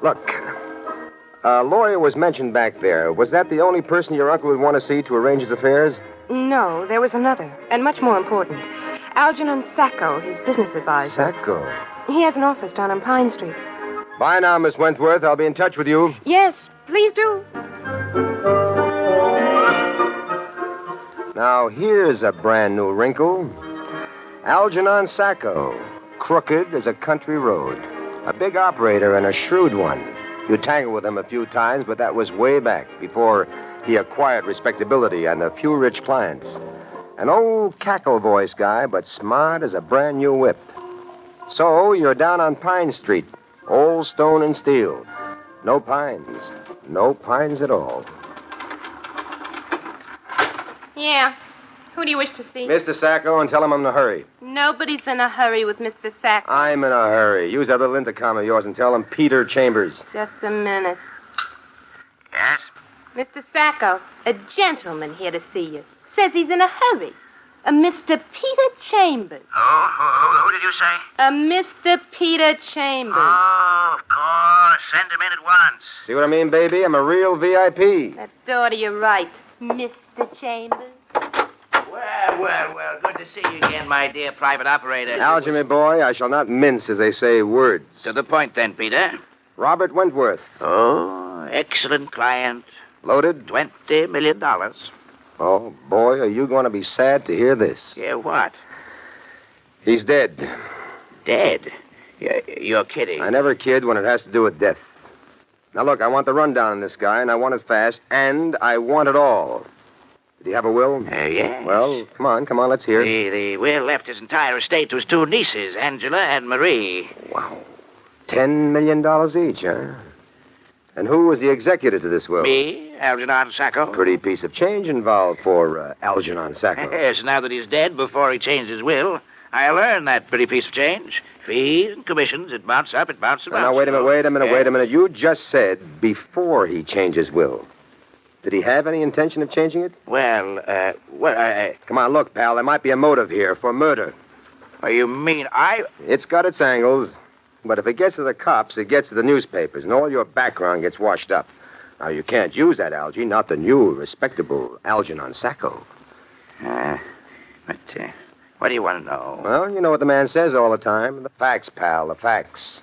S25: Look, a lawyer was mentioned back there. Was that the only person your uncle would want to see to arrange his affairs?
S26: No, there was another, and much more important. Algernon Sacco, his business advisor.
S25: Sacco.
S26: He has an office down on Pine Street.
S25: Bye now, Miss Wentworth. I'll be in touch with you.
S26: Yes, please do.
S25: Now, here's a brand new wrinkle. Algernon Sacco. Crooked as a country road. A big operator and a shrewd one. You tangled with him a few times, but that was way back, before he acquired respectability and a few rich clients. An old cackle voice guy, but smart as a brand new whip. So, you're down on Pine Street. Old stone and steel. No pines. No pines at all.
S12: Yeah. Who do you wish to see?
S25: Mr. Sacco, and tell him I'm in a hurry.
S12: Nobody's in a hurry with Mr. Sacco.
S25: I'm in a hurry. Use that little intercom of yours and tell him Peter Chambers.
S12: Just a minute.
S25: Yes?
S12: Mr. Sacco, a gentleman here to see you. Says he's in a hurry. A Mr. Peter Chambers.
S13: Who did you say?
S12: A Mr. Peter Chambers.
S13: Oh, of course. Send him in at once.
S25: See what I mean, baby? I'm a real VIP.
S12: That door to your right, Mr. Chambers.
S13: Well, good to see you again, my dear private operator.
S25: Alger, my boy, I shall not mince, as they say, words.
S13: To the point, then, Peter.
S25: Robert Wentworth.
S13: Oh, excellent client.
S25: Loaded?
S13: $20 million.
S25: Oh, boy, are you going to be sad to hear this.
S13: Yeah, what?
S25: He's dead.
S13: Dead? You're kidding.
S25: I never kid when it has to do with death. Now, look, I want the rundown on this guy, and I want it fast, and I want it all. Did he have a will?
S13: Yes.
S25: Well, come on, let's hear.
S13: The will left his entire estate to his 2 nieces, Angela and Marie.
S25: Wow. $10 million each, huh? And who was the executor to this will?
S13: Me, Algernon Sacco.
S25: Pretty piece of change involved for Algernon Sacco.
S13: Yes, now that he's dead, before he changed his will, I'll earn that pretty piece of change. Fees and commissions, it mounts up, it mounts and mounts.
S25: Now, wait a minute. You just said before he changed his will. Did he have any intention of changing it?
S13: Well,
S25: Come on, look, pal, there might be a motive here for murder.
S13: What you mean,
S25: It's got its angles. But if it gets to the cops, it gets to the newspapers, and all your background gets washed up. Now, you can't use that algae, not the new, respectable Algernon Sacco.
S13: What do you want to know?
S25: Well, you know what the man says all the time. The facts, pal, the facts.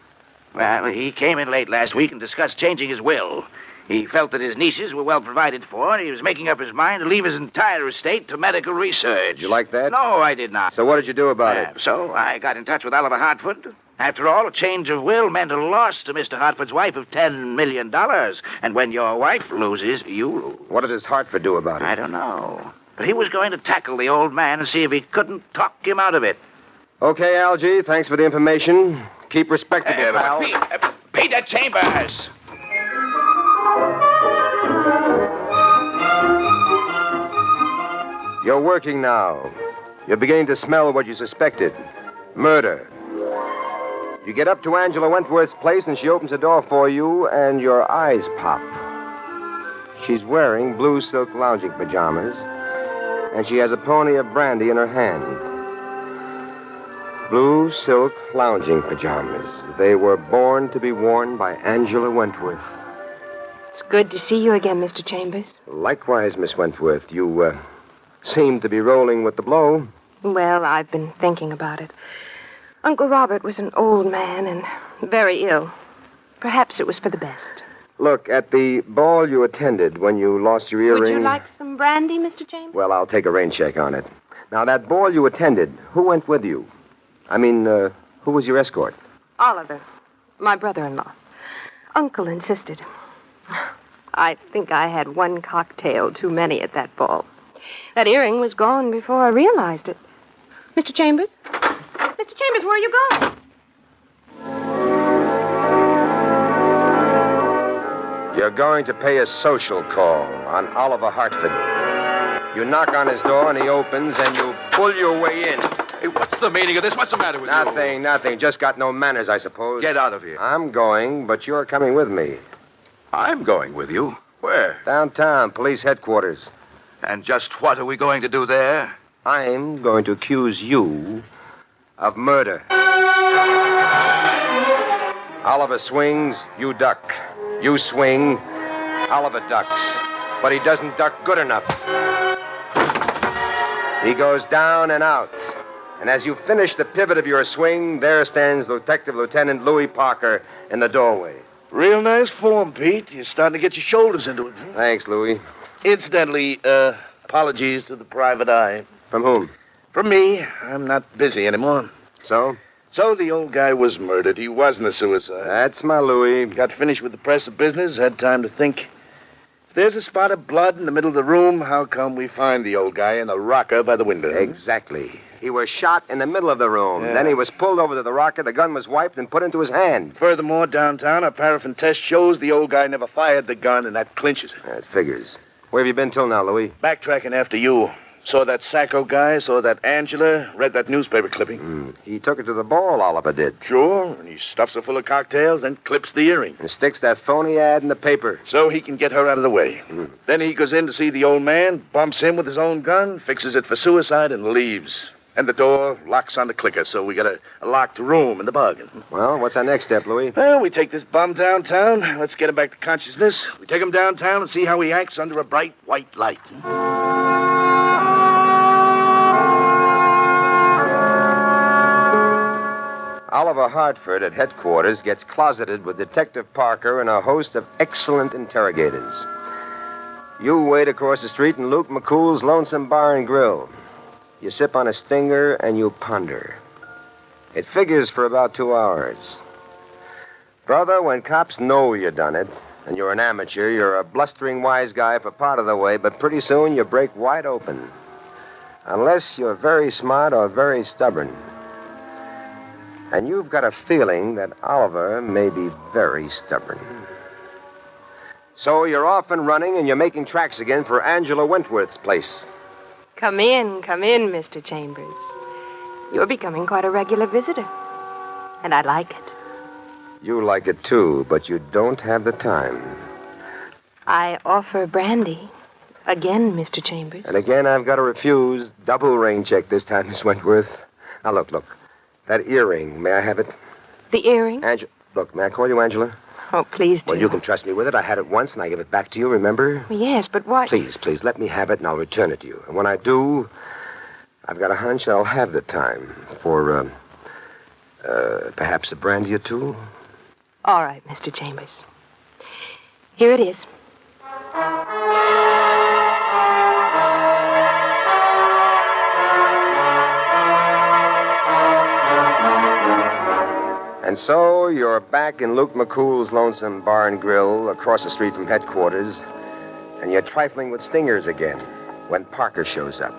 S13: Well, he came in late last week and discussed changing his will. He felt that his nieces were well provided for, and he was making up his mind to leave his entire estate to medical research.
S25: Did you like that?
S13: No, I did not.
S25: So what did you do about it?
S13: So I got in touch with Oliver Hartford. After all, a change of will meant a loss to Mr. Hartford's wife of $10 million. And when your wife loses, you lose.
S25: What did this Hartford do about it?
S13: I don't know. But he was going to tackle the old man and see if he couldn't talk him out of it.
S25: Okay, Algie, thanks for the information. Keep respectable, pal.
S13: Peter Chambers!
S25: You're working now. You're beginning to smell what you suspected. Murder. You get up to Angela Wentworth's place, and she opens the door for you, and your eyes pop. She's wearing blue silk lounging pajamas, and she has a pony of brandy in her hand. Blue silk lounging pajamas. They were born to be worn by Angela Wentworth.
S26: It's good to see you again, Mr. Chambers.
S25: Likewise, Miss Wentworth. You seem to be rolling with the blow.
S26: Well, I've been thinking about it. Uncle Robert was an old man and very ill. Perhaps it was for the best.
S25: Look, at the ball you attended when you lost your earring...
S26: Would you like some brandy, Mr. Chambers?
S25: Well, I'll take a rain check on it. Now, that ball you attended, who went with you? I mean, who was your escort?
S26: Oliver, my brother-in-law. Uncle insisted. I think I had one cocktail too many at that ball. That earring was gone before I realized it. Mr. Chambers? Mr. Chambers, where are you going?
S25: You're going to pay a social call on Oliver Hartford. You knock on his door, and he opens, and you pull your way in.
S8: Hey, what's the meaning of this? What's the matter with you?
S25: Nothing. Just got no manners, I suppose.
S8: Get out of here.
S25: I'm going, but you're coming with me.
S8: I'm going with you. Where?
S25: Downtown, police headquarters.
S8: And just what are we going to do there?
S25: I'm going to accuse you of murder. Oliver swings, you duck. You swing, Oliver ducks. But he doesn't duck good enough. He goes down and out. And as you finish the pivot of your swing, there stands Detective Lieutenant Louis Parker in the doorway.
S10: Real nice form, Pete. You're starting to get your shoulders into it.
S25: Thanks, Louis.
S10: Incidentally, apologies to the private eye.
S25: From whom?
S10: From me. I'm not busy anymore.
S25: So?
S10: So the old guy was murdered. He wasn't a suicide.
S25: That's my Louis.
S10: Got finished with the press of business, had time to think. If there's a spot of blood in the middle of the room, how come we find the old guy in a rocker by the window?
S25: Exactly. He was shot in the middle of the room.
S10: Yeah.
S25: Then he was pulled over to the rocker, the gun was wiped and put into his hand.
S10: Furthermore, downtown, a paraffin test shows the old guy never fired the gun, and that clinches it.
S25: That figures. Where have you been till now, Louis?
S10: Backtracking after you. Saw that Sacco guy, saw that Angela, read that newspaper clipping.
S25: He took her to the ball, Oliver did.
S10: Sure, and he stuffs her full of cocktails and clips the earring.
S25: And sticks that phony ad in the paper.
S10: So he can get her out of the way. Then he goes in to see the old man, bumps him with his own gun, fixes it for suicide, and leaves. And the door locks on the clicker, so we got a locked room in the bargain.
S25: Well, what's our next step, Louis?
S10: Well, we take this bum downtown. Let's get him back to consciousness. We take him downtown and see how he acts under a bright white light.
S25: Oliver Hartford at headquarters gets closeted with Detective Parker and a host of excellent interrogators. You wait across the street in Luke McCool's Lonesome Bar and Grill. You sip on a stinger and you ponder. It figures for about 2 hours. Brother, when cops know you done it, and you're an amateur, you're a blustering wise guy for part of the way, but pretty soon you break wide open. Unless you're very smart or very stubborn. And you've got a feeling that Oliver may be very stubborn. So you're off and running, and you're making tracks again for Angela Wentworth's place.
S26: Come in, Mr. Chambers. You're becoming quite a regular visitor. And I like it.
S25: You like it, too, but you don't have the time.
S26: I offer brandy. Again, Mr. Chambers.
S25: And again, I've got to refuse. Double rain check this time, Miss Wentworth. Now, look. That earring, may I have it?
S26: The earring?
S25: Look, may I call you Angela?
S26: Oh, please do.
S25: Well, you can trust me with it. I had it once, and I give it back to you, remember?
S26: Yes, but why...
S25: Please, let me have it, and I'll return it to you. And when I do, I've got a hunch I'll have the time for, perhaps a brandy or two.
S26: All right, Mr. Chambers. Here it is.
S25: And so you're back in Luke McCool's Lonesome Bar and Grill across the street from headquarters, and you're trifling with stingers again when Parker shows up.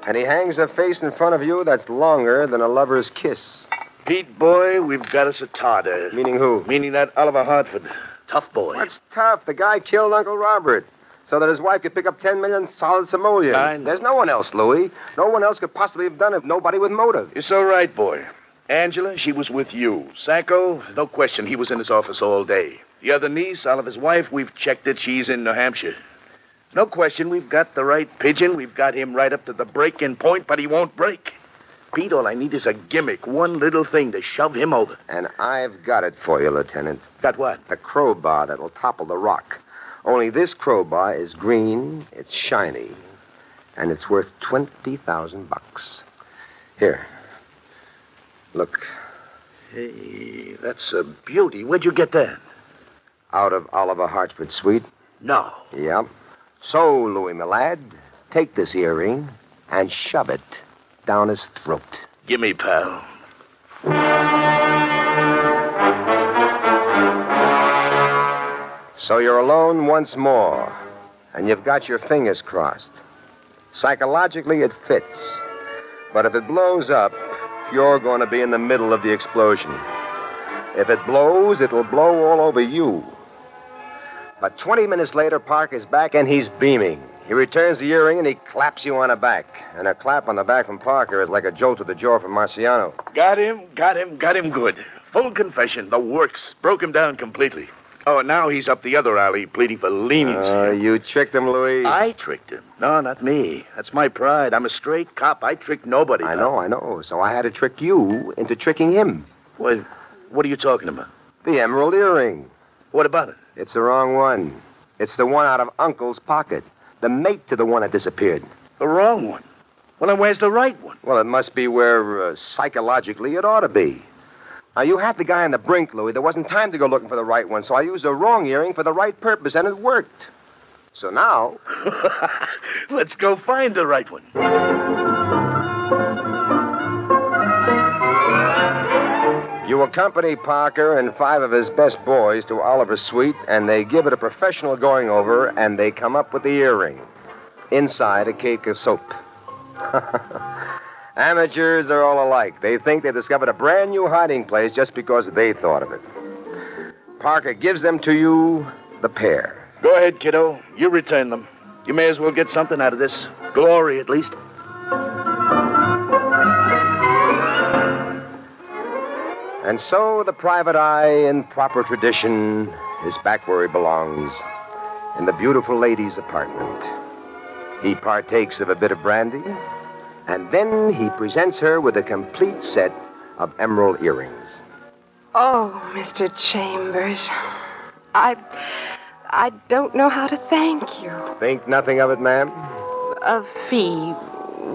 S25: And he hangs a face in front of you that's longer than a lover's kiss.
S10: Pete, boy, we've got us a tartar.
S25: Meaning who?
S10: Meaning that Oliver Hartford. Tough boy.
S25: What's tough? The guy killed Uncle Robert so that his wife could pick up 10 million solid simoleons. There's no one else, Louis. No one else could possibly have done it. Nobody with motive.
S10: You're so right, boy. Angela, she was with you. Sacco, no question, he was in his office all day. The other niece, Oliver's wife, we've checked it. She's in New Hampshire. No question, we've got the right pigeon. We've got him right up to the break-in point, but he won't break. Pete, all I need is a gimmick, one little thing to shove him over.
S25: And I've got it for you, Lieutenant.
S10: Got what?
S25: A crowbar that'll topple the rock. Only this crowbar is green, it's shiny, and it's worth $20,000. Here. Look.
S10: Hey, that's a beauty. Where'd you get that?
S25: Out of Oliver Hartford's suite.
S10: No.
S25: Yep. So, Louis, my lad, take this earring and shove it down his throat.
S10: Gimme, pal.
S25: So you're alone once more, and you've got your fingers crossed. Psychologically, it fits. But if it blows up, you're going to be in the middle of the explosion. If it blows, it'll blow all over you. But 20 minutes later, Parker's back, and he's beaming. He returns the earring, and he claps you on the back. And a clap on the back from Parker is like a jolt to the jaw from Marciano.
S10: Got him good. Full confession, the works. Broke him down completely. Oh, and now he's up the other alley pleading for leniency.
S25: You tricked him, Louis.
S10: I tricked him. No, not me. That's my pride. I'm a straight cop. I trick nobody.
S25: I know. So I had to trick you into tricking him.
S10: What are you talking about?
S25: The emerald earring.
S10: What about it?
S25: It's the wrong one. It's the one out of Uncle's pocket. The mate to the one that disappeared.
S10: The wrong one? Well, then where's the right one?
S25: Well, it must be where, psychologically, it ought to be. Now, you had the guy on the brink, Louis. There wasn't time to go looking for the right one, so I used the wrong earring for the right purpose, and it worked. So now...
S10: Let's go find the right one.
S25: You accompany Parker and 5 of his best boys to Oliver's suite, and they give it a professional going-over, and they come up with the earring. Inside a cake of soap. Amateurs are all alike. They think they've discovered a brand new hiding place just because they thought of it. Parker gives them to you, the pair.
S10: Go ahead, kiddo. You return them. You may as well get something out of this. Glory, at least.
S25: And so the private eye, in proper tradition, is back where he belongs, in the beautiful lady's apartment. He partakes of a bit of brandy, and then he presents her with a complete set of emerald earrings.
S26: Oh, Mr. Chambers, I don't know how to thank you.
S25: Think nothing of it, ma'am?
S26: A fee.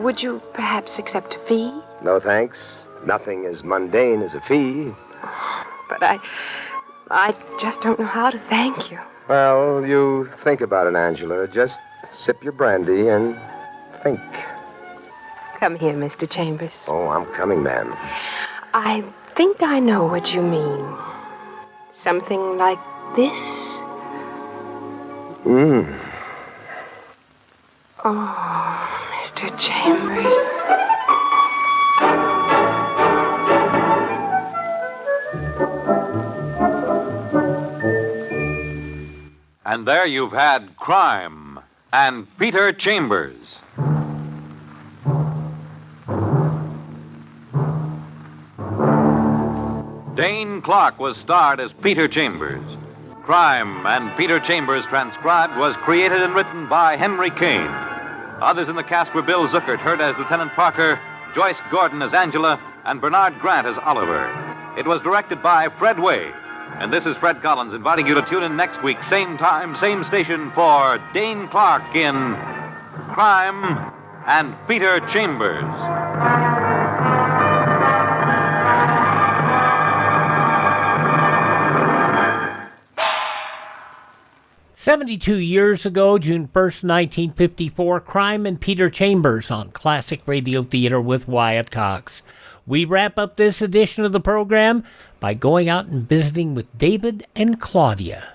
S26: Would you perhaps accept a fee?
S25: No, thanks. Nothing as mundane as a fee.
S26: But I just don't know how to thank you.
S25: Well, you think about it, Angela. Just sip your brandy and think.
S26: Come here, Mr. Chambers.
S25: Oh, I'm coming, ma'am.
S26: I think I know what you mean. Something like this? Oh, Mr. Chambers.
S23: And there you've had Crime and Peter Chambers. Dane Clark was starred as Peter Chambers. Crime and Peter Chambers Transcribed was created and written by Henry Kane. Others in the cast were Bill Zuckert, heard as Lieutenant Parker, Joyce Gordon as Angela, and Bernard Grant as Oliver. It was directed by Fred Way. And this is Fred Collins inviting you to tune in next week, same time, same station, for Dane Clark in Crime and Peter Chambers.
S7: 72 years ago, June 1st, 1954, Crime and Peter Chambers on Classic Radio Theater with Wyatt Cox. We wrap up this edition of the program by going out and visiting with David and Claudia.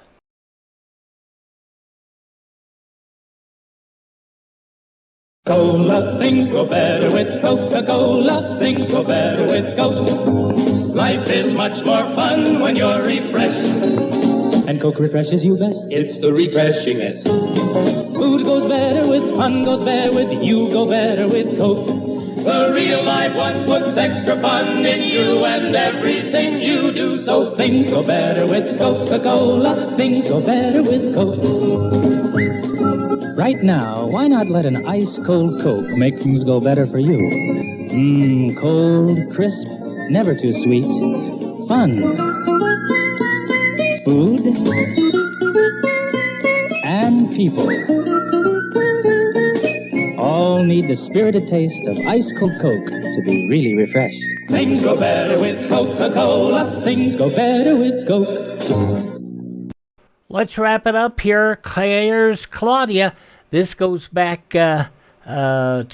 S4: Cola, things go better with Coca-Cola. Things go better with Coke. Life is much more fun when you're refreshed. And Coke refreshes you best. It's the refreshingest. Food goes better with fun, goes better with you, go better with Coke. The real life one puts extra fun in you and everything you do. So things go better with Coca-Cola. Things go better with Coke.
S14: Right now, why not let an ice-cold Coke make things go better for you? Cold, crisp, never too sweet. Fun. Food. And people. All need the spirited taste of ice-cold Coke to be really refreshed.
S4: Things go better with Coca-Cola. Things go better with Coke.
S7: Let's wrap it up here. Ayres, Claudia. This goes back to June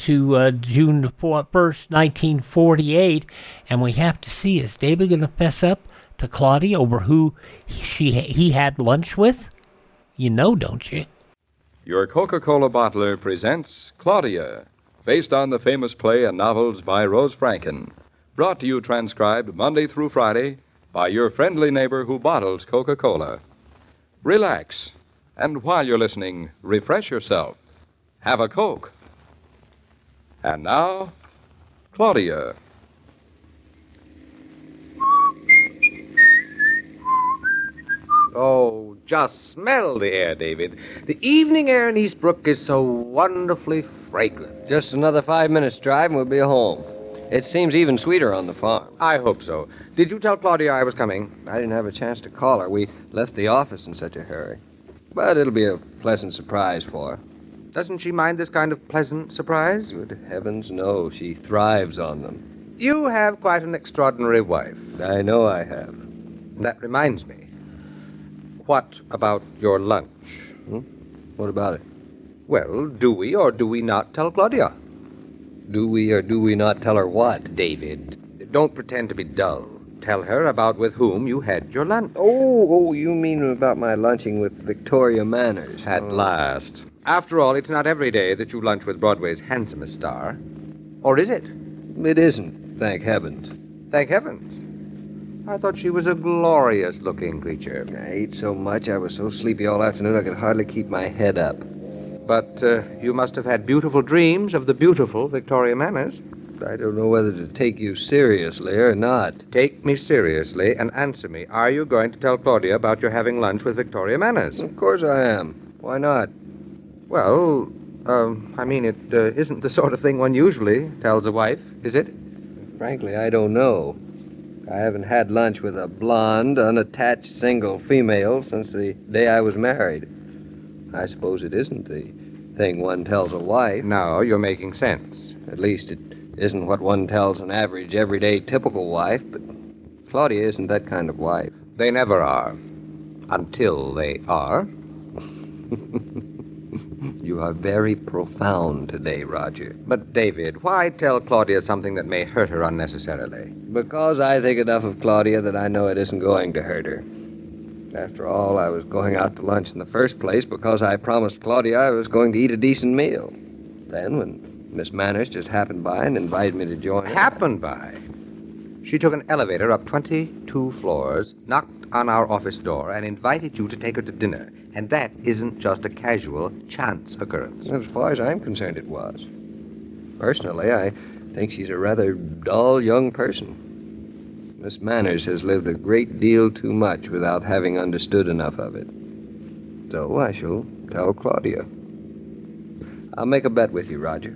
S7: 1st, 1948. And we have to see, is David going to fess up to Claudia over who he had lunch with? You know, don't you?
S6: Your Coca-Cola bottler presents Claudia, based on the famous play and novels by Rose Franken. Brought to you transcribed Monday through Friday by your friendly neighbor who bottles Coca-Cola. Relax, and while you're listening, refresh yourself. Have a Coke. And now, Claudia.
S3: Oh, just smell the air, David. The evening air in Eastbrook is so wonderfully fragrant.
S15: Just another 5 minutes drive and we'll be home. It seems even sweeter on the farm.
S3: I hope so. Did you tell Claudia I was coming?
S15: I didn't have a chance to call her. We left the office in such a hurry. But it'll be a pleasant surprise for her.
S3: Doesn't she mind this kind of pleasant surprise?
S15: Good heavens, no. She thrives on them.
S3: You have quite an extraordinary wife.
S15: I know I have.
S3: That reminds me. What about your lunch?
S15: What about it?
S3: Well, do we or do we not tell Claudia?
S15: Do we or do we not tell her what?
S3: David, don't pretend to be dull. Tell her about with whom you had your lunch.
S15: Oh, you mean about my lunching with Victoria Manners.
S3: At last. After all, it's not every day that you lunch with Broadway's handsomest star. Or is it?
S15: It isn't, thank heavens.
S3: Thank heavens? I thought she was a glorious-looking creature.
S15: I ate so much, I was so sleepy all afternoon I could hardly keep my head up.
S3: But you must have had beautiful dreams of the beautiful Victoria Manners.
S15: I don't know whether to take you seriously or not.
S3: Take me seriously and answer me. Are you going to tell Claudia about your having lunch with Victoria Manners?
S15: Of course I am. Why not?
S3: Well, it isn't the sort of thing one usually tells a wife, is it?
S15: Frankly, I don't know. I haven't had lunch with a blonde, unattached single female since the day I was married. I suppose it isn't the thing one tells a wife.
S3: No, you're making sense.
S15: At least it isn't what one tells an average, everyday, typical wife, but Claudia isn't that kind of wife.
S3: They never are. Until they are.
S15: You are very profound today, Roger.
S3: But, David, why tell Claudia something that may hurt her unnecessarily?
S15: Because I think enough of Claudia that I know it isn't going to hurt her. After all, I was going out to lunch in the first place because I promised Claudia I was going to eat a decent meal. Then, when Miss Manners just happened by and invited me to join her...
S3: Happened by? She took an elevator up 22 floors, knocked on our office door, and invited you to take her to dinner. And that isn't just a casual, chance occurrence.
S15: As far as I'm concerned, it was. Personally, I think she's a rather dull young person. Miss Manners has lived a great deal too much without having understood enough of it. So I shall tell Claudia. I'll make a bet with you, Roger.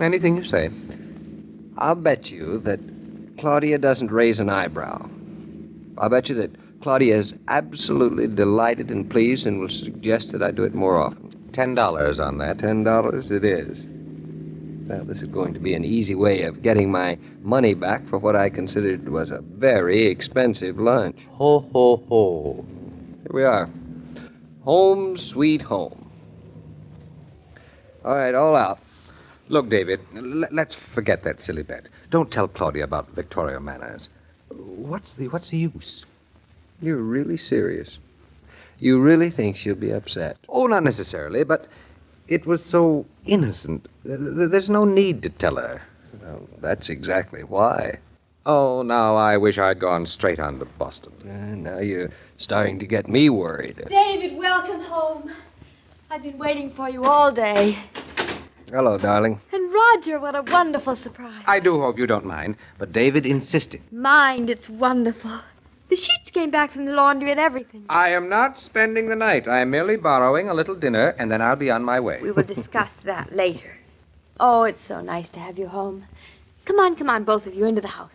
S3: Anything you say.
S15: I'll bet you that Claudia doesn't raise an eyebrow. I'll bet you that Claudia is absolutely delighted and pleased and will suggest that I do it more often.
S3: $10 on that.
S15: $10 it is. Well, this is going to be an easy way of getting my money back for what I considered was a very expensive lunch.
S3: Ho, ho, ho.
S15: Here we are. Home sweet home. All right, all out.
S3: Look, David, let's forget that silly bet. Don't tell Claudia about Victoria Manors. What's the use?
S15: You're really serious. You really think she'll be upset?
S3: Oh, not necessarily, but it was so innocent. There's no need to tell her.
S15: Well, that's exactly why.
S3: Oh, now I wish I'd gone straight on to Boston.
S15: Now you're starting to get me worried.
S1: David, welcome home. I've been waiting for you all day.
S15: Hello, darling.
S1: And Roger, what a wonderful surprise.
S3: I do hope you don't mind, but David insisted.
S1: Mind, it's wonderful. The sheets came back from the laundry and everything.
S3: I am not spending the night. I am merely borrowing a little dinner, and then I'll be on my way.
S1: We will discuss that later. Oh, it's so nice to have you home. Come on, both of you, into the house.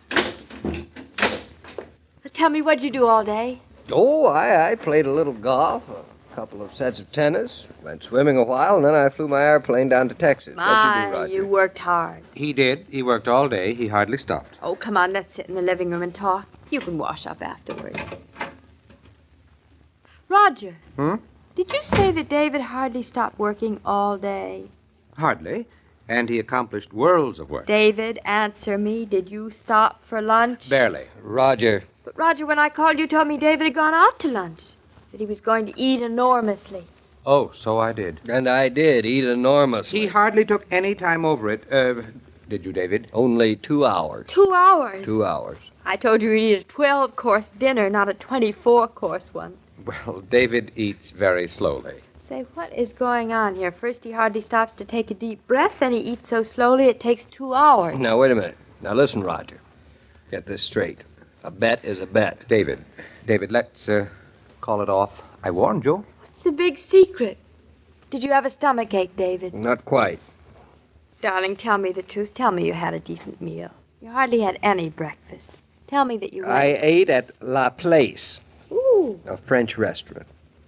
S1: Tell me, what'd you do all day?
S15: Oh, I played a little golf, a couple of sets of tennis, went swimming a while, and then I flew my airplane down to Texas. What'd you do, Roger?
S1: You worked hard.
S3: He did. He worked all day. He hardly stopped.
S1: Oh, come on, let's sit in the living room and talk. You can wash up afterwards. Roger, did you say that David hardly stopped working all day?
S3: Hardly. And he accomplished worlds of work.
S1: David, answer me. Did you stop for lunch?
S3: Barely.
S15: Roger.
S1: But, Roger, when I called, you told me David had gone out to lunch. That he was going to eat enormously.
S3: Oh, so I did.
S15: And I did eat enormously.
S3: He hardly took any time over it. Did you, David?
S15: Only 2 hours.
S1: 2 hours?
S15: 2 hours.
S1: I told you he'd eat a 12-course dinner, not a 24-course one.
S3: Well, David eats very slowly.
S1: Say, what is going on here? First, he hardly stops to take a deep breath, then he eats so slowly it takes 2 hours.
S15: Now, wait a minute. Now, listen, Roger. Get this straight. A bet is a bet.
S3: David, let's call it off. I warned you.
S1: What's the big secret? Did you have a stomachache, David?
S15: Not quite.
S1: Darling, tell me the truth. Tell me you had a decent meal. You hardly had any breakfast. Tell me that you
S15: I ate at La Place.
S1: Ooh.
S15: A French restaurant.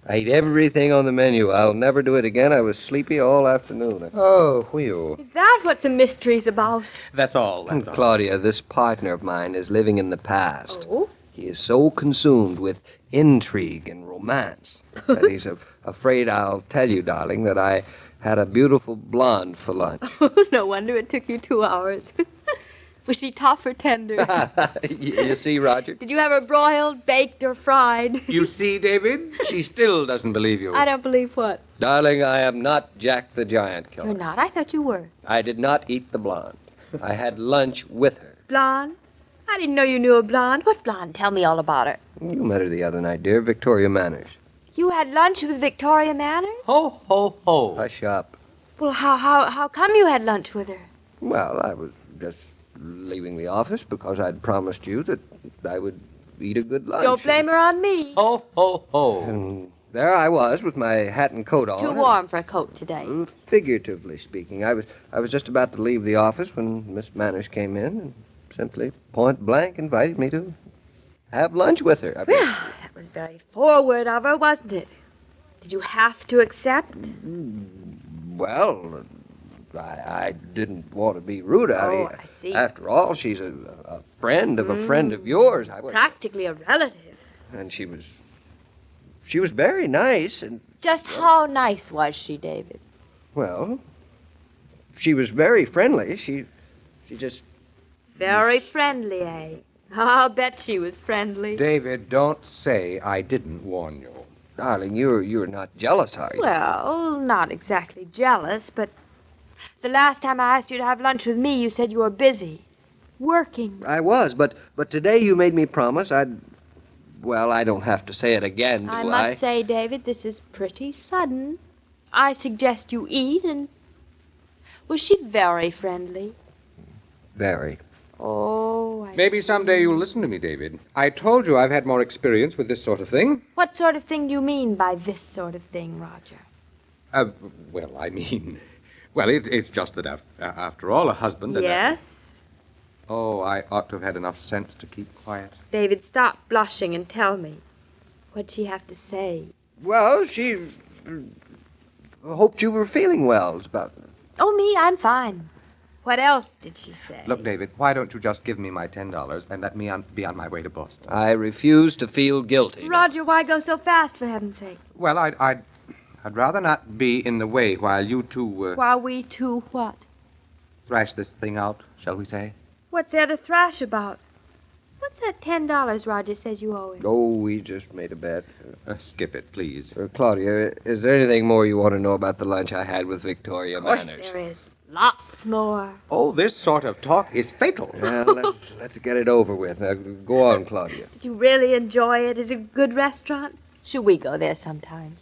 S15: I ate everything on the menu. I'll never do it again. I was sleepy all afternoon.
S3: Oh, whew.
S1: Is that what the mystery's about?
S3: That's all.
S15: Claudia, this partner of mine is living in the past.
S1: Oh?
S15: He is so consumed with intrigue and romance that he's afraid I'll tell you, darling, that I had a beautiful blonde for lunch.
S1: No wonder it took you 2 hours. Was she tough or tender?
S15: You see, Roger?
S1: Did you have her broiled, baked, or fried?
S3: You see, David? She still doesn't believe you.
S1: I don't believe what?
S15: Darling, I am not Jack the Giant Killer.
S1: You're not? I thought you were.
S15: I did not eat the blonde. I had lunch with her.
S1: Blonde? I didn't know you knew a blonde. What blonde? Tell me all about her.
S15: You met her the other night, dear. Victoria Manors.
S1: You had lunch with Victoria Manors?
S3: Ho, ho, ho.
S15: Hush up.
S1: Well, how come you had lunch with her?
S15: Well, I was just leaving the office because I'd promised you that I would eat a good lunch.
S1: Don't blame her on me.
S3: Ho, ho, ho.
S15: And there I was with my hat and coat on.
S1: Too warm for a coat today.
S15: Figuratively speaking, I was just about to leave the office when Miss Manners came in and simply point blank invited me to have lunch with her.
S1: Well, that was very forward of her, wasn't it? Did you have to accept?
S15: Well, I didn't want to be rude.
S1: I see.
S15: After all, she's a friend of a friend of yours.
S1: Practically a relative.
S15: And she was very nice. And
S1: just how nice was she, David?
S15: Well, she was very friendly. She just...
S1: Very friendly, eh? I'll bet she was friendly.
S3: David, don't say I didn't warn you.
S15: Darling, you're not jealous, are you?
S1: Well, not exactly jealous, but the last time I asked you to have lunch with me, you said you were busy. Working.
S15: I was, but today you made me promise I'd... Well, I don't have to say it again, do I?
S1: I must say, David, this is pretty sudden. I suggest you eat, and... Was she very friendly?
S15: Very.
S1: Oh, I
S3: Maybe
S1: see.
S3: someday you'll listen to me, David. I told you I've had more experience with this sort of thing.
S1: What sort of thing do you mean by this sort of thing, Roger?
S3: Well, it's just that after all, a husband and
S1: Yes?
S3: Oh, I ought to have had enough sense to keep quiet.
S1: David, stop blushing and tell me. What'd she have to say?
S15: Well, she hoped you were feeling well. About
S1: Oh, me, I'm fine. What else did she say?
S3: Look, David, why don't you just give me my $10 and let me be on my way to Boston?
S15: I refuse to feel guilty.
S1: Roger, why go so fast, for heaven's sake?
S3: Well, I'd rather not be in the way while you two
S1: While we two what?
S3: thrash this thing out, shall we say?
S1: What's there to thrash about? What's that $10 Roger says you owe him?
S15: Oh, we just made a bet.
S3: Skip it, please.
S15: Claudia, is there anything more you want to know about the lunch I had with Victoria Manners?
S1: Of course there is. Lots more.
S3: Oh, this sort of talk is fatal.
S15: Well, let's get it over with. Now, go on, Claudia.
S1: Did you really enjoy it? Is it a good restaurant? Should we go there sometime?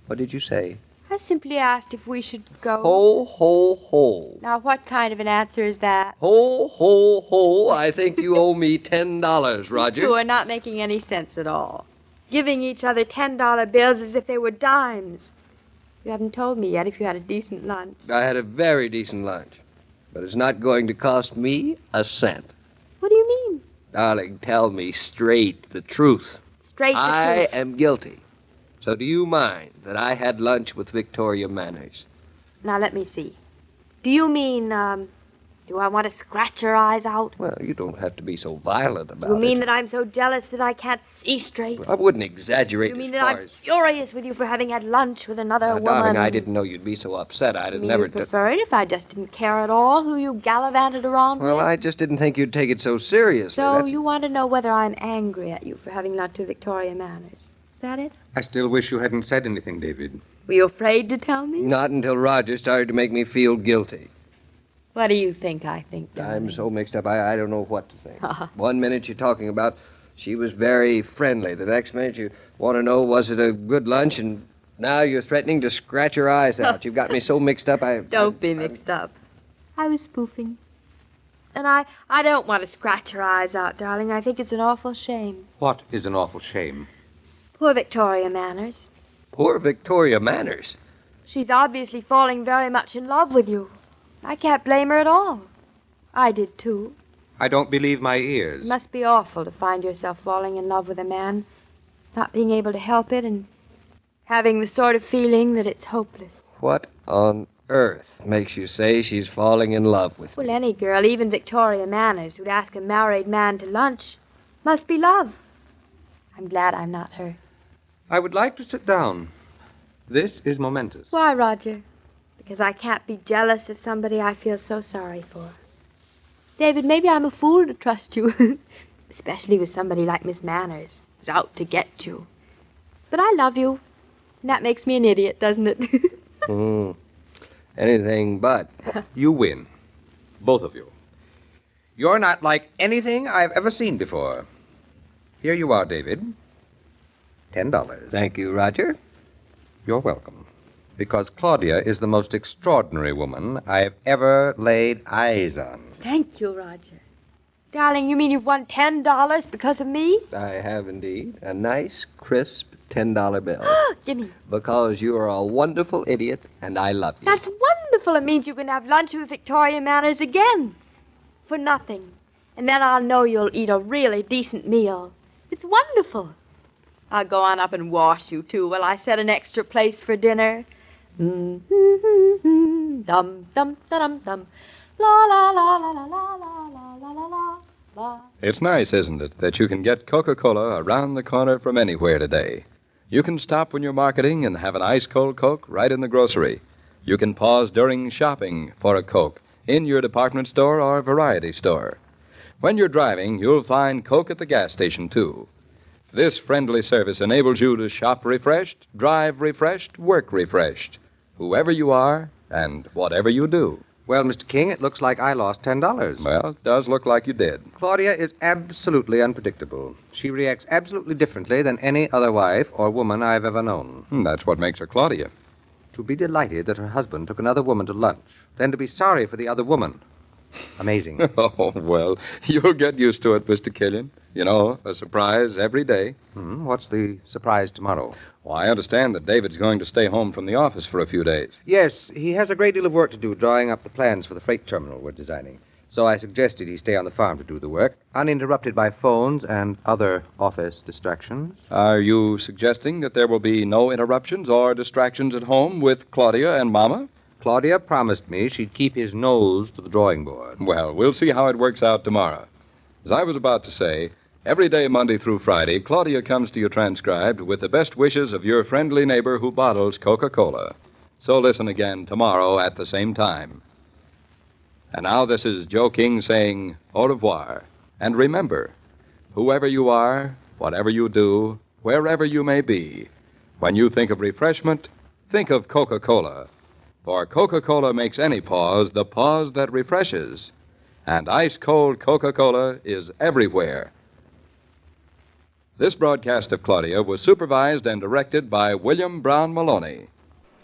S15: What did you say?
S1: I simply asked if we should go.
S15: Ho, ho, ho.
S1: Now, what kind of an answer is that?
S15: Ho, ho, ho. I think you owe me $10, Roger.
S1: You two are not making any sense at all. Giving each other $10 bills as if they were dimes. You haven't told me yet if you had a decent lunch.
S15: I had a very decent lunch, but it's not going to cost me a cent.
S1: What do you mean?
S15: Darling, tell me straight the truth.
S1: Straight the
S15: I
S1: truth.
S15: am guilty. So do you mind that I had lunch with Victoria Manners?
S1: Now, let me see. Do you mean, do I want to scratch her eyes out?
S15: Well, you don't have to be so violent about
S1: You mean
S15: it.
S1: that I'm so jealous that I can't see straight?
S15: I wouldn't exaggerate
S1: You mean
S15: as
S1: that
S15: far
S1: I'm
S15: as...
S1: furious with you for having had lunch with another
S15: Now,
S1: woman?
S15: darling, I didn't know you'd be so upset. I'd
S1: You
S15: have
S1: mean
S15: never...
S1: you'd prefer it if I just didn't care at all who you gallivanted around
S15: Well,
S1: with?
S15: I just didn't think you'd take it so seriously.
S1: So
S15: That's...
S1: you want to know whether I'm angry at you for having lunch with Victoria Manners. Is that it?
S3: I still wish you hadn't said anything, David.
S1: Were you afraid to tell me?
S15: Not until Roger started to make me feel guilty.
S1: What do you think I think,
S15: I'm so mixed up, I don't know what to think. One minute you're talking about she was very friendly. The next minute you want to know was it a good lunch, and now you're threatening to scratch her eyes out. You've got me so mixed up,
S1: Don't be mixed up. I was spoofing. And I don't want to scratch her eyes out, darling. I think it's an awful shame.
S3: What is an awful shame?
S1: Poor Victoria Manners.
S15: Poor Victoria Manners.
S1: She's obviously falling very much in love with you. I can't blame her at all. I did, too.
S3: I don't believe my ears.
S1: It must be awful to find yourself falling in love with a man, not being able to help it, and having the sort of feeling that it's hopeless.
S15: What on earth makes you say she's falling in love with me?
S1: Well, any girl, even Victoria Manners, who'd ask a married man to lunch, must be love. I'm glad I'm not her.
S3: I would like to sit down. This is momentous.
S1: Why, Roger? Because I can't be jealous of somebody I feel so sorry for. David, maybe I'm a fool to trust you, especially with somebody like Miss Manners, who's out to get you. But I love you, and that makes me an idiot, doesn't it?
S15: Anything but.
S3: You win. Both of you. You're not like anything I've ever seen before. Here you are, David. $10.
S15: Thank you, Roger.
S3: You're welcome. Because Claudia is the most extraordinary woman I've ever laid eyes on.
S1: Thank you, Roger. Darling, you mean you've won $10 because of me?
S15: I have indeed. A nice, crisp $10 bill.
S1: Gimme.
S15: Because you are a wonderful idiot, and I love you.
S1: That's wonderful. It means you can have lunch with Victoria Manners again. For nothing. And then I'll know you'll eat a really decent meal. It's wonderful. I'll go on up and wash you, too, while I set an extra place for dinner. Dum, dum, dum, dum. La, la, la, la, la, la, la, la, la, la.
S6: It's nice, isn't it, that you can get Coca-Cola around the corner from anywhere today. You can stop when you're marketing and have an ice-cold Coke right in the grocery. You can pause during shopping for a Coke in your department store or variety store. When you're driving, you'll find Coke at the gas station, too. This friendly service enables you to shop refreshed, drive refreshed, work refreshed, whoever you are and whatever you do.
S3: Well, Mr. King, it looks like I lost $10.
S6: Well, it does look like you did.
S3: Claudia is absolutely unpredictable. She reacts absolutely differently than any other wife or woman I've ever known.
S6: That's what makes her Claudia.
S3: To be delighted that her husband took another woman to lunch, then to be sorry for the other woman. Amazing.
S6: Oh, well, you'll get used to it, Mr. Killian. You know, a surprise every day.
S3: What's the surprise tomorrow?
S6: Well, I understand that David's going to stay home from the office for a few days.
S3: Yes, he has a great deal of work to do drawing up the plans for the freight terminal we're designing. So I suggested he stay on the farm to do the work, uninterrupted by phones and other office distractions.
S6: Are you suggesting that there will be no interruptions or distractions at home with Claudia and Mama?
S3: Claudia promised me she'd keep his nose to the drawing board.
S6: Well, we'll see how it works out tomorrow. As I was about to say, every day, Monday through Friday, Claudia comes to you transcribed with the best wishes of your friendly neighbor who bottles Coca-Cola. So listen again tomorrow at the same time. And now this is Joe King saying au revoir. And remember, whoever you are, whatever you do, wherever you may be, when you think of refreshment, think of Coca-Cola. For Coca-Cola makes any pause the pause that refreshes. And ice-cold Coca-Cola is everywhere. This broadcast of Claudia was supervised and directed by William Brown Maloney.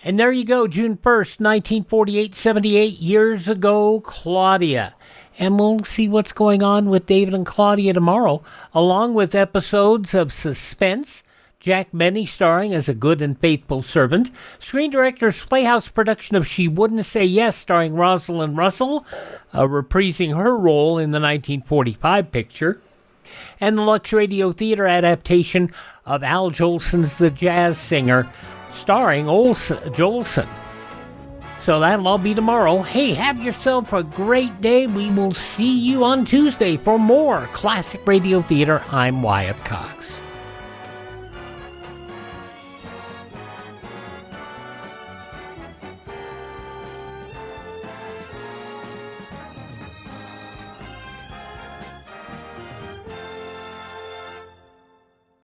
S7: And there you go, June 1st, 1948, 78 years ago, Claudia. And we'll see what's going on with David and Claudia tomorrow, along with episodes of Suspense, Jack Benny starring as a good and faithful servant, Screen Director's Playhouse production of She Wouldn't Say Yes starring Rosalind Russell, reprising her role in the 1945 picture, and the Lux Radio Theater adaptation of Al Jolson's The Jazz Singer, starring Jolson. So that'll all be tomorrow. Hey, have yourself a great day. We will see you on Tuesday for more Classic Radio Theater. I'm Wyatt Cox.